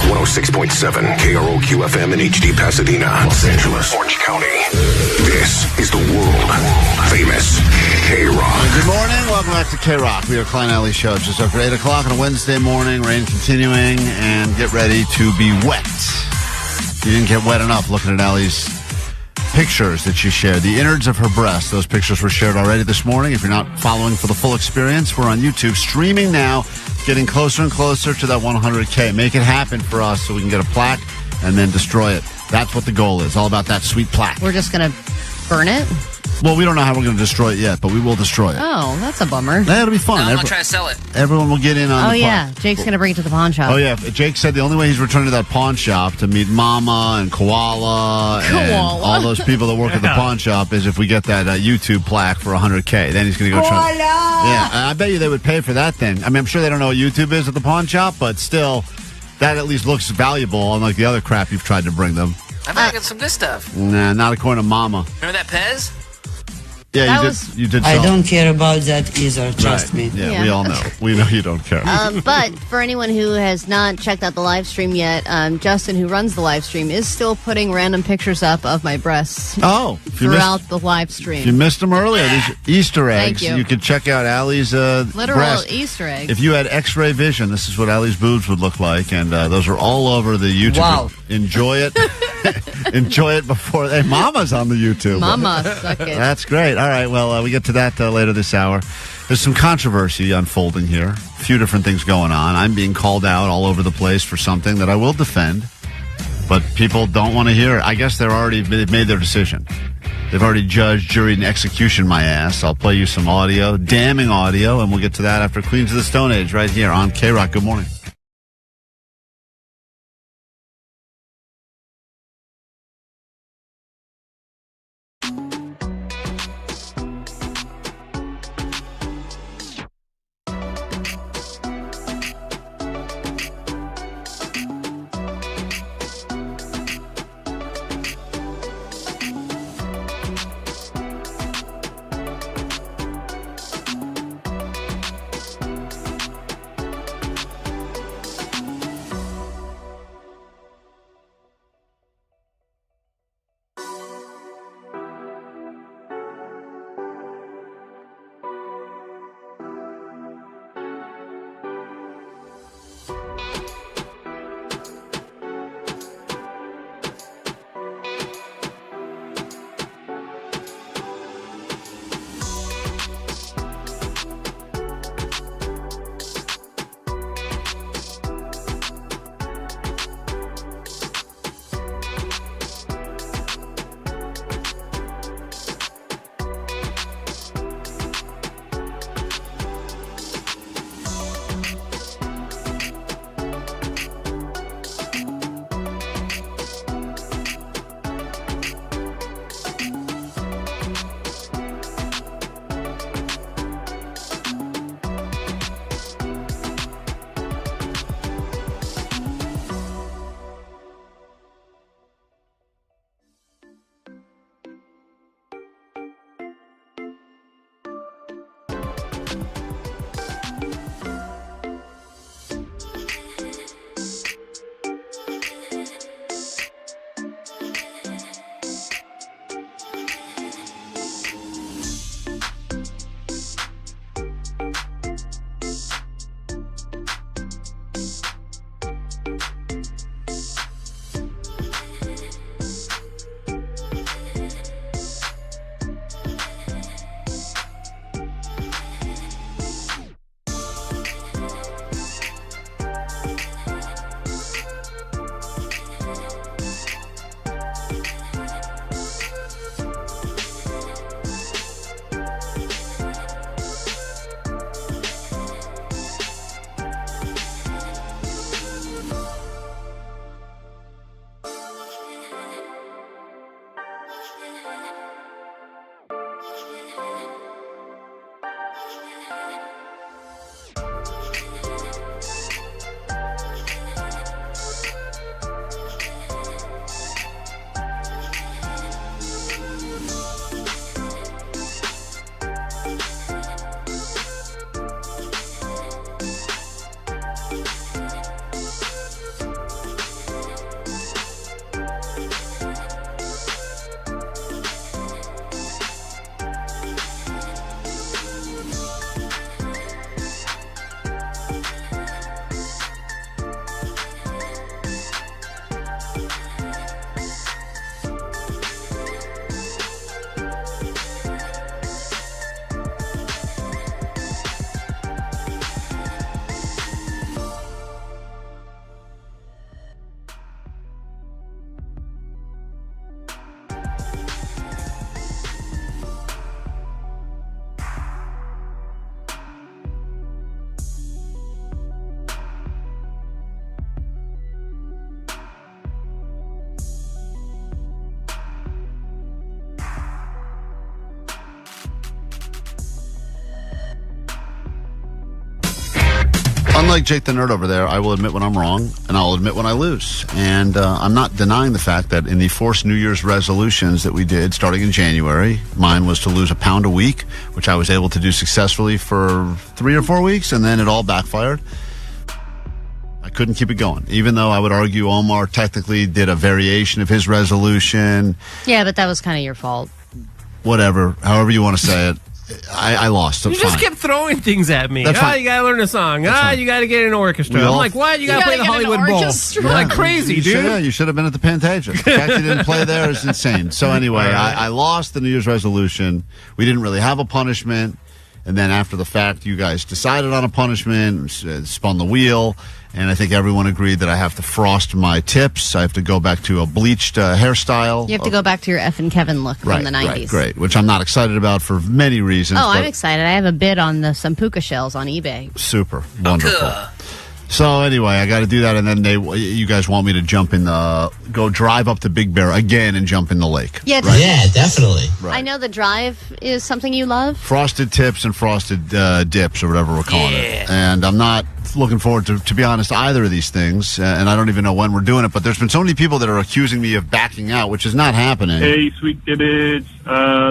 106.7 KROQ FM in HD Pasadena, Los Angeles, Orange County. This is the world famous KROQ. Good morning. Welcome back to KROQ. We are Klein Alley Show. It's just after 8 o'clock on a Wednesday morning. Rain continuing, and get ready to be wet. You didn't get wet enough looking at Allie's pictures that she shared. The innards of her breast. Those pictures were shared already this morning. If you're not following for the full experience, we're on YouTube streaming now, getting closer and closer to that 100K. Make it happen for us so we can get a plaque and then destroy it. That's what the goal is. All about that sweet plaque. We're just going to burn it? Well, we don't know how we're going to destroy it yet, but we will destroy it. Oh, that's a bummer. That'll be fun. I'm going to try to sell it. Everyone will get in on the yeah. Jake's going to bring it to the pawn shop. Oh, yeah. Jake said the only way he's returning to that pawn shop to meet Mama and Koala and all those people that work at the pawn shop is if we get that YouTube plaque for 100K. Then he's going to go try. Yeah, I bet you they would pay for that thing. I mean, I'm sure they don't know what YouTube is at the pawn shop, but still, that at least looks valuable, unlike the other crap you've tried to bring them. I bet I got some good stuff. Nah, not according to Mama. Remember that Pez? Yeah, you did. I don't care about that either. Trust me. Yeah, we all know. We know you don't care. But for anyone who has not checked out the live stream yet, Justin, who runs the live stream, is still putting random pictures up of my breasts. Oh, throughout the live stream. If you missed them earlier, these Easter eggs. Thank you. Could check out Allie's literal breast. Easter eggs. If you had X-ray vision, this is what Allie's boobs would look like, and those are all over the YouTube. Wow. Enjoy it. Enjoy it before. Hey, Mama's on the YouTube. Mama, suck it. That's great. All right, well, we get to that later this hour. There's some controversy unfolding here. A few different things going on. I'm being called out all over the place for something that I will defend, but people don't want to hear it. I guess they've made their decision. They've already judged, juried, and execution my ass. I'll play you some audio, damning audio, and we'll get to that after Queens of the Stone Age right here on KROQ. Good morning. Unlike Jake the Nerd over there, I will admit when I'm wrong, and I'll admit when I lose. And I'm not denying the fact that in the forced New Year's resolutions that we did starting in January, mine was to lose a pound a week, which I was able to do successfully for 3 or 4 weeks, and then it all backfired. I couldn't keep it going, even though I would argue Omar technically did a variation of his resolution. Yeah, but that was kind of your fault. Whatever, however you want to say it. I lost. So you just kept throwing things at me. That's fine. You got to learn a song. You got to get an orchestra. I'm like, what? You got to play the Hollywood Bowl. You're like crazy, dude. You should have been at the Pantasia. The fact you didn't play there is insane. So anyway, I lost the New Year's resolution. We didn't really have a punishment. And then after the fact, you guys decided on a punishment, spun the wheel. And I think everyone agreed that I have to frost my tips. I have to go back to a bleached hairstyle. You have to go back to your F and Kevin look from the 90s. Right, great. Which I'm not excited about for many reasons. Oh, I'm excited. I have a bid on the Sampuca shells on eBay. Super. Wonderful. So anyway, I got to do that, and then you guys want me to jump in go drive up to Big Bear again and jump in the lake. Yeah, right? Yeah, definitely. Right. I know the drive is something you love. Frosted tips and frosted dips, or whatever we're calling it. And I'm not looking forward to be honest, either of these things, and I don't even know when we're doing it. But there's been so many people that are accusing me of backing out, which is not happening. Hey, sweet dibbits.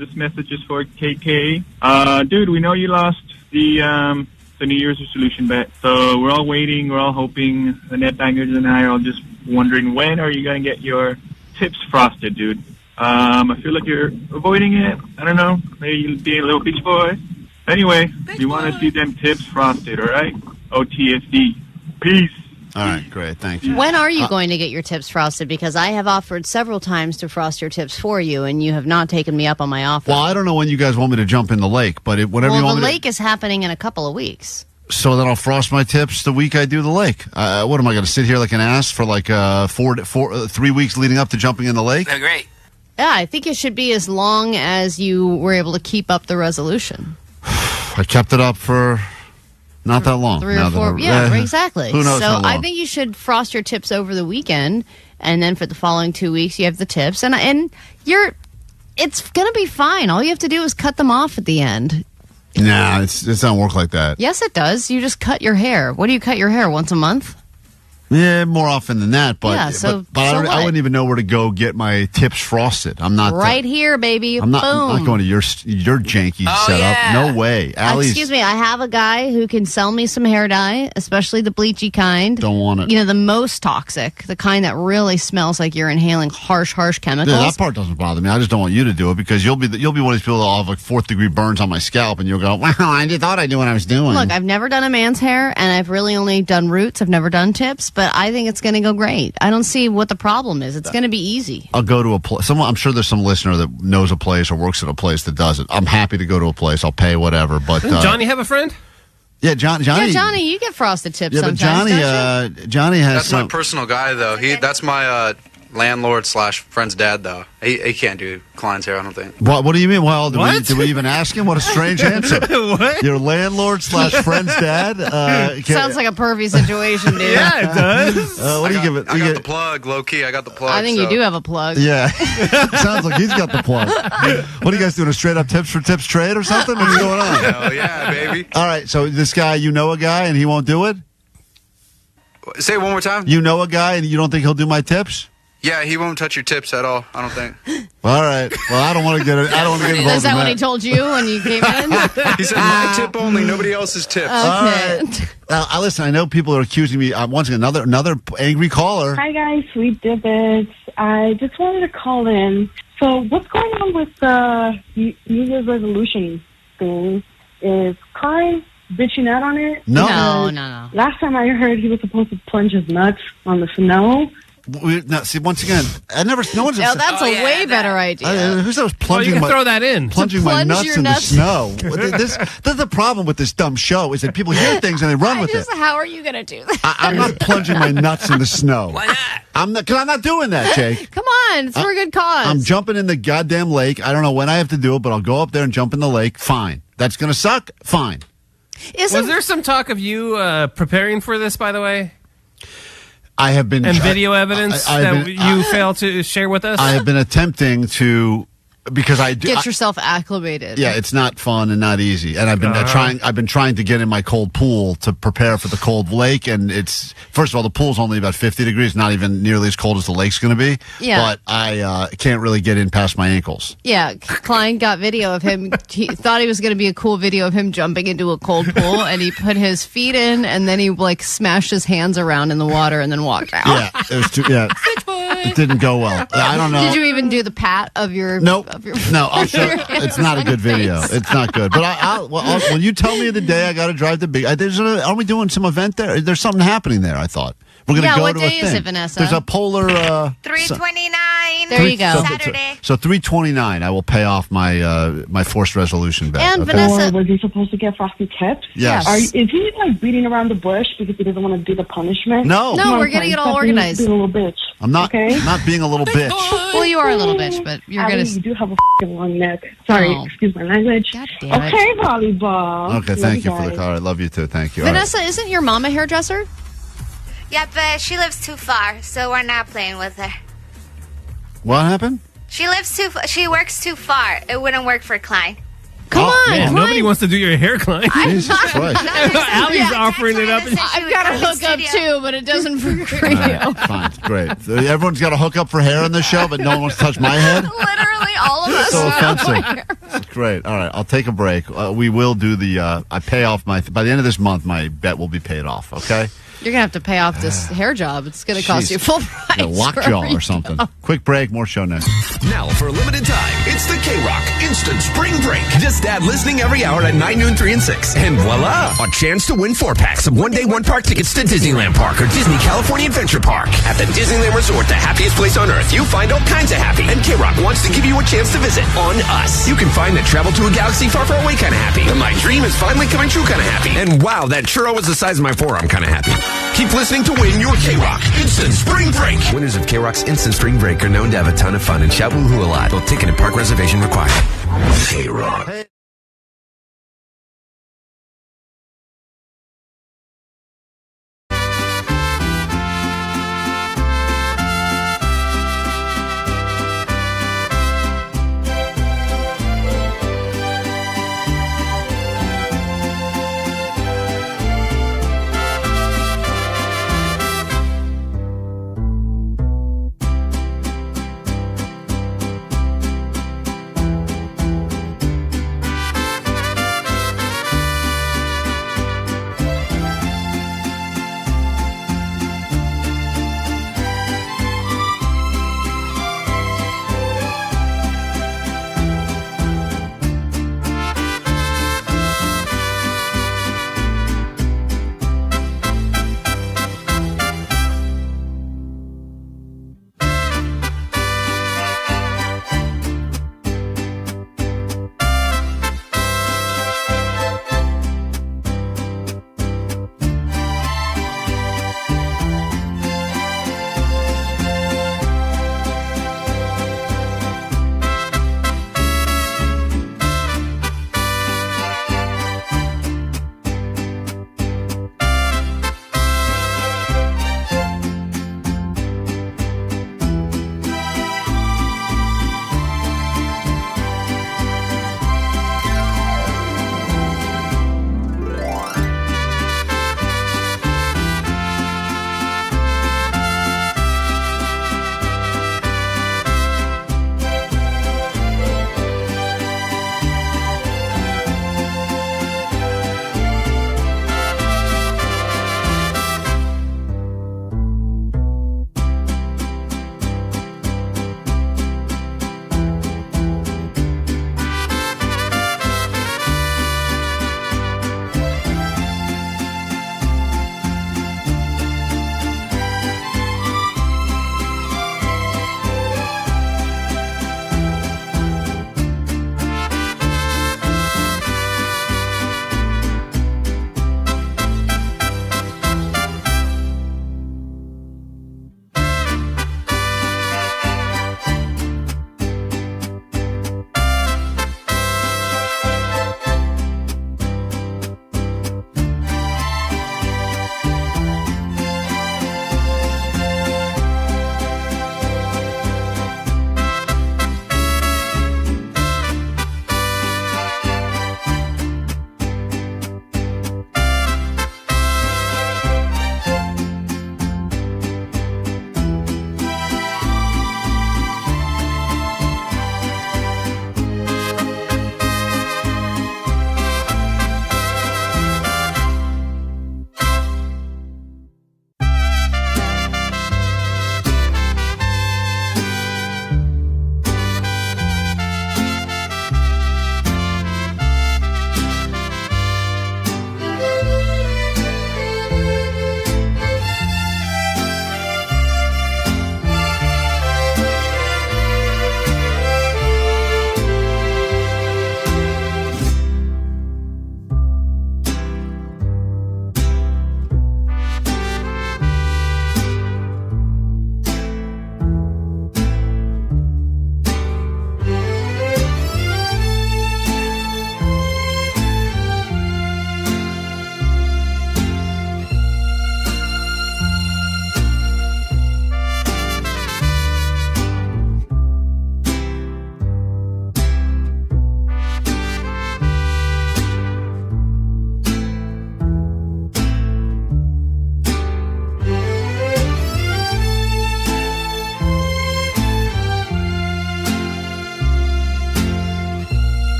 This message is for KK. Dude, we know you lost the New Year's resolution bet. So we're all waiting. We're all hoping. The net bangers and I are all just wondering, when are you going to get your tips frosted, dude? I feel like you're avoiding it. I don't know. Maybe you'll be a little beach boy. Anyway, we want to see them tips frosted, all right? OTSD. Peace. All right, great. Thank you. When are you going to get your tips frosted? Because I have offered several times to frost your tips for you, and you have not taken me up on my offer. Well, I don't know when you guys want me to jump in the lake, but whenever you want me the lake is happening in a couple of weeks. So then I'll frost my tips the week I do the lake. What am I going to sit here like an ass for like 3 weeks leading up to jumping in the lake? They're great. Yeah, I think it should be as long as you were able to keep up the resolution. I kept it up for not that long. 3 or 4. Yeah, exactly. Who knows so how long. I think you should frost your tips over the weekend, and then for the following 2 weeks you have the tips, and it's going to be fine. All you have to do is cut them off at the end. Nah, it doesn't work like that. Yes, it does. You just cut your hair. What do you cut your hair, once a month? Yeah, more often than that. But, yeah, I wouldn't even know where to go get my tips frosted. I'm not right here, baby. I'm not going to your janky setup. Yeah. No way. Excuse me. I have a guy who can sell me some hair dye, especially the bleachy kind. Don't want it. You know, the most toxic, the kind that really smells like you're inhaling harsh chemicals. Yeah, that part doesn't bother me. I just don't want you to do it because you'll be one of these people that'll have like 4th-degree burns on my scalp, and you'll go, "Wow, I thought I knew what I was doing." Look, I've never done a man's hair, and I've really only done roots. I've never done tips. But I think it's going to go great. I don't see what the problem is. It's going to be easy. I'll go to a place. I'm sure there's some listener that knows a place or works at a place that does it. I'm happy to go to a place. I'll pay whatever. But doesn't Johnny have a friend? Yeah, Johnny. Yeah, Johnny, you get frosted tips sometimes. Yeah, but Johnny has. That's my personal guy, though. That's my landlord / friend's dad, though. He can't do Klein's hair, I don't think. What do you mean? Well, did we even ask him? What a strange answer. What? Your landlord / friend's dad? Sounds like a pervy situation, dude. Yeah, it does. What do you give it? I got the plug, low key. I got the plug. I think you do have a plug. Yeah. Sounds like he's got the plug. What are you guys doing? A straight up tips for tips trade or something? What's going on? Hell yeah, baby. All right, so this guy, you know a guy and he won't do it? Say it one more time. You know a guy and you don't think he'll do my tips? Yeah, he won't touch your tips at all, I don't think. All right. Well, I don't want to get involved in that. Is that what he told you when you came in? He said, my tip only, nobody else's tips. Okay. All right. Listen, I know people are accusing me. Once again, another angry caller. Hi, guys. Sweet dibbits. I just wanted to call in. So what's going on with the New Year's resolution thing? Is Klein bitching out on it? No. Last time I heard he was supposed to plunge his nuts on the snow. Now, see, once again, no one's. Now that's a way better idea. Who's those plunging? You can throw that in. Plunging my nuts in the snow. That's the problem with this dumb show is that people hear things and they run with it. How are you going to do that? I'm not plunging my nuts in the snow. Why not? I'm not doing that, Jake. Come on, it's for a good cause. I'm jumping in the goddamn lake. I don't know when I have to do it, but I'll go up there and jump in the lake. Fine. That's going to suck. Fine. Was there some talk of you preparing for this, by the way? I have been... And video evidence that you failed to share with us? I have been attempting to because I do. Get yourself acclimated. Yeah, it's not fun and not easy. And I've been I've been trying to get in my cold pool to prepare for the cold lake. And it's, first of all, the pool's only about 50 degrees, not even nearly as cold as the lake's going to be. Yeah. But I can't really get in past my ankles. Yeah, Klein got video of him. He thought it was going to be a cool video of him jumping into a cold pool, and he put his feet in, and then he like smashed his hands around in the water and then walked out. Yeah, it was too. Yeah, it didn't go well. I don't know. Did you even do the pat of your? Nope. Of your, no, I'll show. It's not a good video. It's not good. But when you tell me the day I got to drive to big, aren't we doing some event there? There's something happening there. I thought we're going to go what to day a thing. is it, Vanessa? There's a polar. 329. There you go. Saturday. So 329. I will pay off my my forced resolution bet. And okay? Vanessa, was he supposed to get frosty tips? Yes. Is he like beating around the bush because he doesn't want to do the punishment? No. No, we're getting it all organized. Being a little bitch. I'm not. Okay? I'm not being a little bitch. Well, you are a little bitch, but you're Ali, gonna. You do have a f***ing long neck. Sorry, excuse my language. God damn it. Okay, volleyball. Okay, thank you for the call. I love you too. Thank you. Vanessa, isn't your mom a hairdresser? Yeah, but she lives too far, so we're not playing with her. What happened? She works too far. It wouldn't work for Klein. Come on, man, Klein. nobody wants to do your hair, Klein. Jesus Christ. Allie's offering it up. I've got a hookup too, but it doesn't work for you. Fine, great. So everyone's got a hookup for hair on this show, but no one wants to touch my head. Literally all of us. So offensive. It's great. All right, I'll take a break. We will do the. I pay off by the end of this month. My bet will be paid off. Okay. You're gonna have to pay off this hair job. It's gonna cost you full price. Yeah, lockjaw or something. Quick break. More show next. Now, for a limited time, it's the KROQ Instant Spring Break. Just add listening every hour at 9, noon, 3, and 6. And voila! A chance to win 4-packs of one-day, one-park tickets to Disneyland Park or Disney California Adventure Park. At the Disneyland Resort, the happiest place on earth, you find all kinds of happy. And KROQ wants to give you a chance to visit on us. You can find that travel to a galaxy far, far away kind of happy. The my dream is finally coming true kind of happy. And wow, that churro is the size of my forearm kind of happy. Keep listening to win your KROQ Instant Spring Break. Winners of KROQ's Instant Spring Break are known to have a ton of fun and shout woohoo a lot. Both ticket and park reservation required. KROQ.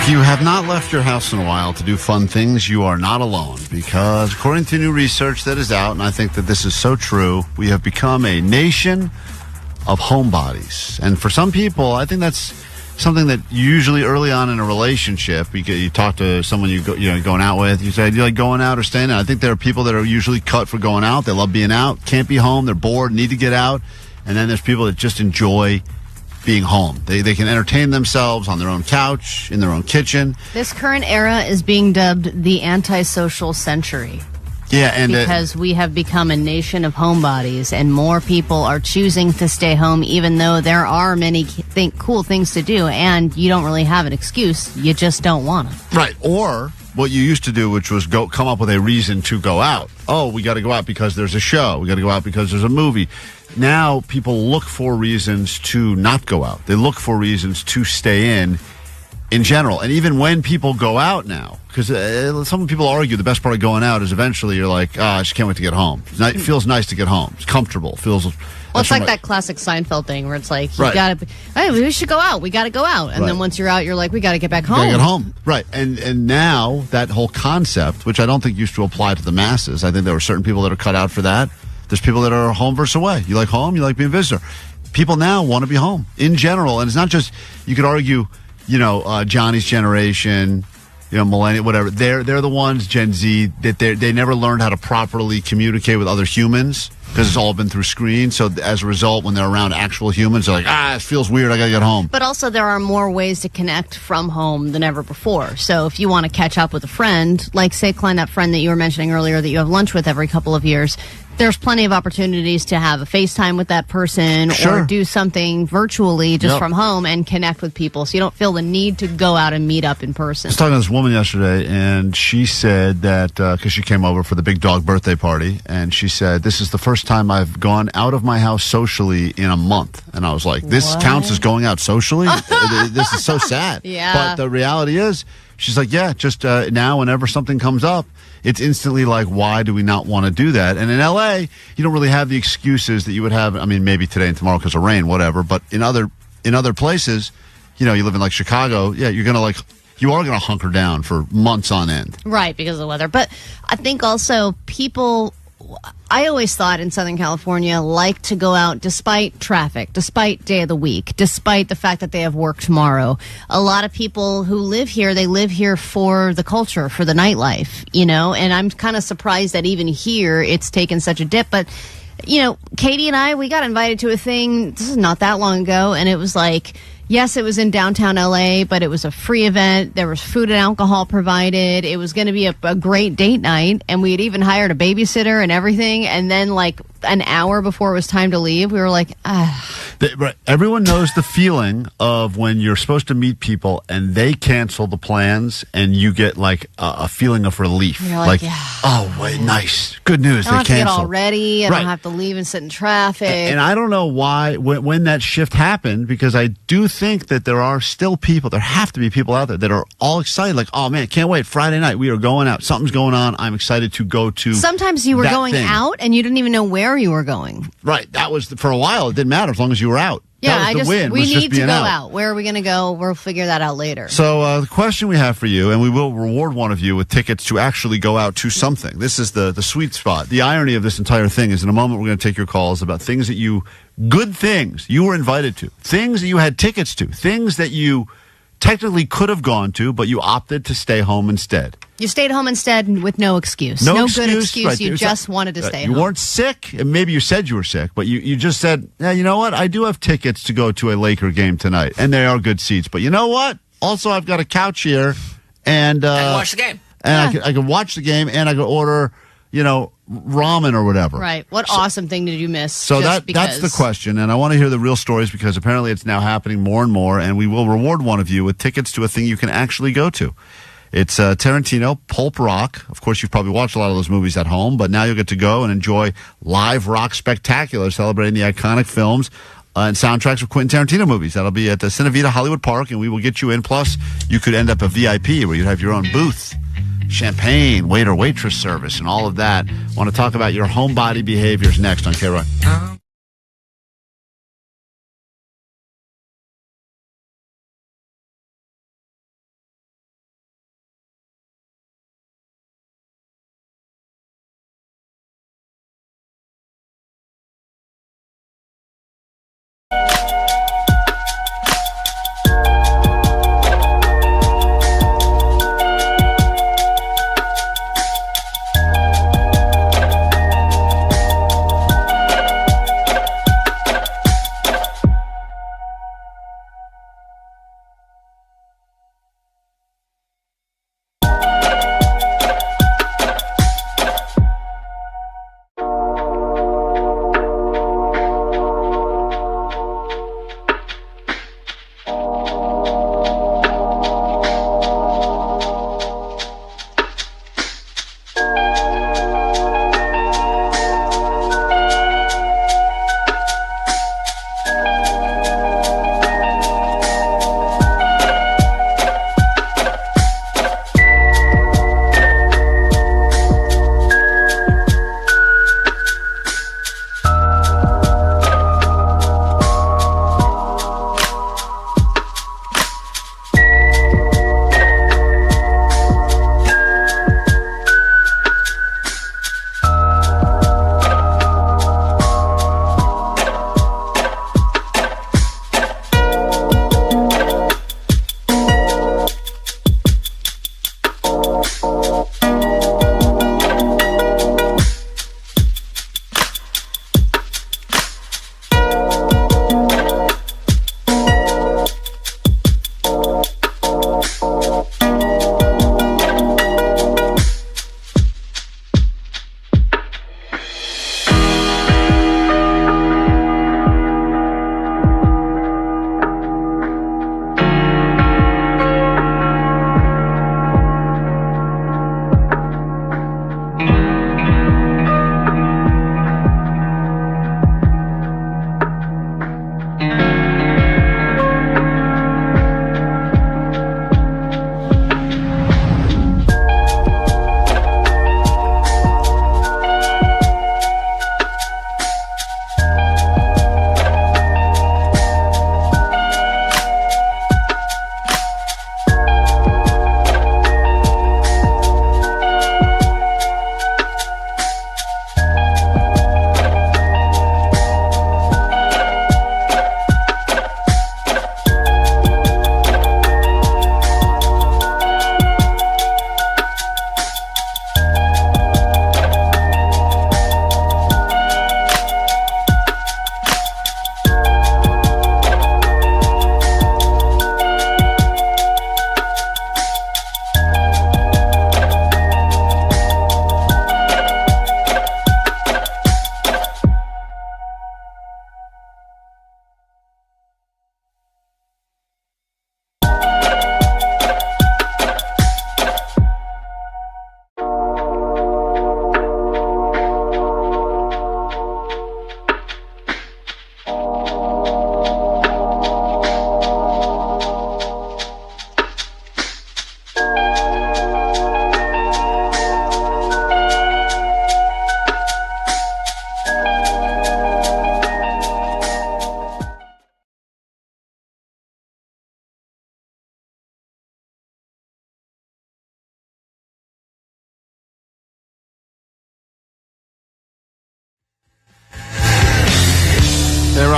If you have not left your house in a while to do fun things, you are not alone, because according to new research that is out, and I think that this is so true, we have become a nation of homebodies. And for some people, I think that's something that usually early on in a relationship, you talk to someone going out with, you say, do you like going out or staying out? I think there are people that are usually cut for going out. They love being out, can't be home, they're bored, need to get out. And then there's people that just enjoy being home. They can entertain themselves on their own couch, in their own kitchen. This current era is being dubbed the antisocial century. Yeah, and because we have become a nation of homebodies, and more people are choosing to stay home, even though there are many cool things to do, and you don't really have an excuse. You just don't want to. Right, or what you used to do, which was come up with a reason to go out. Oh, we got to go out because there's a show. We got to go out because there's a movie. Now people look for reasons to not go out. They look for reasons to stay in general. And even when people go out now, because some people argue the best part of going out is eventually you're like, I just can't wait to get home. It feels nice to get home. It's comfortable. Well, it's like that classic Seinfeld thing where it's like, hey, we should go out. We got to go out. And then once you're out, you're like, we got to get back home. Get home. Right. And now that whole concept, which I don't think used to apply to the masses, I think there were certain people that are cut out for that. There's people that are home versus away. You like home, you like being a visitor. People now want to be home in general. And it's not just, you could argue, Johnny's generation, millennial, whatever. They're the ones, Gen Z, that they never learned how to properly communicate with other humans because it's all been through screens. So as a result, when they're around actual humans, they're like, it feels weird. I got to get home. But also there are more ways to connect from home than ever before. So if you want to catch up with a friend, like say, Klein, that friend that you were mentioning earlier that you have lunch with every couple of years, there's plenty of opportunities to have a FaceTime with that person or do something virtually just from home and connect with people so you don't feel the need to go out and meet up in person. I was talking to this woman yesterday, and she said that, because she came over for the big dog birthday party, and she said, this is the first time I've gone out of my house socially in a month. And I was like, this counts as going out socially? This is so sad. Yeah. But the reality is, she's like, just now whenever something comes up, it's instantly like, why do we not want to do that? And in L.A., you don't really have the excuses that you would have. I mean, maybe today and tomorrow because of rain, whatever. But in other places, you live in like Chicago. Yeah, you are going to hunker down for months on end. Right, because of the weather. But I think also I always thought in Southern California like to go out despite traffic, despite day of the week, despite the fact that they have work tomorrow. A lot of people who live here, they live here for the culture, for the nightlife, and I'm kind of surprised that even here it's taken such a dip. But, Katie and I, we got invited to a thing, this is not that long ago, and it was like, yes, it was in downtown LA, but it was a free event. There was food and alcohol provided. It was going to be a great date night, and we had even hired a babysitter and everything. And then, like, an hour before it was time to leave, we were like, Everyone knows the feeling of when you're supposed to meet people and they cancel the plans, and you get like a feeling of relief. You're like, oh, wait, nice. Good news. I don't They have to get canceled. all ready. I don't have to leave and sit in traffic. And I don't know why, when that shift happened, because I do think that there are still people, there have to be people out there that are all excited, like, oh man, can't wait, Friday night, we are going out, something's going on, I'm excited to go to. Sometimes you were going out and you didn't even know where you were going. Right, that was, for a while, it didn't matter as long as you were out. Yeah, we need to go out. out. Where are we going to go? We'll figure that out later. So the question we have for you, and we will reward one of you with tickets to actually go out to something. This is the sweet spot. The irony of this entire thing is in a moment we're going to take your calls about things that good things you were invited to, things that you had tickets to, things that you technically could have gone to, but you opted to stay home instead. You stayed home instead with no excuse. No good excuse. Right. You just wanted to stay home. You weren't sick, and maybe you said you were sick, but you just said, yeah, you know what? I do have tickets to go to a Laker game tonight, and they are good seats. But you know what? Also, I've got a couch here, and I can watch the game. And I can watch the game, and I can order, ramen or whatever. Right. What awesome thing did you miss? So that's the question, and I want to hear the real stories because apparently it's now happening more and more, and we will reward one of you with tickets to a thing you can actually go to. It's Tarantino, Pulp Rock. Of course, you've probably watched a lot of those movies at home, but now you'll get to go and enjoy live rock spectacular celebrating the iconic films and soundtracks of Quentin Tarantino movies. That'll be at the Cinevita Hollywood Park, and we will get you in. Plus, you could end up a VIP where you'd have your own booth, champagne, waiter, waitress service, and all of that. Want to talk about your homebody behaviors next on KROQ.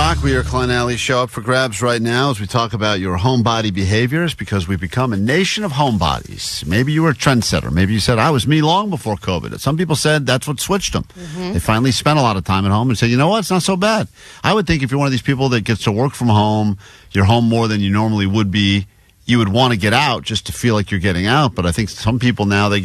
K-Rock. We are Klein Alley Show up for grabs right now as we talk about your homebody behaviors because we've become a nation of homebodies. Maybe you were a trendsetter. Maybe you said, I was me long before COVID. Some people said that's what switched them. Mm-hmm. They finally spent a lot of time at home and said, you know what, it's not so bad. I would think if you're one of these people that gets to work from home, you're home more than you normally would be, you would want to get out just to feel like you're getting out. But I think some people now, they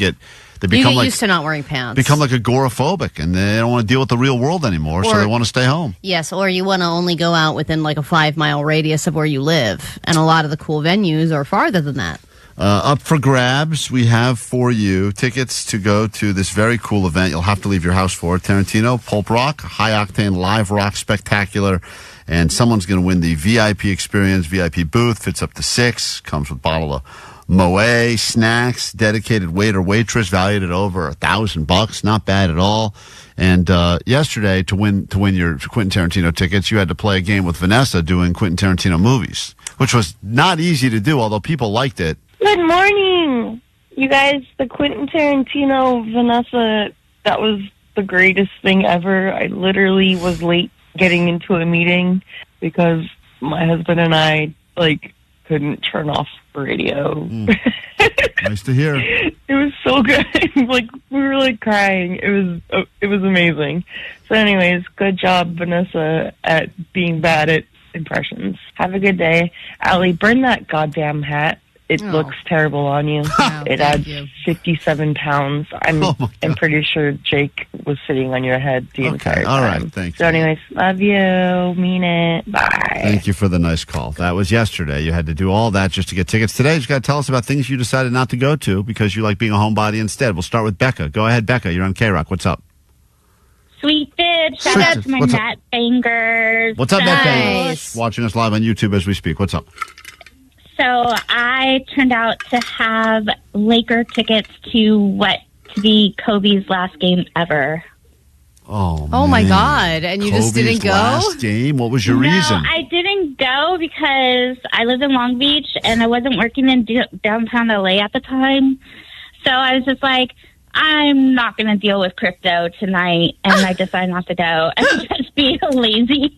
become used to not wearing pants. Become like agoraphobic, and they don't want to deal with the real world anymore, so they want to stay home. Yes, or you want to only go out within like a 5-mile radius of where you live. And a lot of the cool venues are farther than that. Up for grabs, we have for you tickets to go to this very cool event. You'll have to leave your house for Tarantino, Pulp Rock, high-octane live rock spectacular. And someone's going to win the VIP experience, VIP booth, fits up to 6, comes with a bottle of Moet, snacks, dedicated waiter, waitress, valued at over $1,000. Not bad at all. And yesterday, to win your Quentin Tarantino tickets, you had to play a game with Vanessa doing Quentin Tarantino movies, which was not easy to do, although people liked it. Good morning, you guys. The Quentin Tarantino Vanessa, that was the greatest thing ever. I literally was late getting into a meeting because my husband and I, couldn't turn off the radio. Nice to hear. It was so good. We were crying. It was amazing. So anyways, good job, Vanessa, at being bad at impressions. Have a good day. Allie, burn that goddamn hat. It looks terrible on you. It adds 57 pounds. I'm pretty sure Jake was sitting on your head the entire time. All right, thank you. So anyways, love you. Mean it. Bye. Thank you for the nice call. That was yesterday. You had to do all that just to get tickets. Today, you just got to tell us about things you decided not to go to because you like being a homebody instead. We'll start with Becca. Go ahead, Becca. You're on K-Rock. What's up? Sweet bitch. Shout out to my net bangers. What's up, net bangers? Watching us live on YouTube as we speak. What's up? So I turned out to have Laker tickets to be Kobe's last game ever. Oh my God. And you Kobe's just didn't go? Last game? What was your reason? No, I didn't go because I lived in Long Beach and I wasn't working in downtown LA at the time. So I was just like, I'm not going to deal with crypto tonight, and I decided not to go and just be a lazy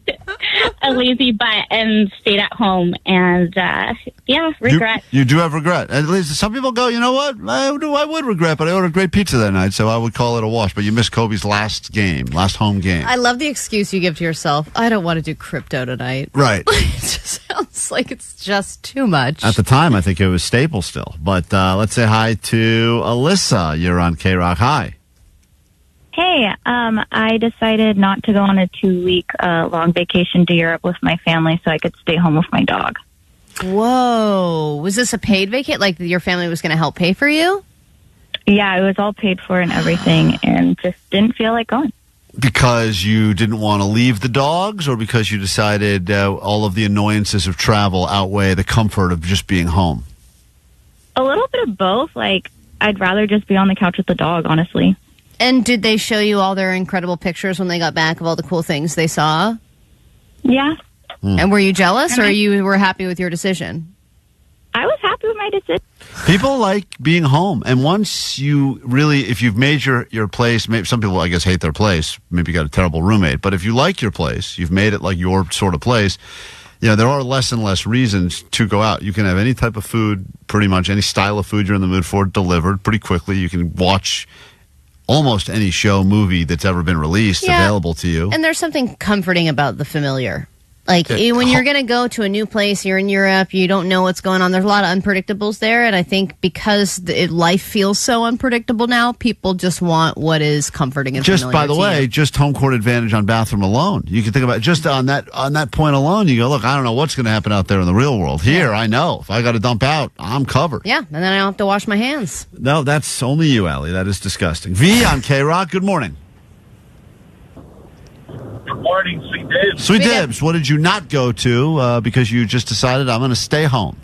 butt and stayed at home. And regret. You do have regret. At least some people go, you know what? I would regret, but I ordered great pizza that night, so I would call it a wash. But you missed Kobe's last home game. I love the excuse you give to yourself. I don't want to do crypto tonight. Right. It just sounds like it's just too much. At the time, I think it was staple still. But let's say hi to Alyssa. You're on K-Rock. Hi. Hey, I decided not to go on a 2-week long vacation to Europe with my family so I could stay home with my dog. Whoa. Was this a paid vacation? Like your family was going to help pay for you? Yeah, it was all paid for and everything, and just didn't feel like going. Because you didn't want to leave the dogs, or because you decided all of the annoyances of travel outweigh the comfort of just being home? A little bit of both. I'd rather just be on the couch with the dog, honestly. And did they show you all their incredible pictures when they got back of all the cool things they saw? Yeah. And were you jealous, or you were happy with your decision? I was happy with my decision. People like being home. And once if you've made your place, maybe some people, I guess, hate their place. Maybe you got a terrible roommate. But if you like your place, you've made it like your sort of place, there are less and less reasons to go out. You can have any type of food, pretty much any style of food you're in the mood for, delivered pretty quickly. You can watch almost any show, movie that's ever been released available to you. And there's something comforting about the familiar. When you're going to go to a new place, you're in Europe, you don't know what's going on. There's a lot of unpredictables there. And I think because life feels so unpredictable now, people just want what is comforting and familiar. By the way, just home court advantage on bathroom alone. You can think about just on that point alone. You go, look, I don't know what's going to happen out there in the real world. Here, I know. If I got to dump out, I'm covered. Yeah, and then I don't have to wash my hands. No, that's only you, Allie. That is disgusting. V on K-Rock, good morning. Good morning, Sweet Dibs. Sweet Dibs, what did you not go to because you just decided I'm going to stay home?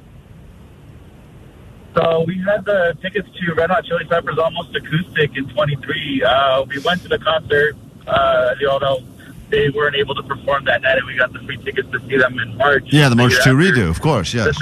So we had the tickets to Red Hot Chili Peppers Almost Acoustic in 23. We went to the concert. Although they weren't able to perform that night, and we got the free tickets to see them in March. Yeah, the March 2 redo, of course, yes.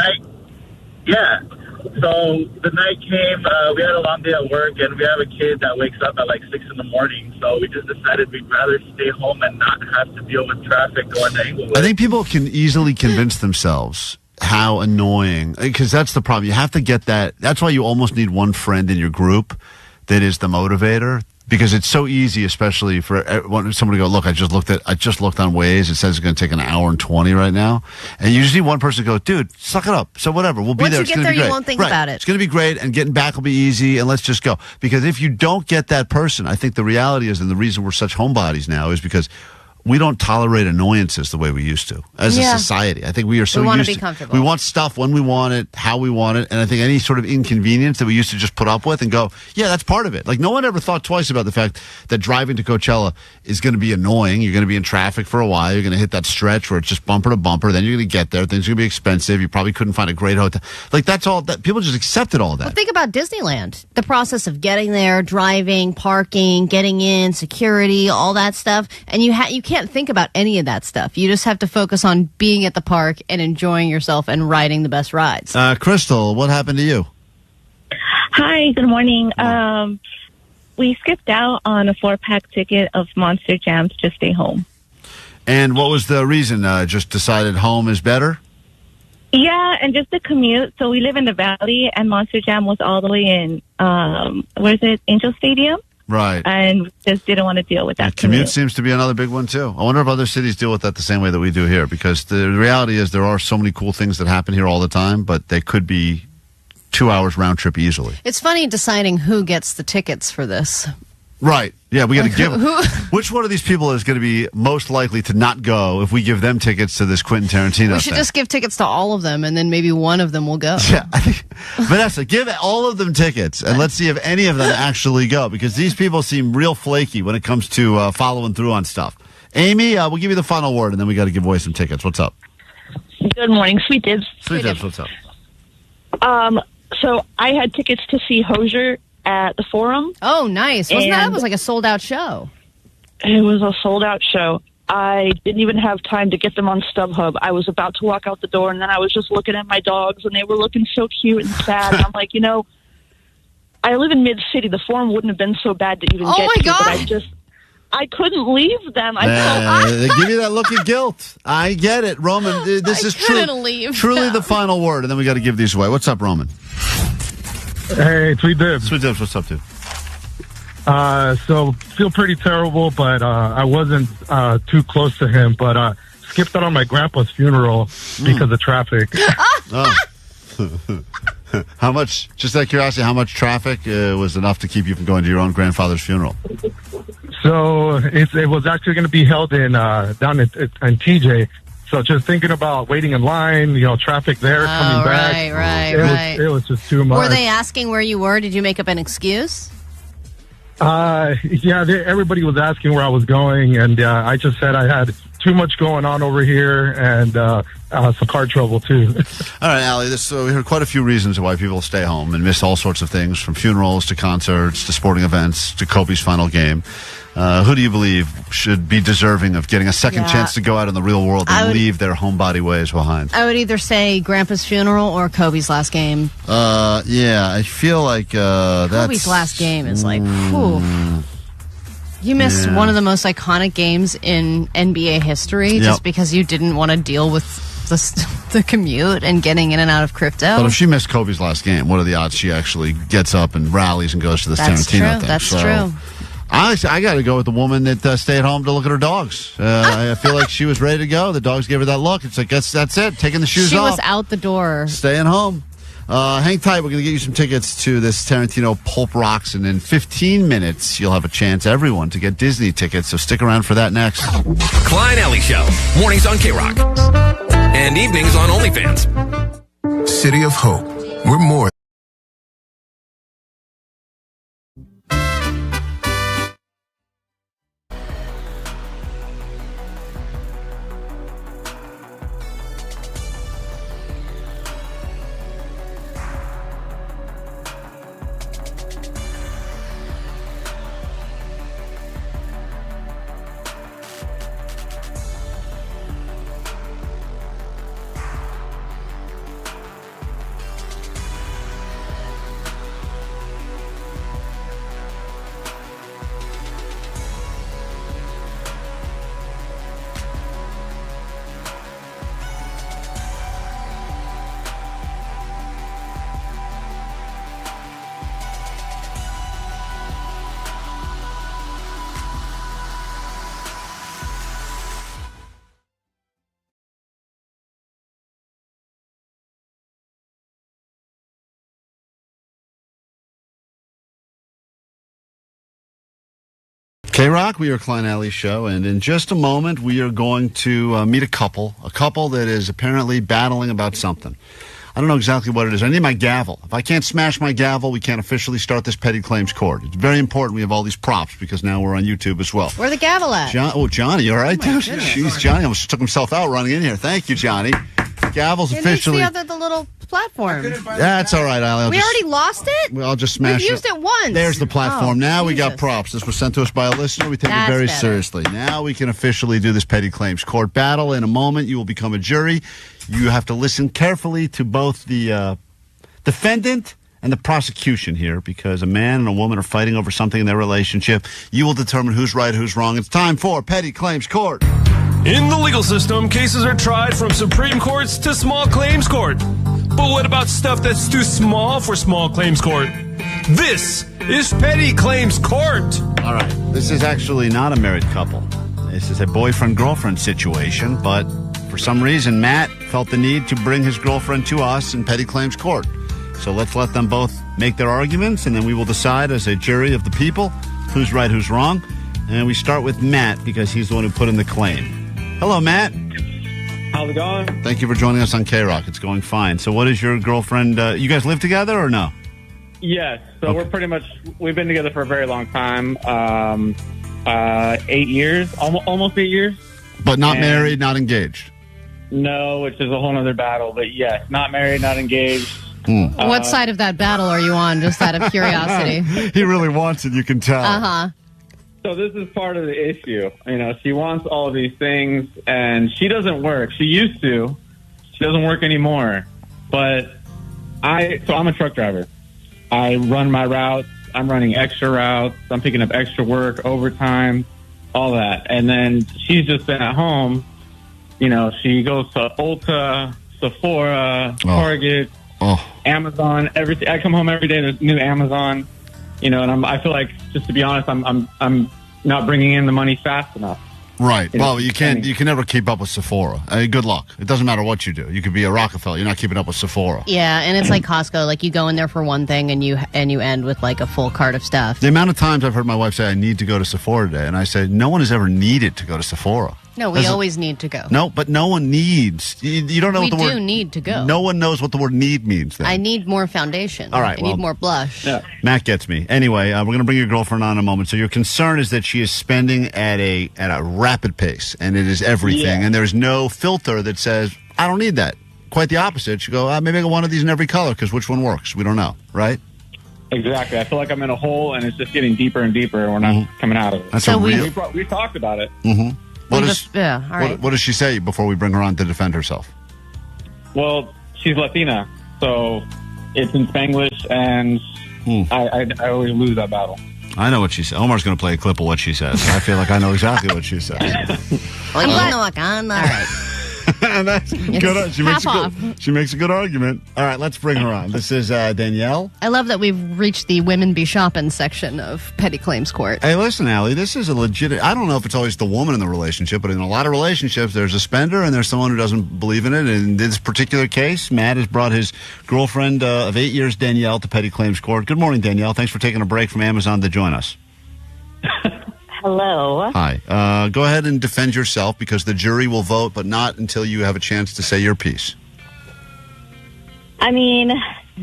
So the night came, we had a long day at work, and we have a kid that wakes up at like 6 in the morning. So we just decided we'd rather stay home and not have to deal with traffic going to Inglewood. I think people can easily convince themselves how annoying, because that's the problem. You have to get that. That's why you almost need one friend in your group that is the motivator. Because it's so easy, especially for someone to go, look, I just looked on Waze. It says it's going to take an hour and 20 right now. And you just need one person to go, dude, suck it up. So whatever, we'll be Once there. you get there, you won't think about it. It's going to be great, and getting back will be easy, and let's just go. Because if you don't get that person, I think the reality is, and the reason we're such homebodies now is because we don't tolerate annoyances the way we used to as a society. I think we are so we used to be comfortable. We want stuff when we want it, how we want it, and I think any sort of inconvenience that we used to just put up with and go, yeah, that's part of it. Like, no one ever thought twice about the fact that driving to Coachella is going to be annoying. You're going to be in traffic for a while. You're going to hit that stretch where it's just bumper to bumper. Then you're going to get there. Things are going to be expensive. You probably couldn't find a great hotel. Like, that's all that people just accepted all that. Well, think about Disneyland. The process of getting there, driving, parking, getting in, security, all that stuff. And you can't think about any of that stuff. You just have to focus on being at the park and enjoying yourself and riding the best rides. Crystal, what happened to you? Hi, good morning. We skipped out on a 4-pack ticket of Monster Jams to stay home. And what was the reason? Just decided home is better? Yeah, and just the commute. So we live in the Valley, and Monster Jam was all the way in, where's it, Angel Stadium? Right. And just didn't want to deal with that commute seems to be another big one, too. I wonder if other cities deal with that the same way that we do here, because the reality is there are so many cool things that happen here all the time, but they could be 2 hours round trip easily. It's funny deciding who gets the tickets for this. Right. Yeah, we got to give which one of these people is going to be most likely to not go if we give them tickets to this Quentin Tarantino We should just give tickets to all of them, and then maybe one of them will go. Yeah, I think, Vanessa, give all of them tickets, and let's see if any of them actually go, because these people seem real flaky when it comes to following through on stuff. Amy, we'll give you the final word, and then we got to give away some tickets. What's up? Good morning, Sweet Dibs. Sweet Dibs, what's up? So I had tickets to see Hozier at the Forum. Oh, nice. That was like a sold-out show? It was a sold-out show. I didn't even have time to get them on StubHub. I was about to walk out the door, and then I was just looking at my dogs, and they were looking so cute and sad. And I'm like, I live in Mid-City. The Forum wouldn't have been so bad to even get to. But I couldn't leave them. They give you that look of guilt. I get it. Roman, this is truly the final word, and then we got to give these away. What's up, Roman? Hey, Sweet Dibs. Sweet Dibs, what's up, dude? So, feel pretty terrible, but I wasn't too close to him, but skipped out on my grandpa's funeral because of traffic. How much, just out of curiosity, how much traffic was enough to keep you from going to your own grandfather's funeral? So, it was actually going to be held in down in TJ. So just thinking about waiting in line, traffic there, coming back. Right. It was just too much. Were they asking where you were? Did you make up an excuse? Yeah, everybody was asking where I was going, and I just said I had too much going on over here and some car trouble, too. All right, Allie, we heard quite a few reasons why people stay home and miss all sorts of things, from funerals to concerts to sporting events to Kobe's final game. Who do you believe should be deserving of getting a second chance to go out in the real world and leave their homebody ways behind? I would either say Grandpa's funeral or Kobe's last game. Yeah, I feel like Kobe's last game is like, whew. You missed one of the most iconic games in NBA history just because you didn't want to deal with the commute and getting in and out of crypto. But if she missed Kobe's last game, what are the odds she actually gets up and rallies and goes to this Tarantino thing? That's true. Honestly, I got to go with the woman that stayed home to look at her dogs. I feel like she was ready to go. The dogs gave her that look. It's like, that's it. Taking the shoes off. She was out the door. Staying home. Hang tight. We're going to get you some tickets to this Tarantino Pulp Rocks. And in 15 minutes, you'll have a chance, everyone, to get Disney tickets. So stick around for that next. Klein Alley Show. Mornings on KROQ. And evenings on OnlyFans. City of Hope. We're more. KROQ, we are Klein Alley Show, and in just a moment we are going to meet a couple that is apparently battling about something. I don't know exactly what it is. I need my gavel. If I can't smash my gavel, we can't officially start this petty claims court. It's very important we have all these props because now we're on YouTube as well. Where the gavel at? Johnny, all right? Oh, Jeez, Johnny almost took himself out running in here. Thank you, Johnny. Gavel's officially... It's the little platform. That's all right, Allie. We already lost it? I'll just smash it. We used it once. There's the platform. Oh, now we Jesus. got props. This was sent to us by a listener. We take it very better. seriously. Now we can officially do this petty claims court battle. In a moment, you will become a jury. You have to listen carefully to both the defendant and the prosecution here because a man and a woman are fighting over something in their relationship. You will determine who's right, who's wrong. It's time for petty claims court. In the legal system, cases are tried from Supreme Courts to small claims court. But what about stuff that's too small for small claims court? This is petty claims court. All right. This is actually not a married couple. This is a boyfriend-girlfriend situation, but for some reason, Matt felt the need to bring his girlfriend to us in petty claims court. So let's let them both make their arguments, and then we will decide as a jury of the people who's right, who's wrong. And we start with Matt because he's the one who put in the claim. Hello, Matt. How's it going? Thank you for joining us on KROQ. It's going fine. So what is your girlfriend... you guys live together or no? Yes. So we're pretty much... We've been together for a very long time. 8 years. Almost 8 years. But not married, not engaged? No, which is a whole other battle. But yes, not married, not engaged. What side of that battle are you on, just out of curiosity? He really wants it, you can tell. Uh-huh. So this is part of the issue. You know, she wants all of these things, and she doesn't work. She used to. She doesn't work anymore. But I'm a truck driver. I run my routes. I'm running extra routes. I'm picking up extra work, overtime, all that. And then she's just been at home. You know, she goes to Ulta, Sephora, Target, Amazon, everything. I come home every day, there's new Amazon. You know, and I feel like, just to be honest, I'm not bringing in the money fast enough. Right. Well, you can never keep up with Sephora. Good luck. It doesn't matter what you do. You could be a Rockefeller. You're not keeping up with Sephora. Yeah, and it's like Costco. Like you go in there for one thing, and you end with like a full cart of stuff. The amount of times I've heard my wife say, "I need to go to Sephora today," and I say, "No one has ever needed to go to Sephora." No, we always need to go. No, but no one needs. You don't know what the word... We do need to go. No one knows what the word need means then. I need more foundation. All right, I need more blush. Yeah. Matt gets me. Anyway, we're going to bring your girlfriend on in a moment. So your concern is that she is spending at a rapid pace, and it is everything, and there's no filter that says, I don't need that. Quite the opposite. You go, maybe I got one of these in every color, because which one works? We don't know, right? Exactly. I feel like I'm in a hole, and it's just getting deeper and deeper, and we're not coming out of it. That's so we talked about it. Mm-hmm. What does what does she say before we bring her on to defend herself? Well, she's Latina, so it's in Spanglish, and I always lose that battle. I know what she said. Omar's going to play a clip of what she says. I feel like I know exactly what she says. All right. That's good. She makes a good argument. All right, let's bring her on. This is Danielle. I love that we've reached the women be shopping section of petty claims court. Hey, listen, Allie, this is a legit... I don't know if it's always the woman in the relationship, but in a lot of relationships, there's a spender and there's someone who doesn't believe in it. And in this particular case, Matt has brought his girlfriend of 8 years, Danielle, to petty claims court. Good morning, Danielle. Thanks for taking a break from Amazon to join us. Hello. Hi. Go ahead and defend yourself because the jury will vote, but not until you have a chance to say your piece. I mean,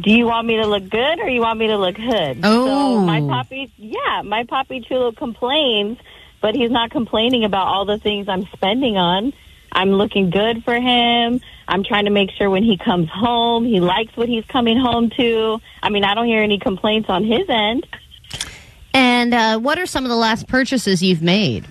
do you want me to look good or you want me to look hood? Oh. So my Papi Chulo complains, but he's not complaining about all the things I'm spending on. I'm looking good for him. I'm trying to make sure when he comes home, he likes what he's coming home to. I mean, I don't hear any complaints on his end. And what are some of the last purchases you've made?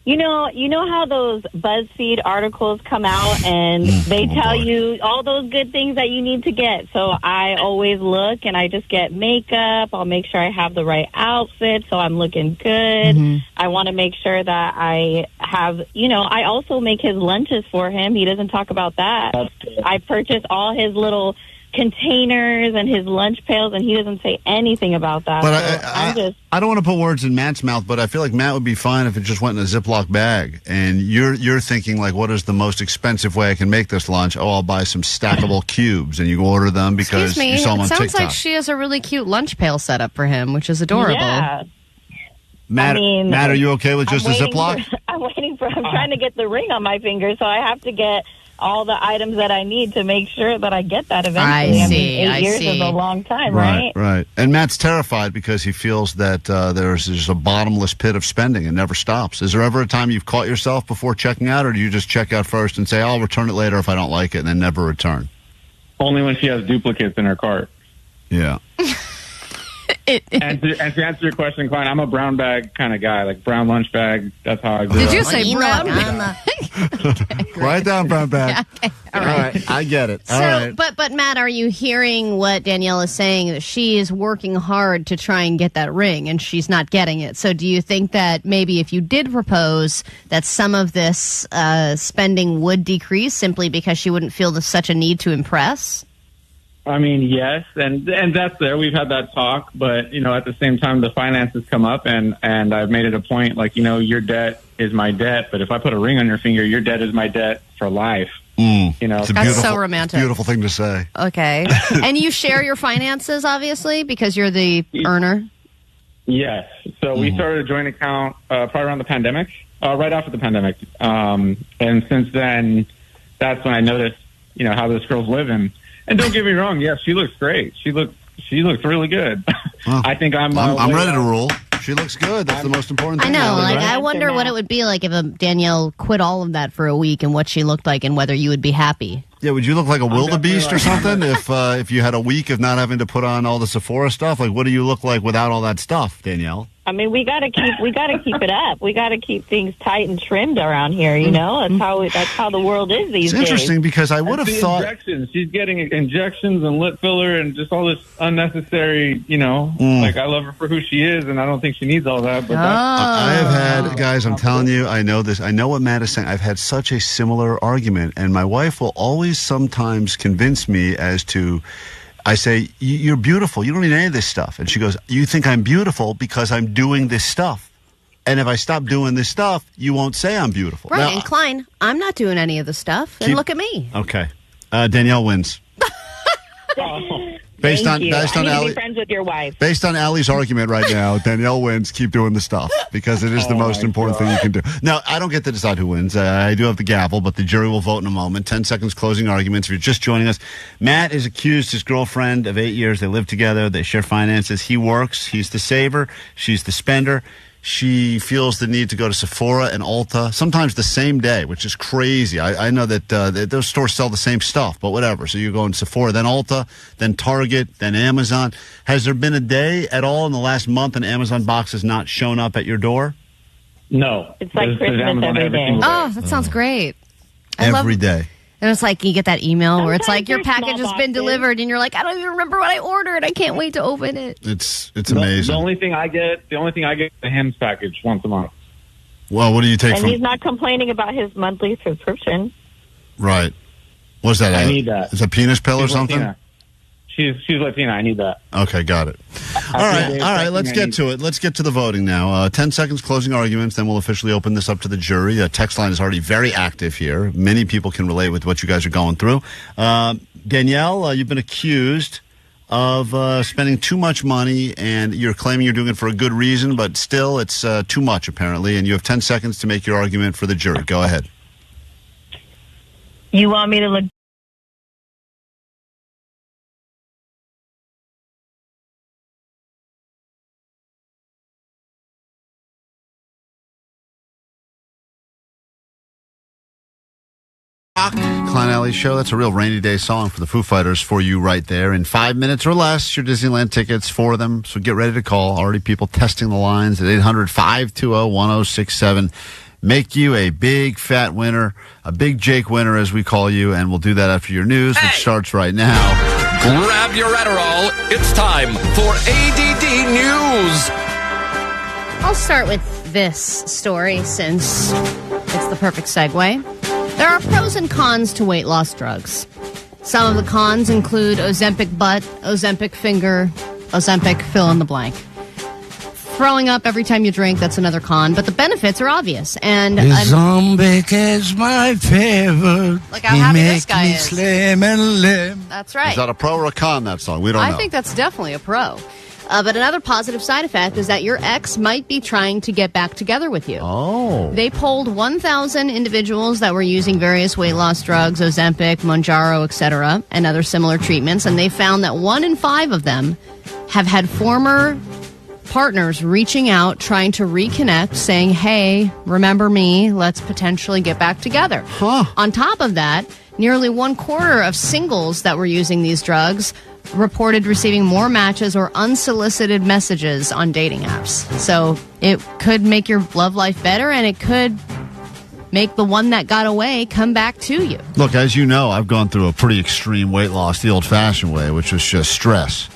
You know how those BuzzFeed articles come out and they tell you all those good things that you need to get. So I always look and I just get makeup. I'll make sure I have the right outfit so I'm looking good. Mm-hmm. I want to make sure that I have, I also make his lunches for him. He doesn't talk about that. I purchase all his little containers and his lunch pails, and he doesn't say anything about that. But I don't want to put words in Matt's mouth, but I feel like Matt would be fine if it just went in a Ziploc bag. And you're thinking, like, what is the most expensive way I can make this lunch? Oh, I'll buy some stackable cubes, and you order them because you saw them on TikTok. Sounds like she has a really cute lunch pail set up for him, which is adorable. Yeah. Matt, I mean, Matt, are you okay with just a Ziploc? I'm trying to get the ring on my finger, so I have to get all the items that I need to make sure that I get that eventually. I mean, 8 years see. is a long time, right? Right. And Matt's terrified because he feels that there's just a bottomless pit of spending and never stops. Is there ever a time you've caught yourself before checking out, or do you just check out first and say, I'll return it later if I don't like it, and then never return? Only when she has duplicates in her cart. Yeah. And to answer your question, Klein, I'm a brown bag kind of guy, like brown lunch bag. That's how I grew Did up. you say brown bag? Write down brown bag. Yeah, okay. All right. I get it. So, All right. but Matt, are you hearing what Danielle is saying, that she is working hard to try and get that ring and she's not getting it? So do you think that maybe if you did propose, that some of this spending would decrease simply because she wouldn't feel such a need to impress? I mean, yes, and that's there. We've had that talk, but at the same time, the finances come up, and I've made it a point, like your debt is my debt, but if I put a ring on your finger, your debt is my debt for life. It's That's so romantic. Beautiful thing to say. Okay, and you share your finances, obviously, because you're the earner. Yes. So we started a joint account probably around the pandemic, right after the pandemic, and since then, that's when I noticed how this girl's living. And don't get me wrong, yes, she looks great. She looks really good. Well, I think I'm ready to rule. She looks good. That's the most important I thing. know. Right? I wonder what it would be like if Danielle quit all of that for a week and what she looked like and whether you would be happy. Yeah, would you look like a wildebeest or something if you had a week of not having to put on all the Sephora stuff? Like, what do you look like without all that stuff, Danielle? I mean, we got to keep it up. We got to keep things tight and trimmed around here. That's how the world is these days. It's interesting because I would have thought injections. She's getting injections and lip filler and just all this unnecessary. Like I love her for who she is, and I don't think she needs all that. But I have had guys. I'm telling you, I know this. I know what Matt is saying. I've had such a similar argument, and my wife will always sometimes convince me as to. I say, you're beautiful. You don't need any of this stuff. And she goes, you think I'm beautiful because I'm doing this stuff. And if I stop doing this stuff, you won't say I'm beautiful. Right, now, and Klein, I'm not doing any of the stuff. And look at me. Okay. Danielle wins. Based on I need to be Ali, friends with your wife. based on Allie's argument right now, Danielle wins. Keep doing the stuff because it is the most important thing you can do. Now, I don't get to decide who wins. I do have the gavel, but the jury will vote in a moment. 10 seconds closing arguments. If you're just joining us, Matt is accused his girlfriend of 8 years. They live together. They share finances. He works. He's the saver. She's the spender. She feels the need to go to Sephora and Ulta, sometimes the same day, which is crazy. I know that those stores sell the same stuff, but whatever. So you're going to Sephora, then Ulta, then Target, then Amazon. Has there been a day at all in the last month an Amazon box has not shown up at your door? No. It's like Christmas every day. Oh, that sounds great. Every day. And it's like you get that email where it's like your Sometimes package they're has been small delivered, and you're like, I don't even remember what I ordered. I can't wait to open it. It's amazing. The only thing I get is the Hims package once a month. Well, what do you take And from? he's not complaining about his monthly subscription. Right. What's that? I need that. Is it a penis pill or She's something? Latina. She's Latina. I need that. Okay, got it. All right. Let's get to it. Let's get to the voting now. 10 seconds closing arguments, then we'll officially open this up to the jury. Text line is already very active here. Many people can relate with what you guys are going through. Danielle, you've been accused of spending too much money, and you're claiming you're doing it for a good reason, but still it's too much, apparently, and you have 10 seconds to make your argument for the jury. Go ahead. You want me to look? Klein Alley Show. That's a real rainy day song for the Foo Fighters for you right there. In 5 minutes or less, your Disneyland tickets for them. So get ready to call. Already people testing the lines at 800-520-1067. Make you a big fat winner, a big Jake winner as we call you, and we'll do that after your news, which starts right now. Grab your Adderall. It's time for ADD News. I'll start with this story since it's the perfect segue. There are pros and cons to weight loss drugs. Some of the cons include Ozempic butt, Ozempic finger, Ozempic fill in the blank. Throwing up every time you drink, that's another con, but the benefits are obvious. And Ozempic is my favorite. Look how happy this guy is. Slim and limb. That's right. Is that a pro or a con, that song? We don't know. I think that's definitely a pro. But another positive side effect is that your ex might be trying to get back together with you. Oh. They polled 1,000 individuals that were using various weight loss drugs, Ozempic, Mounjaro, etc., and other similar treatments, and they found that 1 in 5 of them have had former partners reaching out, trying to reconnect, saying, hey, remember me, let's potentially get back together. On top of that, nearly 1/4 of singles that were using these drugs reported receiving more matches or unsolicited messages on dating apps. So it could make your love life better, and it could make the one that got away come back to you. Look, as you know, I've gone through a pretty extreme weight loss the old-fashioned way, which was just stress.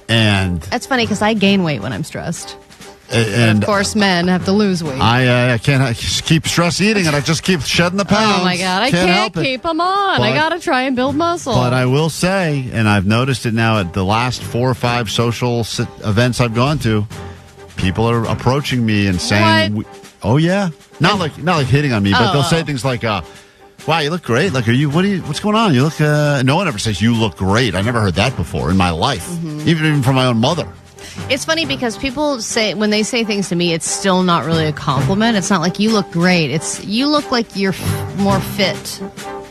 And that's funny because I gain weight when I'm stressed. And of course, men have to lose weight. I just keep stress eating, and I just keep shedding the pounds. Oh, my God. I can't keep them on. But I got to try and build muscle. But I will say, and I've noticed it now at the last 4 or 5 social events I've gone to, people are approaching me and saying, "Oh yeah," not like hitting on me, but they'll say things like, "Wow, you look great. Like, what's going on? You look." No one ever says you look great. I never heard that before in my life, even from my own mother. It's funny because people say, when they say things to me, it's still not really a compliment. It's not like you look great. It's you look like you're more fit.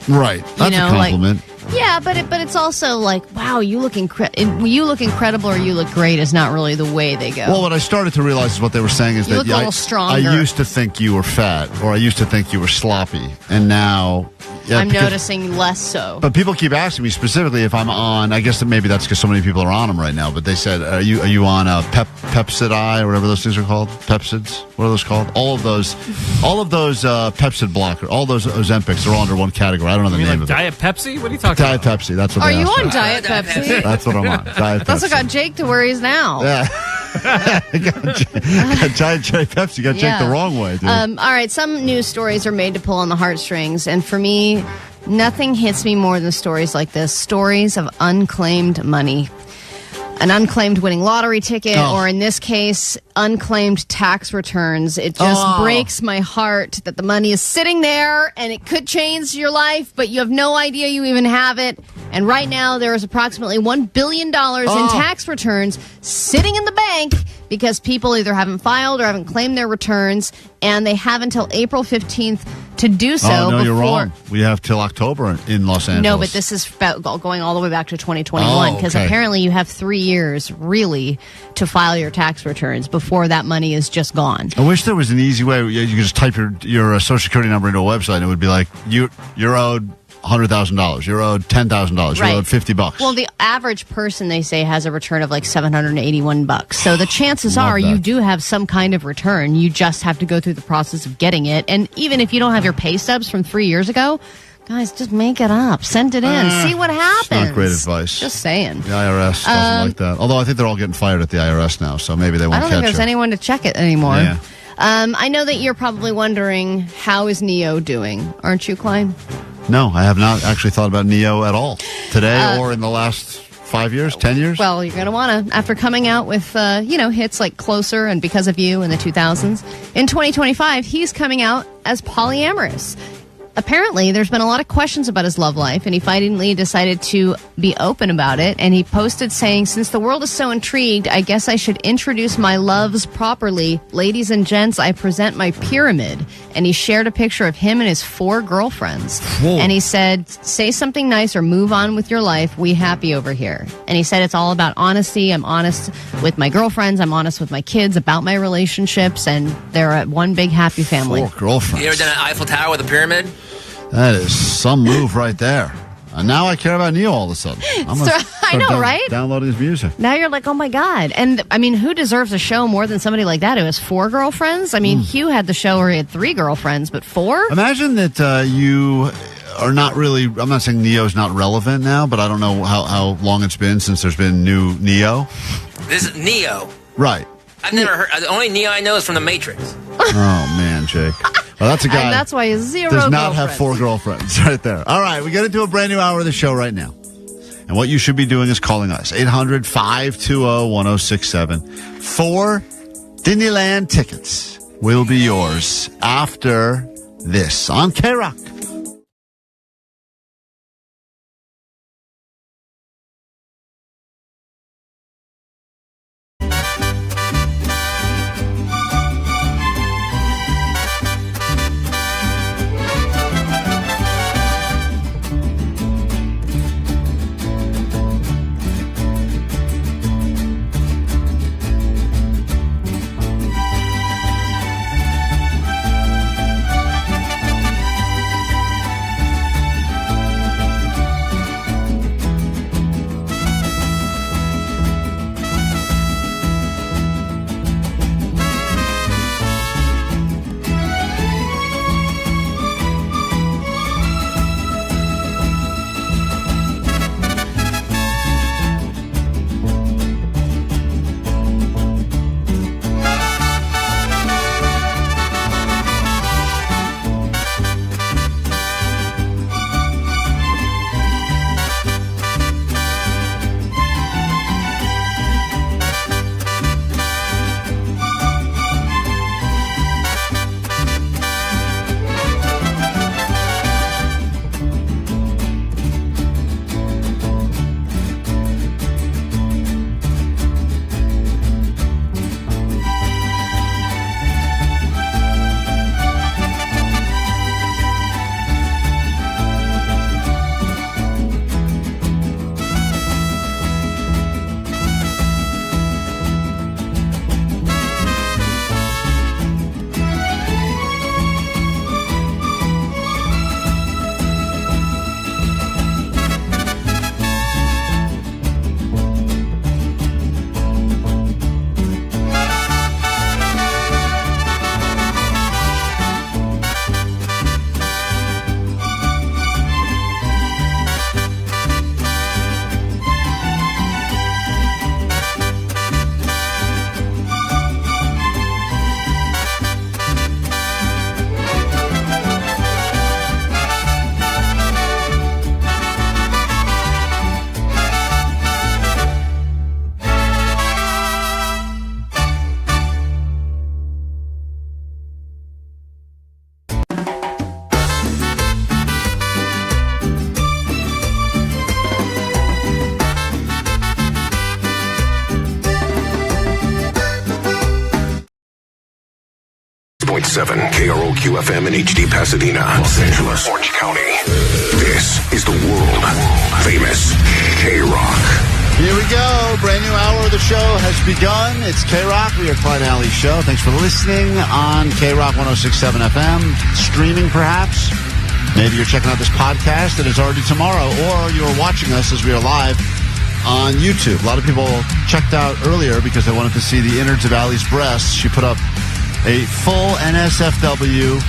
Right. That's a compliment. Yeah, but it's also like, wow, you look incredible or you look great is not really the way they go. Well, what I started to realize is what they were saying is you that look a little stronger. I used to think you were fat, or I used to think you were sloppy, and now I'm noticing less so. But people keep asking me specifically if I'm on. I guess that maybe that's because so many people are on them right now. But they said, "Are you on a Pepcid or whatever those things are called? Pepcids? What are those called? All of those Pepcid blocker, all those Ozempics are all under one category. I don't know the name of it. Diet Pepsi? What are you talking Diet about? Pepsi. That's what. Are they you asked on me. Diet Pepsi? That's what I'm on. Diet That's Pepsi. what got Jake to where he's now. Yeah. got Giant Cherry Pepsi. Got Jake the wrong way, dude. All right, some news stories are made to pull on the heartstrings, and for me, nothing hits me more than stories like this. Stories of unclaimed money. An unclaimed winning lottery ticket, or in this case, unclaimed tax returns. It just breaks my heart that the money is sitting there and it could change your life, but you have no idea you even have it. And right now, there is approximately $1 billion in tax returns sitting in the bank because people either haven't filed or haven't claimed their returns, and they have until April 15th to do so. Oh, no, you're wrong. We have till October in Los Angeles. No, but this is going all the way back to 2021 because apparently you have 3 years, really, to file your tax returns before that money is just gone. I wish there was an easy way. You could just type your Social Security number into a website, and it would be like, you're owed $100,000. You're owed $10,000. You're owed $50. Well, the average person, they say, has a return of like $781. So the chances are you do have some kind of return. You just have to go through the process of getting it. And even if you don't have your pay stubs from 3 years ago, guys, just make it up. Send it in. See what happens. It's not great advice. Just saying. The IRS doesn't like that. Although I think they're all getting fired at the IRS now, so maybe they won't catch I don't think there's anyone to check it anymore. Yeah. I know that you're probably wondering, how is Neo doing? Aren't you, Klein? No, I have not actually thought about Neo at all today or in the last 5 years, 10 years. Well, you're going to want to, after coming out with, hits like Closer and Because of You in the 2000s. In 2025, he's coming out as polyamorous. Apparently, there's been a lot of questions about his love life, and he finally decided to be open about it. And he posted saying, since the world is so intrigued, I guess I should introduce my loves properly. Ladies and gents, I present my pyramid. And he shared a picture of him and his 4 girlfriends. Whoa. And he said, say something nice or move on with your life. We happy over here. And he said, it's all about honesty. I'm honest with my girlfriends. I'm honest with my kids about my relationships. And they're one big happy family. 4 girlfriends. You ever done an Eiffel Tower with a pyramid? That is some move right there. And now I care about Neo all of a sudden. I know, right? Downloading his music. Now you're like, oh my God. And I mean, who deserves a show more than somebody like that who has 4 girlfriends? I mean, Hugh had the show where he had 3 girlfriends, but 4? Imagine that you are not really, I'm not saying Neo's not relevant now, but I don't know how long it's been since there's been new Neo. This is Neo. Right. I've never heard, the only Neo I know is from The Matrix. Oh, man, Jake. Well, that's a guy. And that's why he has 0 does not girlfriends. have 4 girlfriends right there. All right, we get into a brand new hour of the show right now. And what you should be doing is calling us. 800-520-1067. 4 Disneyland tickets will be yours after this on KROQ. KROQ FM in HD Pasadena, Los Angeles, Orange County. This is the world famous KROQ. Here we go. Brand new hour of the show has begun. It's KROQ. We are Klein Alley's show. Thanks for listening on KROQ 106.7 FM. Streaming, perhaps. Maybe you're checking out this podcast that is already tomorrow, or you're watching us as we are live on YouTube. A lot of people checked out earlier because they wanted to see the innards of Allie's breasts. She put up a full NSFW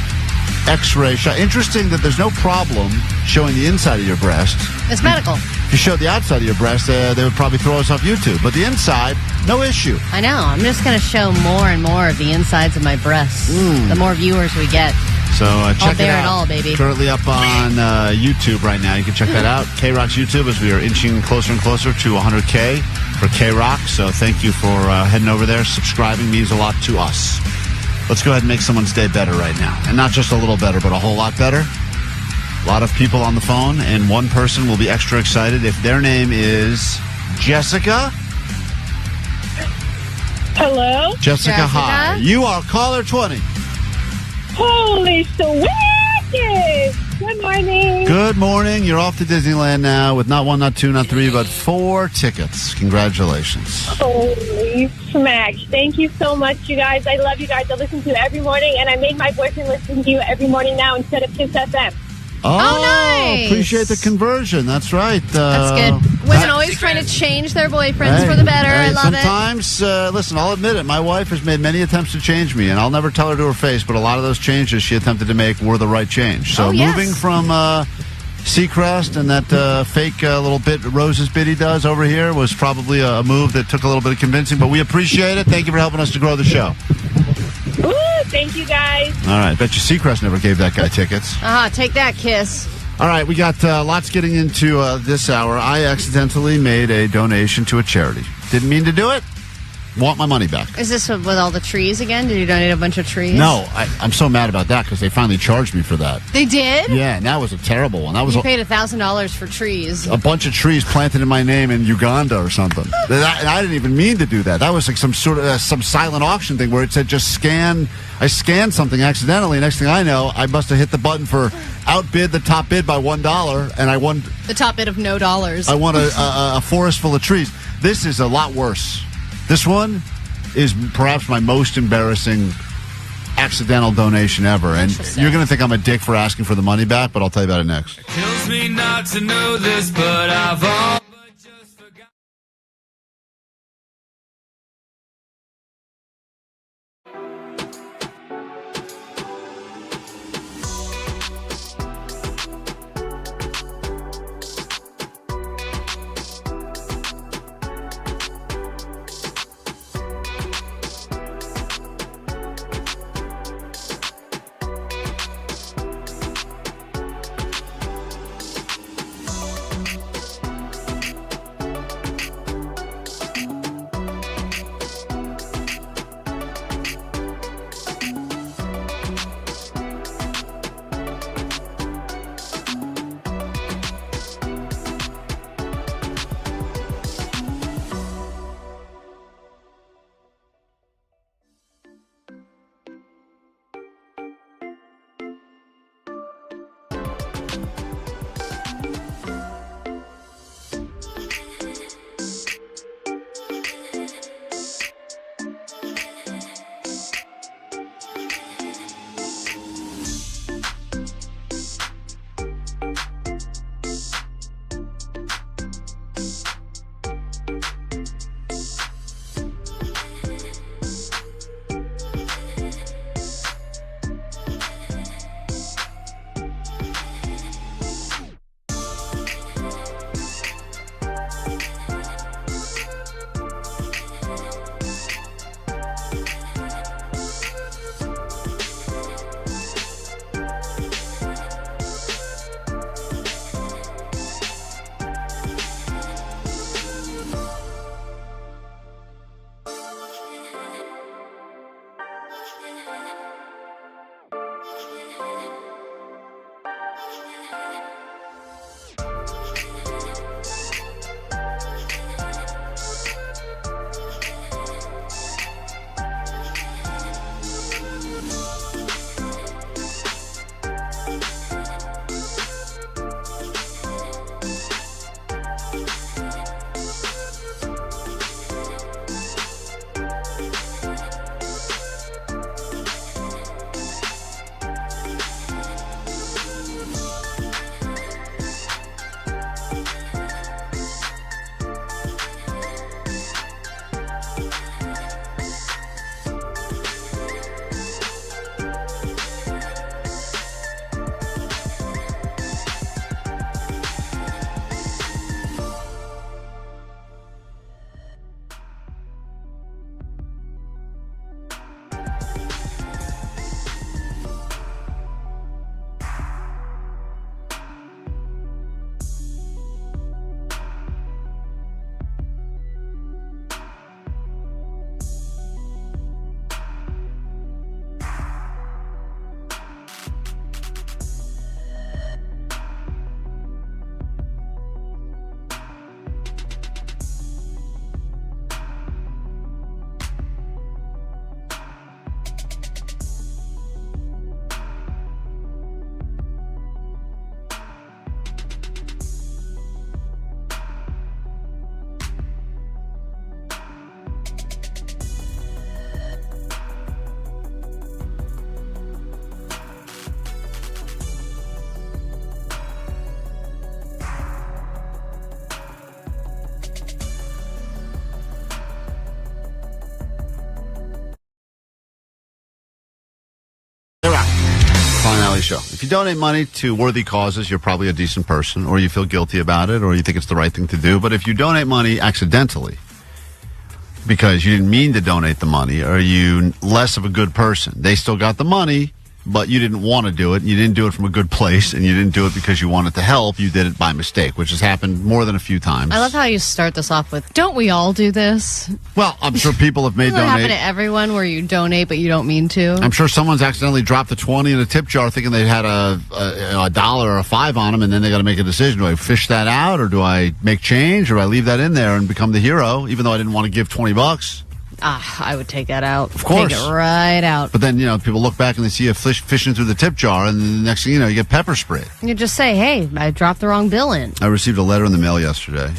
X-ray shot. Interesting that there's no problem showing the inside of your breast. It's medical. If you showed the outside of your breast, they would probably throw us off YouTube. But the inside, no issue. I know. I'm just going to show more and more of the insides of my breasts. The more viewers we get. So check it out. It all, baby. Currently up on YouTube right now. You can check that out. KROQ's YouTube, as we are inching closer and closer to 100K for KROQ. So thank you for heading over there. Subscribing means a lot to us. Let's go ahead and make someone's day better right now. And not just a little better, but a whole lot better. A lot of people on the phone, and one person will be extra excited if their name is Jessica. Hello? Jessica, hi. You are caller 20. Holy sweet! Good morning. Good morning. You're off to Disneyland now with not one, not two, not three, but 4 tickets. Congratulations. Holy smacks. Thank you so much, you guys. I love you guys. I listen to you every morning, and I made my boyfriend listen to you every morning now instead of Kiss FM. Oh, nice. Appreciate the conversion. That's right. That's good. Women always trying to change their boyfriends for the better. I love sometimes, listen, I'll admit it. My wife has made many attempts to change me, and I'll never tell her to her face, but a lot of those changes she attempted to make were the right change. So moving from Seacrest and that fake little bit Rose's bit he does over here was probably a move that took a little bit of convincing, but we appreciate it. Thank you for helping us to grow the show. Woo, thank you, guys. All right. Bet you Seacrest never gave that guy tickets. Take that, Kiss. All right. We got lots getting into this hour. I accidentally made a donation to a charity. Didn't mean to do it. Want my money back. Is this with all the trees again? Did you donate a bunch of trees? No. I'm so mad about that because they finally charged me for that. They did? Yeah, and that was a terrible one. That was you paid $1,000 for trees. A bunch of trees planted in my name in Uganda or something. And I didn't even mean to do that. That was like some sort of some silent auction thing where it said just scan. I scanned something accidentally. Next thing I know, I must have hit the button for outbid the top bid by $1, and I won. The top bid of no dollars. I won a forest full of trees. This is a lot worse. This one is perhaps my most embarrassing accidental donation ever. And you're going to think I'm a dick for asking for the money back, but I'll tell you about it next. It kills me not to know this, but I've all but just forgotten. Kelly Show. If you donate money to worthy causes, you're probably a decent person, or you feel guilty about it, or you think it's the right thing to do. But if you donate money accidentally, because you didn't mean to donate the money, are you less of a good person? They still got the money, but you didn't want to do it, and you didn't do it from a good place, and you didn't do it because you wanted to help. You did it by mistake, which has happened more than a few times. I love how you start this off with, don't we all do this? Well, I'm sure people have made Doesn't it happen donate. to everyone where you donate but you don't mean to? I'm sure someone's accidentally dropped a 20 in a tip jar thinking they had a dollar or a $5 on them, and then they got to make a decision. Do I fish that out, or do I make change, or do I leave that in there and become the hero, even though I didn't want to give $20? I would take that out. Of course. Take it right out. But then, people look back and they see you fishing through the tip jar, and the next thing you know, you get pepper sprayed. You just say, hey, I dropped the wrong bill in. I received a letter in the mail yesterday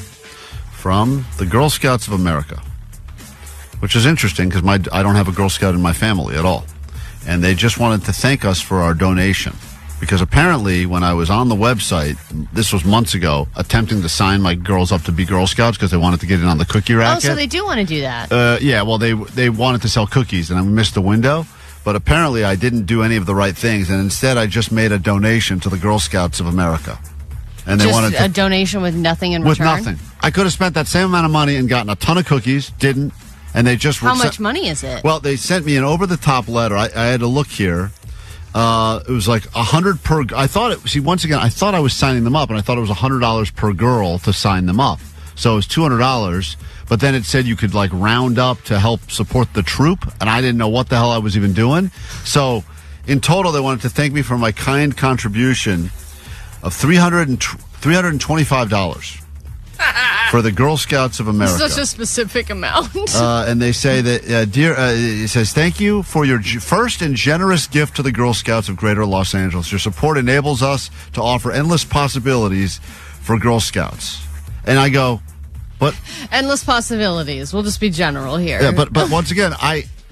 from the Girl Scouts of America, which is interesting because I don't have a Girl Scout in my family at all. And they just wanted to thank us for our donation. Because apparently, when I was on the website, this was months ago, attempting to sign my girls up to be Girl Scouts because they wanted to get in on the cookie racket. Oh, so they do want to do that. Yeah, well, they wanted to sell cookies, and I missed the window. But apparently, I didn't do any of the right things, and instead, I just made a donation to the Girl Scouts of America. And they wanted a donation with nothing in return? With nothing. I could have spent that same amount of money and gotten a ton of cookies, didn't. And they just... How much money is it? Well, they sent me an over-the-top letter. I had to look here. It was like $100 per. I thought it. See, once again, I thought I was signing them up, and I thought it was $100 per girl to sign them up. So it was $200. But then it said you could like round up to help support the troop, and I didn't know what the hell I was even doing. So in total, they wanted to thank me for my kind contribution of $325 for the Girl Scouts of America. Such a specific amount. And they say that, it says, thank you for your first and generous gift to the Girl Scouts of Greater Los Angeles. Your support enables us to offer endless possibilities for Girl Scouts. And I go, but... Endless possibilities. We'll just be general here. Yeah, but once again,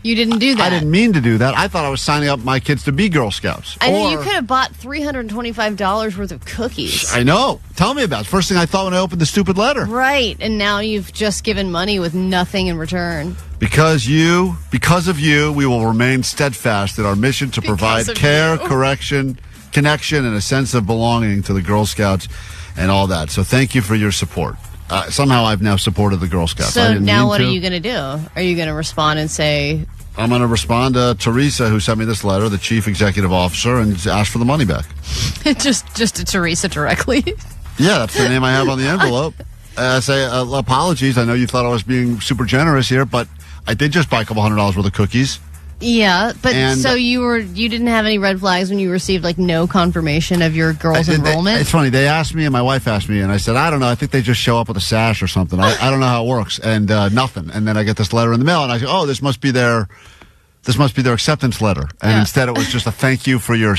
You didn't do that. I didn't mean to do that. I thought I was signing up my kids to be Girl Scouts. I know you could have bought $325 worth of cookies. I know. Tell me about it. First thing I thought when I opened the stupid letter. Right. And now you've just given money with nothing in return. Because of you, we will remain steadfast in our mission to provide care, connection, and a sense of belonging to the Girl Scouts and all that. So thank you for your support. Somehow I've now supported the Girl Scouts. So now what are you going to do? Are you going to respond and say... I'm going to respond to Teresa, who sent me this letter, the chief executive officer, and ask for the money back. just to Teresa directly? Yeah, that's the name I have on the envelope. Say apologies. I know you thought I was being super generous here, but I did just buy a couple $100 worth of cookies. Yeah, but so you didn't have any red flags when you received like no confirmation of your girls' enrollment? It's funny. They asked me, and my wife asked me, and I said, I don't know. I think they just show up with a sash or something. I don't know how it works, and nothing. And then I get this letter in the mail, and I say, oh, this must be their acceptance letter. And instead, it was just a thank you for your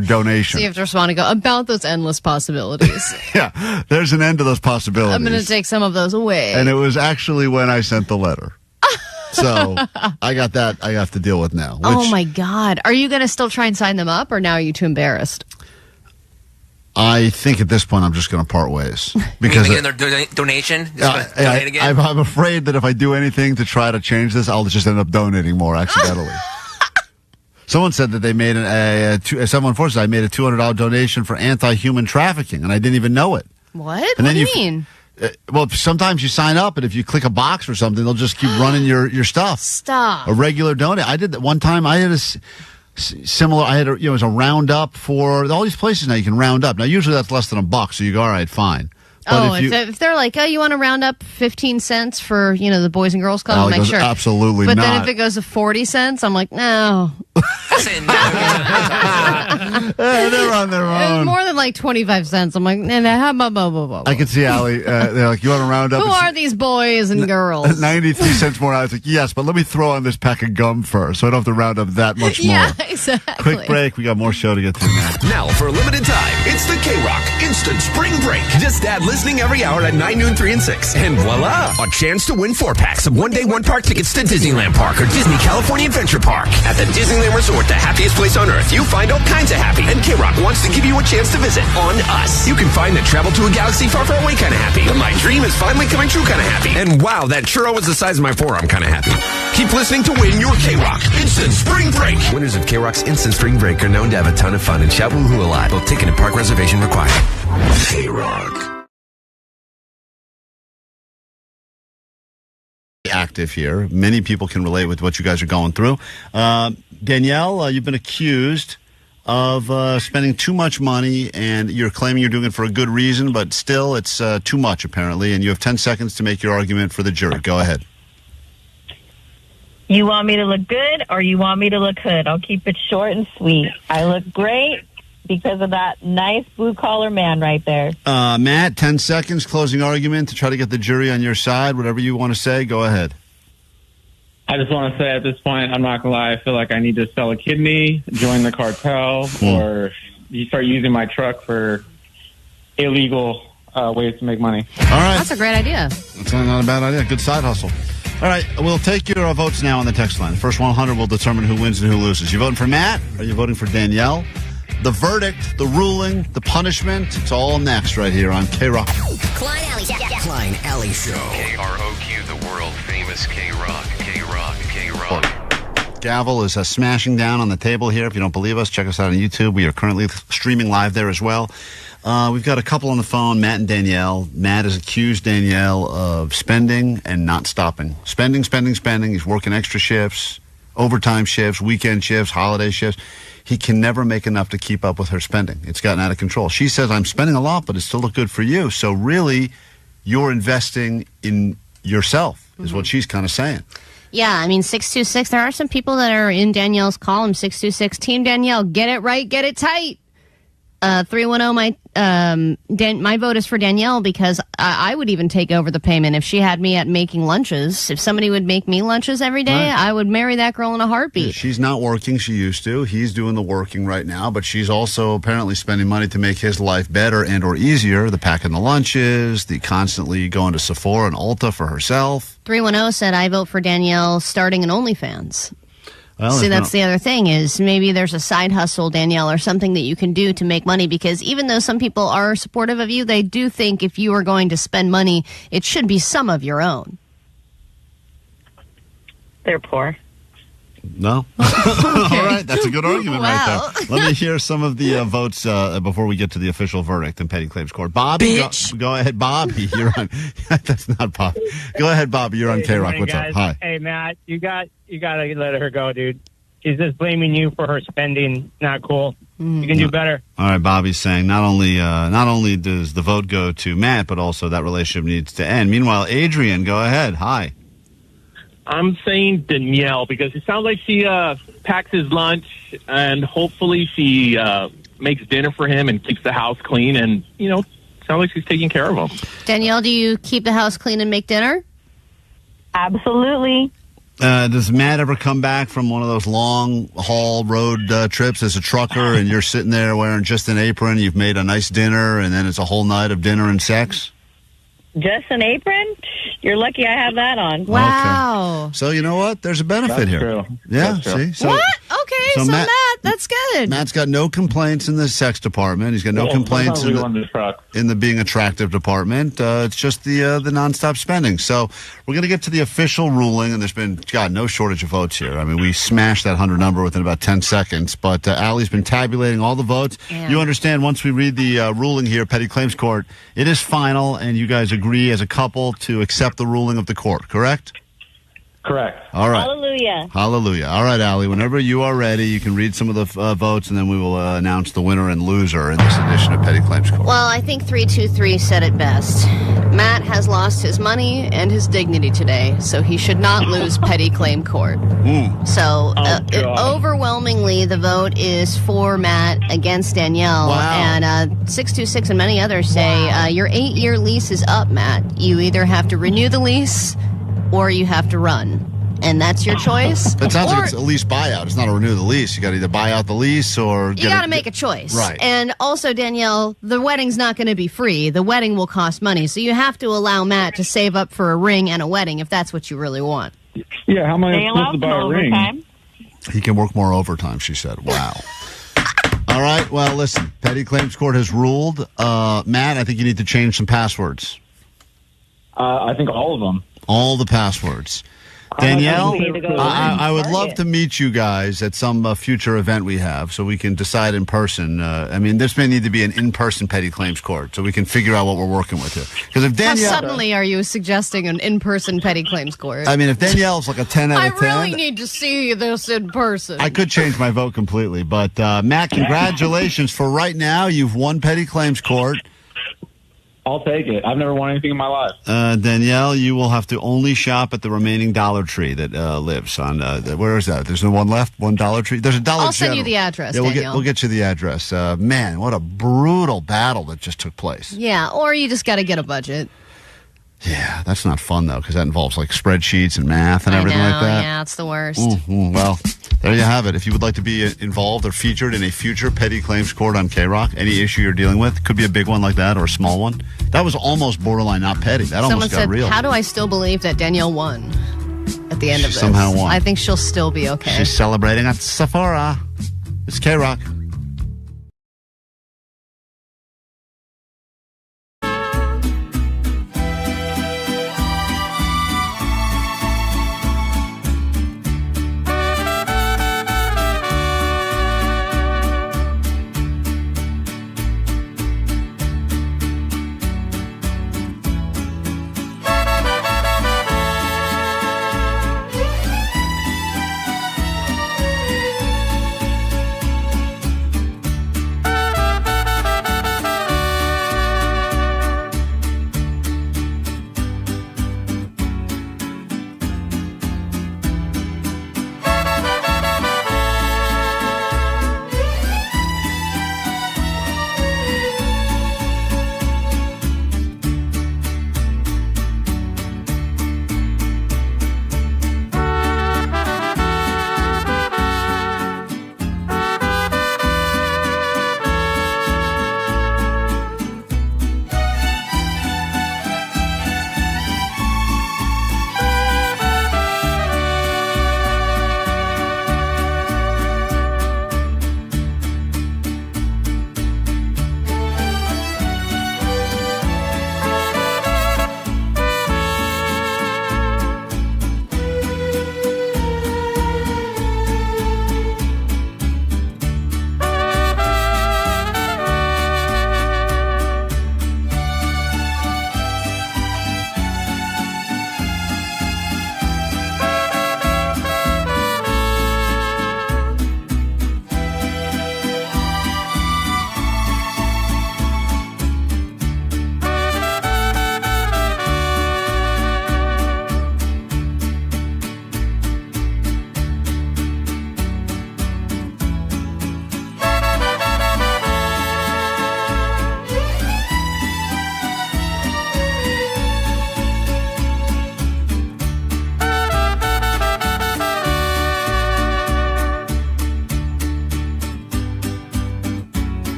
donation. So you have to respond and go about those endless possibilities. Yeah, there's an end to those possibilities. I'm going to take some of those away. And it was actually when I sent the letter. So I got that I have to deal with now. Oh, my God. Are you going to still try and sign them up, or now are you too embarrassed? I think at this point I'm just going to part ways. Because their donation? Donate again? I'm afraid that if I do anything to try to change this, I'll just end up donating more accidentally. Someone said that they made someone forced I made a $200 donation for anti-human trafficking, and I didn't even know it. What? And what do you mean? Well, sometimes you sign up, and if you click a box or something, they'll just keep running your stuff. Stop. A regular donate. I did that one time. I had a similar. I had it was a roundup for all these places now. You can round up. Now, usually that's less than $1, so you go, all right, fine. But if they're like, oh, you want to round up 15 cents for the Boys and Girls Club, I'm like, sure. Absolutely but not. Then if it goes to 40 cents, I'm like, no. They're on their own. More than like 25 cents. I'm like, nah. I can see Allie. They're like, you want to round up? Who are these boys and girls? 93 cents more. I was like, yes, but let me throw on this pack of gum first, so I don't have to round up that much more. Yeah, exactly. Quick break. We got more show to get to now. Now, for a limited time, it's the KROQ Instant Spring Break. Just add listening every hour at 9, noon, 3, and 6. And voila, a chance to win 4-packs of one-day, one-park tickets to Disneyland Park or Disney California Adventure Park. At the Disneyland Resort, the happiest place on earth, you find all kinds of happy. And KROQ wants to give you a chance to visit on us. You can find the travel to a galaxy far, far away kind of happy. The my dream is finally coming true kind of happy. And wow, that churro was the size of my forearm kind of happy. Keep listening to win your KROQ Instant Spring Break. Winners of KROQ's Instant Spring Break are known to have a ton of fun and shout woohoo a lot. Both ticket and park reservation required. KROQ. Active here. Many people can relate with what you guys are going through. Danielle, you've been accused of spending too much money, and you're claiming you're doing it for a good reason, but still it's too much, apparently, and you have 10 seconds to make your argument for the jury. Go ahead. You want me to look good or you want me to look hood? I'll keep it short and sweet. I look great because of that nice blue-collar man right there. Matt, 10 seconds, closing argument to try to get the jury on your side. Whatever you want to say, go ahead. I just want to say at this point, I'm not going to lie, I feel like I need to sell a kidney, join the cartel, or you start using my truck for illegal ways to make money. All right. That's a great idea. That's not a bad idea. Good side hustle. All right, we'll take your votes now on the text line. The first 100 will determine who wins and who loses. You voting for Matt? Or are you voting for Danielle? The verdict, the ruling, the punishment, it's all next right here on KROQ. Klein Alley. Klein Alley Show. KROQ, the world famous KROQ. KROQ. Gavel is smashing down on the table here. If you don't believe us, check us out on YouTube. We are currently streaming live there as well. We've got a couple on the phone, Matt and Danielle. Matt has accused Danielle of spending and not stopping. Spending. He's working extra shifts, overtime shifts, weekend shifts, holiday shifts. He can never make enough to keep up with her spending. It's gotten out of control. She says, I'm spending a lot, but it still look good for you. So really, you're investing in yourself, is what she's kind of saying. Yeah, I mean, 626, there are some people that are in Danielle's column, 626, Team Danielle, get it right, get it tight. 310, my vote is for Danielle because I would even take over the payment if she had me at making lunches. If somebody would make me lunches every day, I would marry that girl in a heartbeat. Yeah, she's not working. She used to. He's doing the working right now, but she's also apparently spending money to make his life better and or easier. The packing the lunches, the constantly going to Sephora and Ulta for herself. 310 said, I vote for Danielle starting an OnlyFans. Well, see, that's the other thing is maybe there's a side hustle, Danielle, or something that you can do to make money because even though some people are supportive of you, they do think if you are going to spend money, it should be some of your own. They're poor. No? All right, that's a good argument right there. Let me hear some of the votes before we get to the official verdict in Petty Claims Court. Bobby, go ahead, Bobby. You're on. That's not Bobby. Go ahead, Bobby. You're on KROQ. What's guys. up? Hi. Hey, Matt. You got to let her go, dude. She's just blaming you for her spending. Not cool. You can do better. All right, Bobby's saying not only does the vote go to Matt, but also that relationship needs to end. Meanwhile, Adrian, go ahead. Hi. I'm saying Danielle because it sounds like she packs his lunch and hopefully she makes dinner for him and keeps the house clean and, sounds like she's taking care of him. Danielle, do you keep the house clean and make dinner? Absolutely. Does Matt ever come back from one of those long haul road trips as a trucker and you're sitting there wearing just an apron, you've made a nice dinner, and then it's a whole night of dinner and sex? Just an apron? You're lucky I have that on. Wow. Okay. So you know what? There's a benefit here. True. Yeah, That's true. see? So, What? Okay, so Matt, that's good. Matt's got no complaints in the sex department. He's got no complaints in the being attractive department. It's just the nonstop spending. So we're going to get to the official ruling, and there's been, no shortage of votes here. I mean, we smashed that 100 number within about 10 seconds, but Allie's been tabulating all the votes. Yeah. You understand, once we read the ruling here, Petty Claims Court, it is final, and you guys agree as a couple to accept the ruling of the court, correct? Correct. All right. Hallelujah. Hallelujah. All right, Allie, whenever you are ready, you can read some of the votes, and then we will announce the winner and loser in this edition of Petty Claims Court. Well, I think 323 said it best. Matt has lost his money and his dignity today, so he should not lose Petty Claim Court. So, overwhelmingly, the vote is for Matt against Danielle. Wow. And 626 and many others say your 8-year lease is up, Matt. You either have to renew the lease or you have to run. And that's your choice. It sounds like it's a lease buyout. It's not a renew the lease. You got to either buy out the lease or you got to make a choice. Right. And also, Danielle, the wedding's not going to be free. The wedding will cost money. So you have to allow Matt to save up for a ring and a wedding if that's what you really want. Yeah, how am I supposed to buy a ring? He can work more overtime, she said. Wow. All right. Well, listen, Petty Claims Court has ruled. Matt, I think you need to change some passwords. I think all of them. All the passwords. Danielle, I'm ready to go. I would love Target. to meet you guys at some future event we have so we can decide in person. I mean, this may need to be an in-person petty claims court so we can figure out what we're working with here. Because if How Danielle... suddenly are you suggesting an in-person petty claims court? I mean, if Danielle's like a 10 out I of 10... really need to see this in person. I could change my vote completely. But, Matt, congratulations. For right now, you've won petty claims court. I'll take it. I've never won anything in my life. Danielle, you will have to only shop at the remaining Dollar Tree that lives on. Where is that? There's no one left. One Dollar Tree. There's a Dollar. I'll send you General. the address. Yeah, Danielle. we'll get you the address. Man, what a brutal battle that just took place. Yeah, or you just got to get a budget. Yeah, that's not fun though, because that involves like spreadsheets and math and everything like that. Yeah, it's the worst. Well, there you have it. If you would like to be involved or featured in a future petty claims court on KROQ, any issue you're dealing with, could be a big one like that or a small one. That was almost borderline not petty. That Someone almost got said, real. how do I still believe that Danielle won at the end of this? Somehow won. I think she'll still be okay. She's celebrating at Sephora. It's KROQ.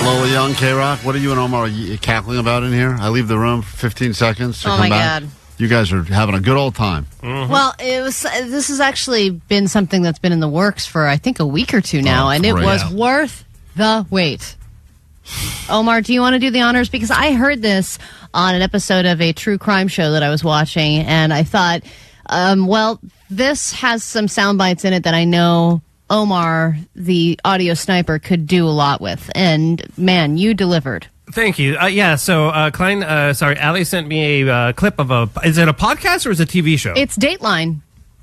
Lola Young, KROQ. What are you and Omar cackling about in here? I leave the room for 15 seconds to Oh come my back. God. You guys are having a good old time. Mm-hmm. Well, this has actually been something that's been in the works for, I think, a week or two now, and it was worth the wait. Omar, do you want to do the honors? Because I heard this on an episode of a true crime show that I was watching, and I thought, this has some sound bites in it that I know Omar, the audio sniper, could do a lot with. And, man, you delivered. Thank you. So Klein, Allie sent me a clip of is it a podcast or is it a TV show? It's Dateline.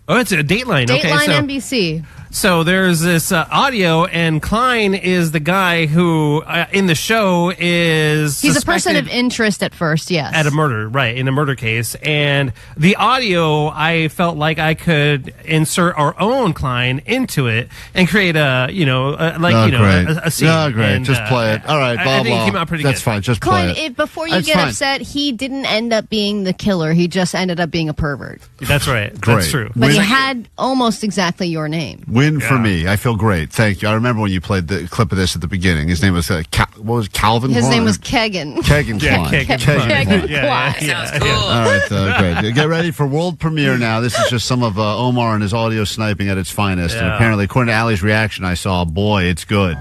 Oh, it's a Dateline. Dateline NBC. So there's this audio, and Klein is the guy who, in the show, is He's a person of interest at first, yes. At a murder, right, in a murder case. And the audio, I felt like I could insert our own Klein into it and create a scene. Yeah, great. And, just play it. All right, blah, I think blah. it came out pretty That's good. fine. Just Klein, play it. Before you That's get fine. upset, he didn't end up being the killer. He just ended up being a pervert. That's right. Great. That's true. But he had almost exactly your name. Win for me. I feel great. Thank you. I remember when you played the clip of this at the beginning. His name was Calvin His Klein? name was Kegan. Kegan Klein. Kegan Klein. Sounds cool. All right, great. Get ready for world premiere now. This is just some of Omar and his audio sniping at its finest. And apparently, according to Allie's reaction, I saw, boy, it's good.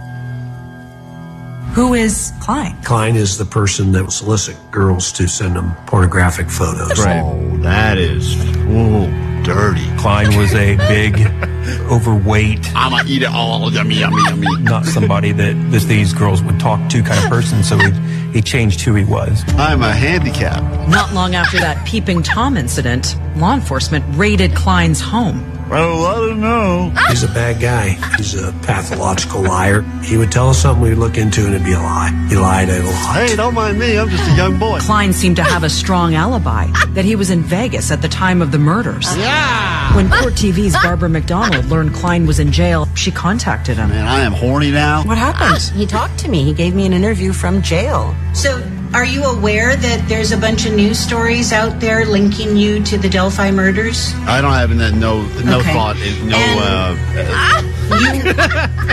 Who is Klein? Klein is the person that will solicit girls to send them pornographic photos. Right. Oh, that is dirty. Klein was a big, overweight, I'm going to eat it all. Yummy, yummy, yummy. not somebody that these girls would talk to kind of person, so he changed who he was. I'm a handicap. Not long after that Peeping Tom incident, law enforcement raided Klein's home. Well, I don't know. He's a bad guy. He's a pathological liar. He would tell us something we'd look into and it'd be a lie. He lied a lot. Hey, don't mind me. I'm just a young boy. Klein seemed to have a strong alibi that he was in Vegas at the time of the murders. Yeah. When Court TV's Barbara McDonald learned Klein was in jail, she contacted him. Man, I am horny now. What happened? He talked to me. He gave me an interview from jail. So, are you aware that there's a bunch of news stories out there linking you to the Delphi murders? I don't have no Okay. thought.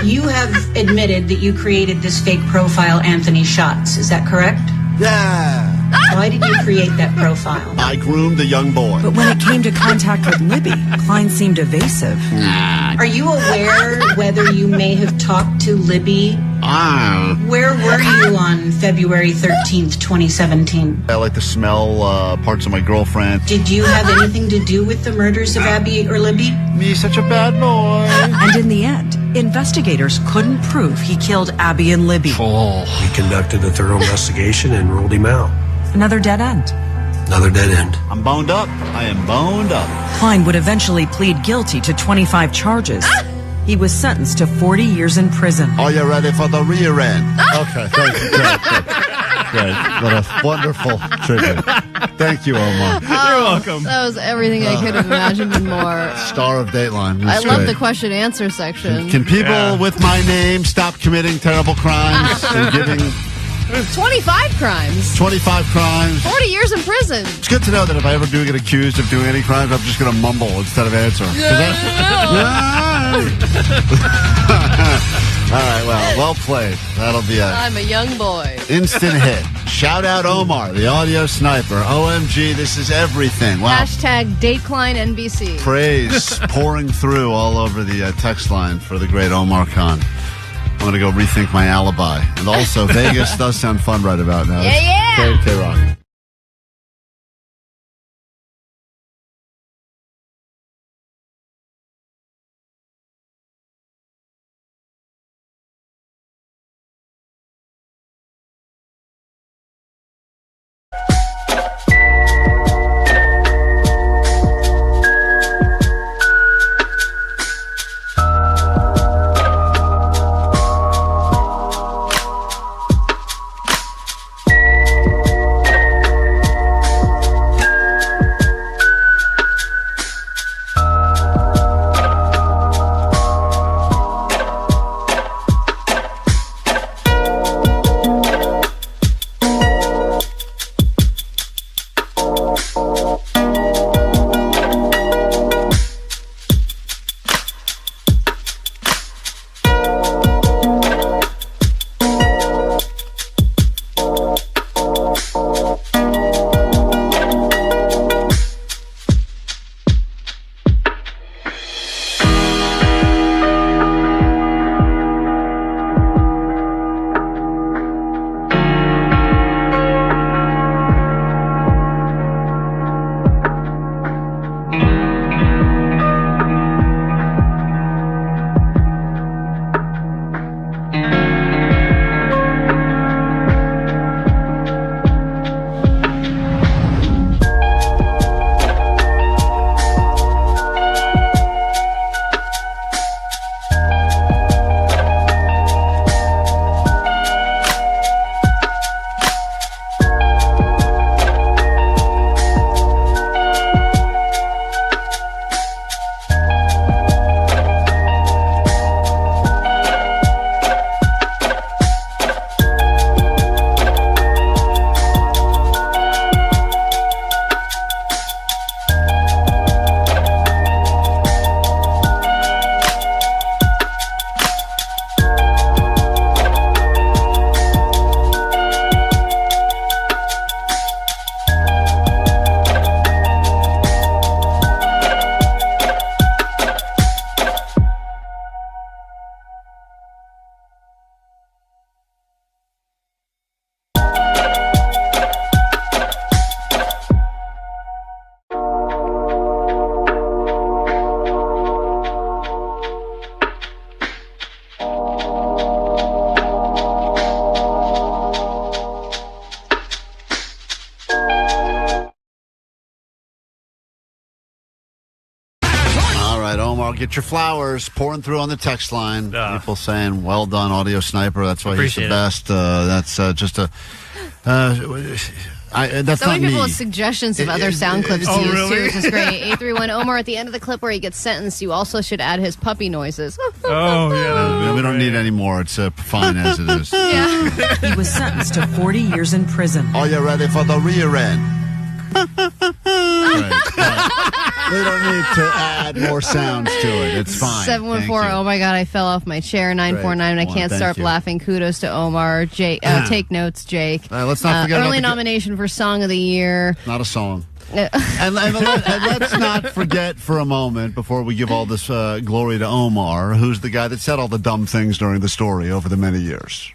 You have admitted that you created this fake profile, Anthony Schatz. Is that correct? Yeah. Why did you create that profile? I groomed a young boy. But when it came to contact with Libby, Klein seemed evasive. Are you aware whether you may have talked to Libby? Where were you on February 13th, 2017? I like to smell parts of my girlfriend. Did you have anything to do with the murders of Abby or Libby? Me, such a bad boy. And in the end, investigators couldn't prove he killed Abby and Libby. We conducted a thorough investigation and ruled him out. Another dead end. Another dead end. I'm boned up. I am boned up. Klein would eventually plead guilty to 25 charges. He was sentenced to 40 years in prison. Are you ready for the rear end? Okay, thank you. Great. What a wonderful tribute. Thank you, Omar. You're welcome. That was everything I could have imagined and more. Star of Dateline. I That's love great. the question answer section. Can people with my name stop committing terrible crimes and giving 25 crimes. 25 crimes? 40 years in prison. It's good to know that if I ever do get accused of doing any crimes, I'm just going to mumble instead of answer. All right, well played. That'll be I'm a young boy. instant hit. Shout out Omar, the audio sniper. OMG, this is everything. Wow. Hashtag Dateline NBC. Praise pouring through all over the text line for the great Omar Khan. I'm going to go rethink my alibi. And also, Vegas does sound fun right about now. Yeah. KROQ. Tomorrow, get your flowers pouring through on the text line. People saying, well done, Audio Sniper. That's why he's the best. That's just a... that's so not many people me. with suggestions of other sound clips to use, really? too, which is great. 831 Omar, at the end of the clip where he gets sentenced, you also should add his puppy noises. We don't need any more. It's fine as it is. He was sentenced to 40 years in prison. Are you ready for the rear end? We don't need to add more sounds to it. It's fine. 714, oh my God, I fell off my chair. 949, I can't stop laughing. Kudos to Omar. Take notes, Jake. Let's not forget early nomination for Song of the Year. Not a song. and let's not forget for a moment, before we give all this glory to Omar, who's the guy that said all the dumb things during the story over the many years.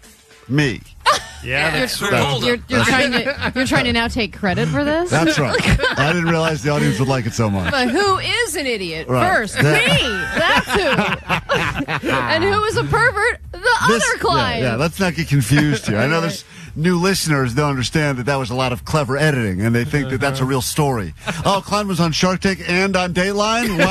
Me. Yeah, you're trying to now take credit for this? That's right. I didn't realize the audience would like it so much. But who is an idiot? Right. First, me. That's who. And who is a pervert? The other Klein. Yeah, let's not get confused here. I know there's new listeners don't understand that was a lot of clever editing, and they think that that's a real story. Oh, Klein was on Shark Tank and on Dateline? Wow.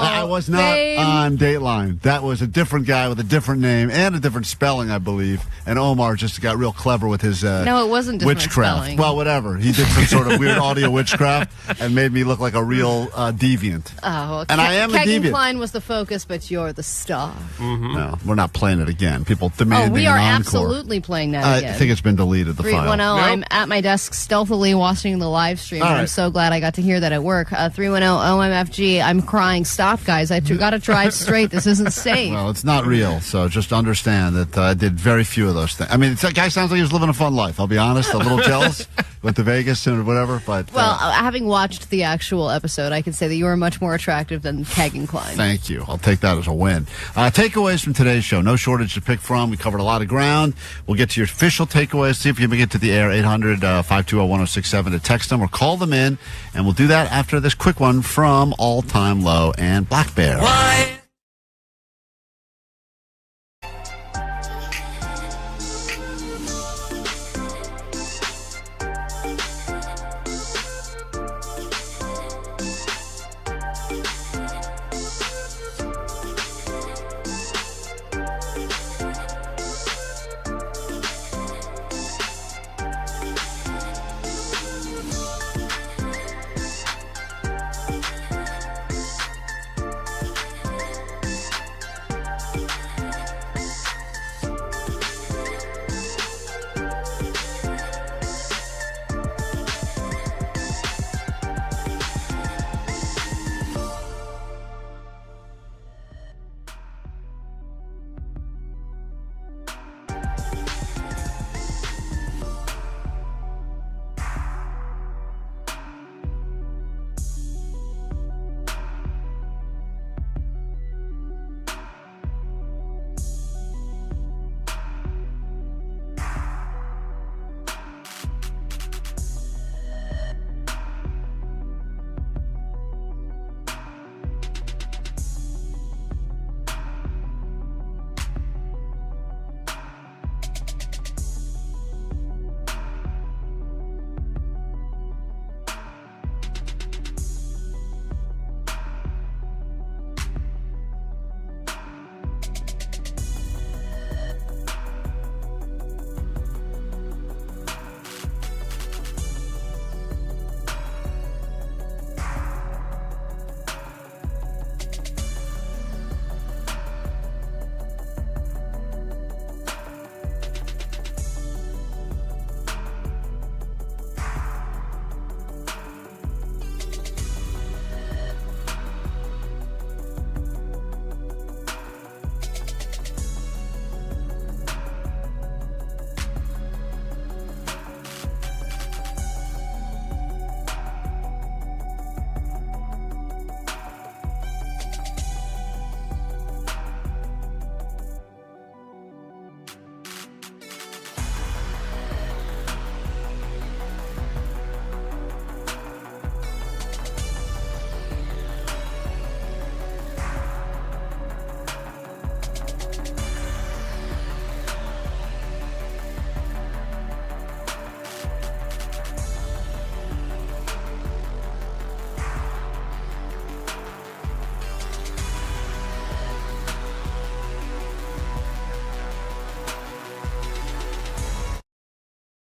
I was not on Dateline. That was a different guy with a different name and a different spelling, I believe. And Omar just got real clever with his no, it wasn't different witchcraft. spelling. Well, whatever. He did some sort of weird audio witchcraft and made me look like a real deviant. Oh, well, and I am a deviant. Klein was the focus, but you're the star. No, we're not playing it again. People demanding we are an encore. absolutely playing that again. I think it's been deleted, the file. 310, I'm at my desk stealthily watching the live stream. All right. I'm so glad I got to hear that at work. 310 OMFG, I'm crying. Stop, guys. I got to drive straight. This isn't safe. Well, it's not real, so just understand that I did very few of those things. I mean, that guy sounds like he was living a fun life. I'll be honest, a little jealous. Went to Vegas and whatever, but... Well, having watched the actual episode, I can say that you are much more attractive than Kegan Klein. Thank you. I'll take that as a win. Takeaways from today's show. No shortage to pick from. We covered a lot of ground. We'll get to your official takeaways. See if you can get to the air. 800-520-1067 to text them or call them in. And we'll do that after this quick one from All Time Low and Black Bear. Why?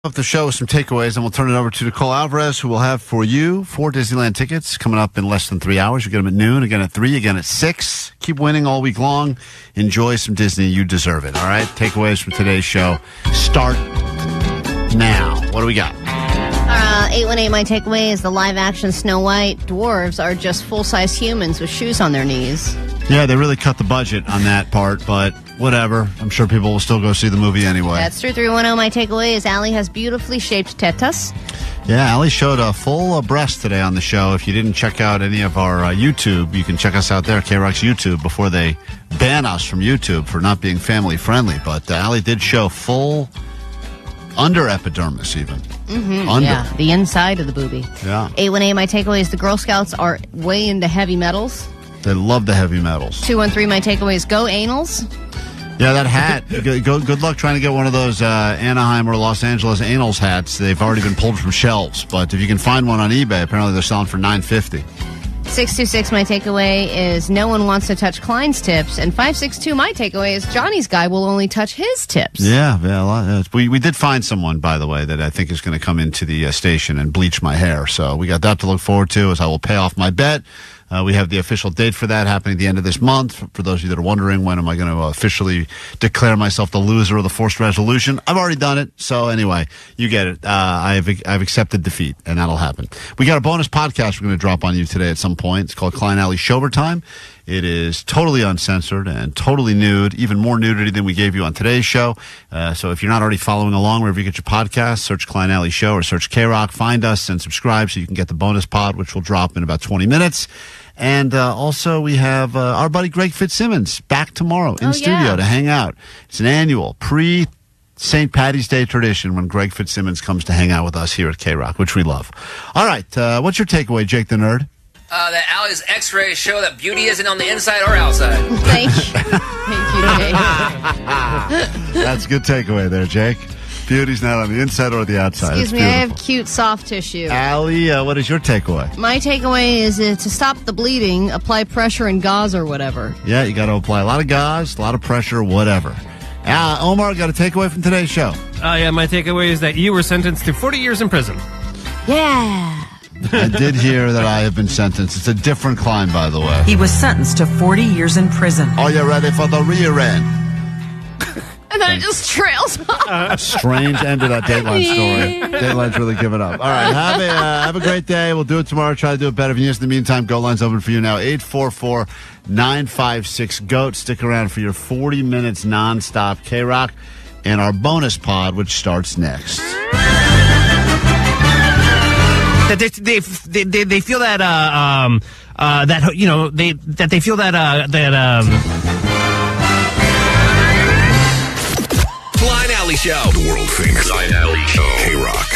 Up the show with some takeaways, and we'll turn it over to Nicole Alvarez, who will have for you 4 Disneyland tickets coming up in less than 3 hours. You get them at noon, again at 3, again at 6. Keep winning all week long. Enjoy some Disney. You deserve it. All right? Takeaways from today's show start now. What do we got? 818, my takeaway is the live-action Snow White dwarves are just full-size humans with shoes on their knees. Yeah, they really cut the budget on that part, but whatever. I'm sure people will still go see the movie anyway. That's true. 310, my takeaway is Allie has beautifully shaped tetas. Yeah, Allie showed a full breast today on the show. If you didn't check out any of our YouTube, you can check us out there, KROQ's YouTube, before they ban us from YouTube for not being family-friendly. But Allie did show full under epidermis even. Mm-hmm, yeah, the inside of the booby. Yeah. 818, my takeaway is the Girl Scouts are way into heavy metals. They love the heavy metals. 213, my takeaway is go anals. Yeah, that hat. Good luck trying to get one of those Anaheim or Los Angeles anals hats. They've already been pulled from shelves. But if you can find one on eBay, apparently they're selling for $9.50. 626, my takeaway is no one wants to touch Klein's tips. And 562, my takeaway is Johnny's guy will only touch his tips. Yeah, a lot. We did find someone, by the way, that I think is going to come into the station and bleach my hair. So we got that to look forward to, as I will pay off my bet. We have the official date for that happening at the end of this month. For those of you that are wondering, when am I going to officially declare myself the loser of the forced resolution? I've already done it. So anyway, you get it. I've accepted defeat, and that'll happen. We got a bonus podcast we're going to drop on you today at some point. It's called Klein Alley Showtime. It is totally uncensored and totally nude, even more nudity than we gave you on today's show. So if you're not already following along wherever you get your podcasts, search Klein Alley Show or search KROQ. Find us and subscribe so you can get the bonus pod, which will drop in about 20 minutes. And also we have our buddy Greg Fitzsimmons back tomorrow in studio to hang out. It's an annual pre-St. Paddy's Day tradition when Greg Fitzsimmons comes to hang out with us here at KROQ, which we love. All right, what's your takeaway, Jake the Nerd? That Allie's x-rays show that beauty isn't on the inside or outside. Thank you, Jake. That's a good takeaway there, Jake. Beauty's not on the inside or the outside. Excuse me, I have cute soft tissue. Allie, what is your takeaway? My takeaway is to stop the bleeding, apply pressure and gauze or whatever. Yeah, you got to apply a lot of gauze, a lot of pressure, whatever. Omar, got a takeaway from today's show? Yeah, my takeaway is that you were sentenced to 40 years in prison. Yeah. I did hear that I have been sentenced. It's a different Klein, by the way. He was sentenced to 40 years in prison. Are you ready for the rear end? And then it just trails off. Strange end to that Dateline story. Dateline's really giving up. All right, have a great day. We'll do it tomorrow. Try to do it better. If you miss in the meantime, Go Line's open for you now. 844-956-GOAT. Stick around for your 40 minutes nonstop KROQ and our bonus pod, which starts next. That they feel that that you know they feel that Klein Alley Show. The world famous Klein Alley Show. KROQ.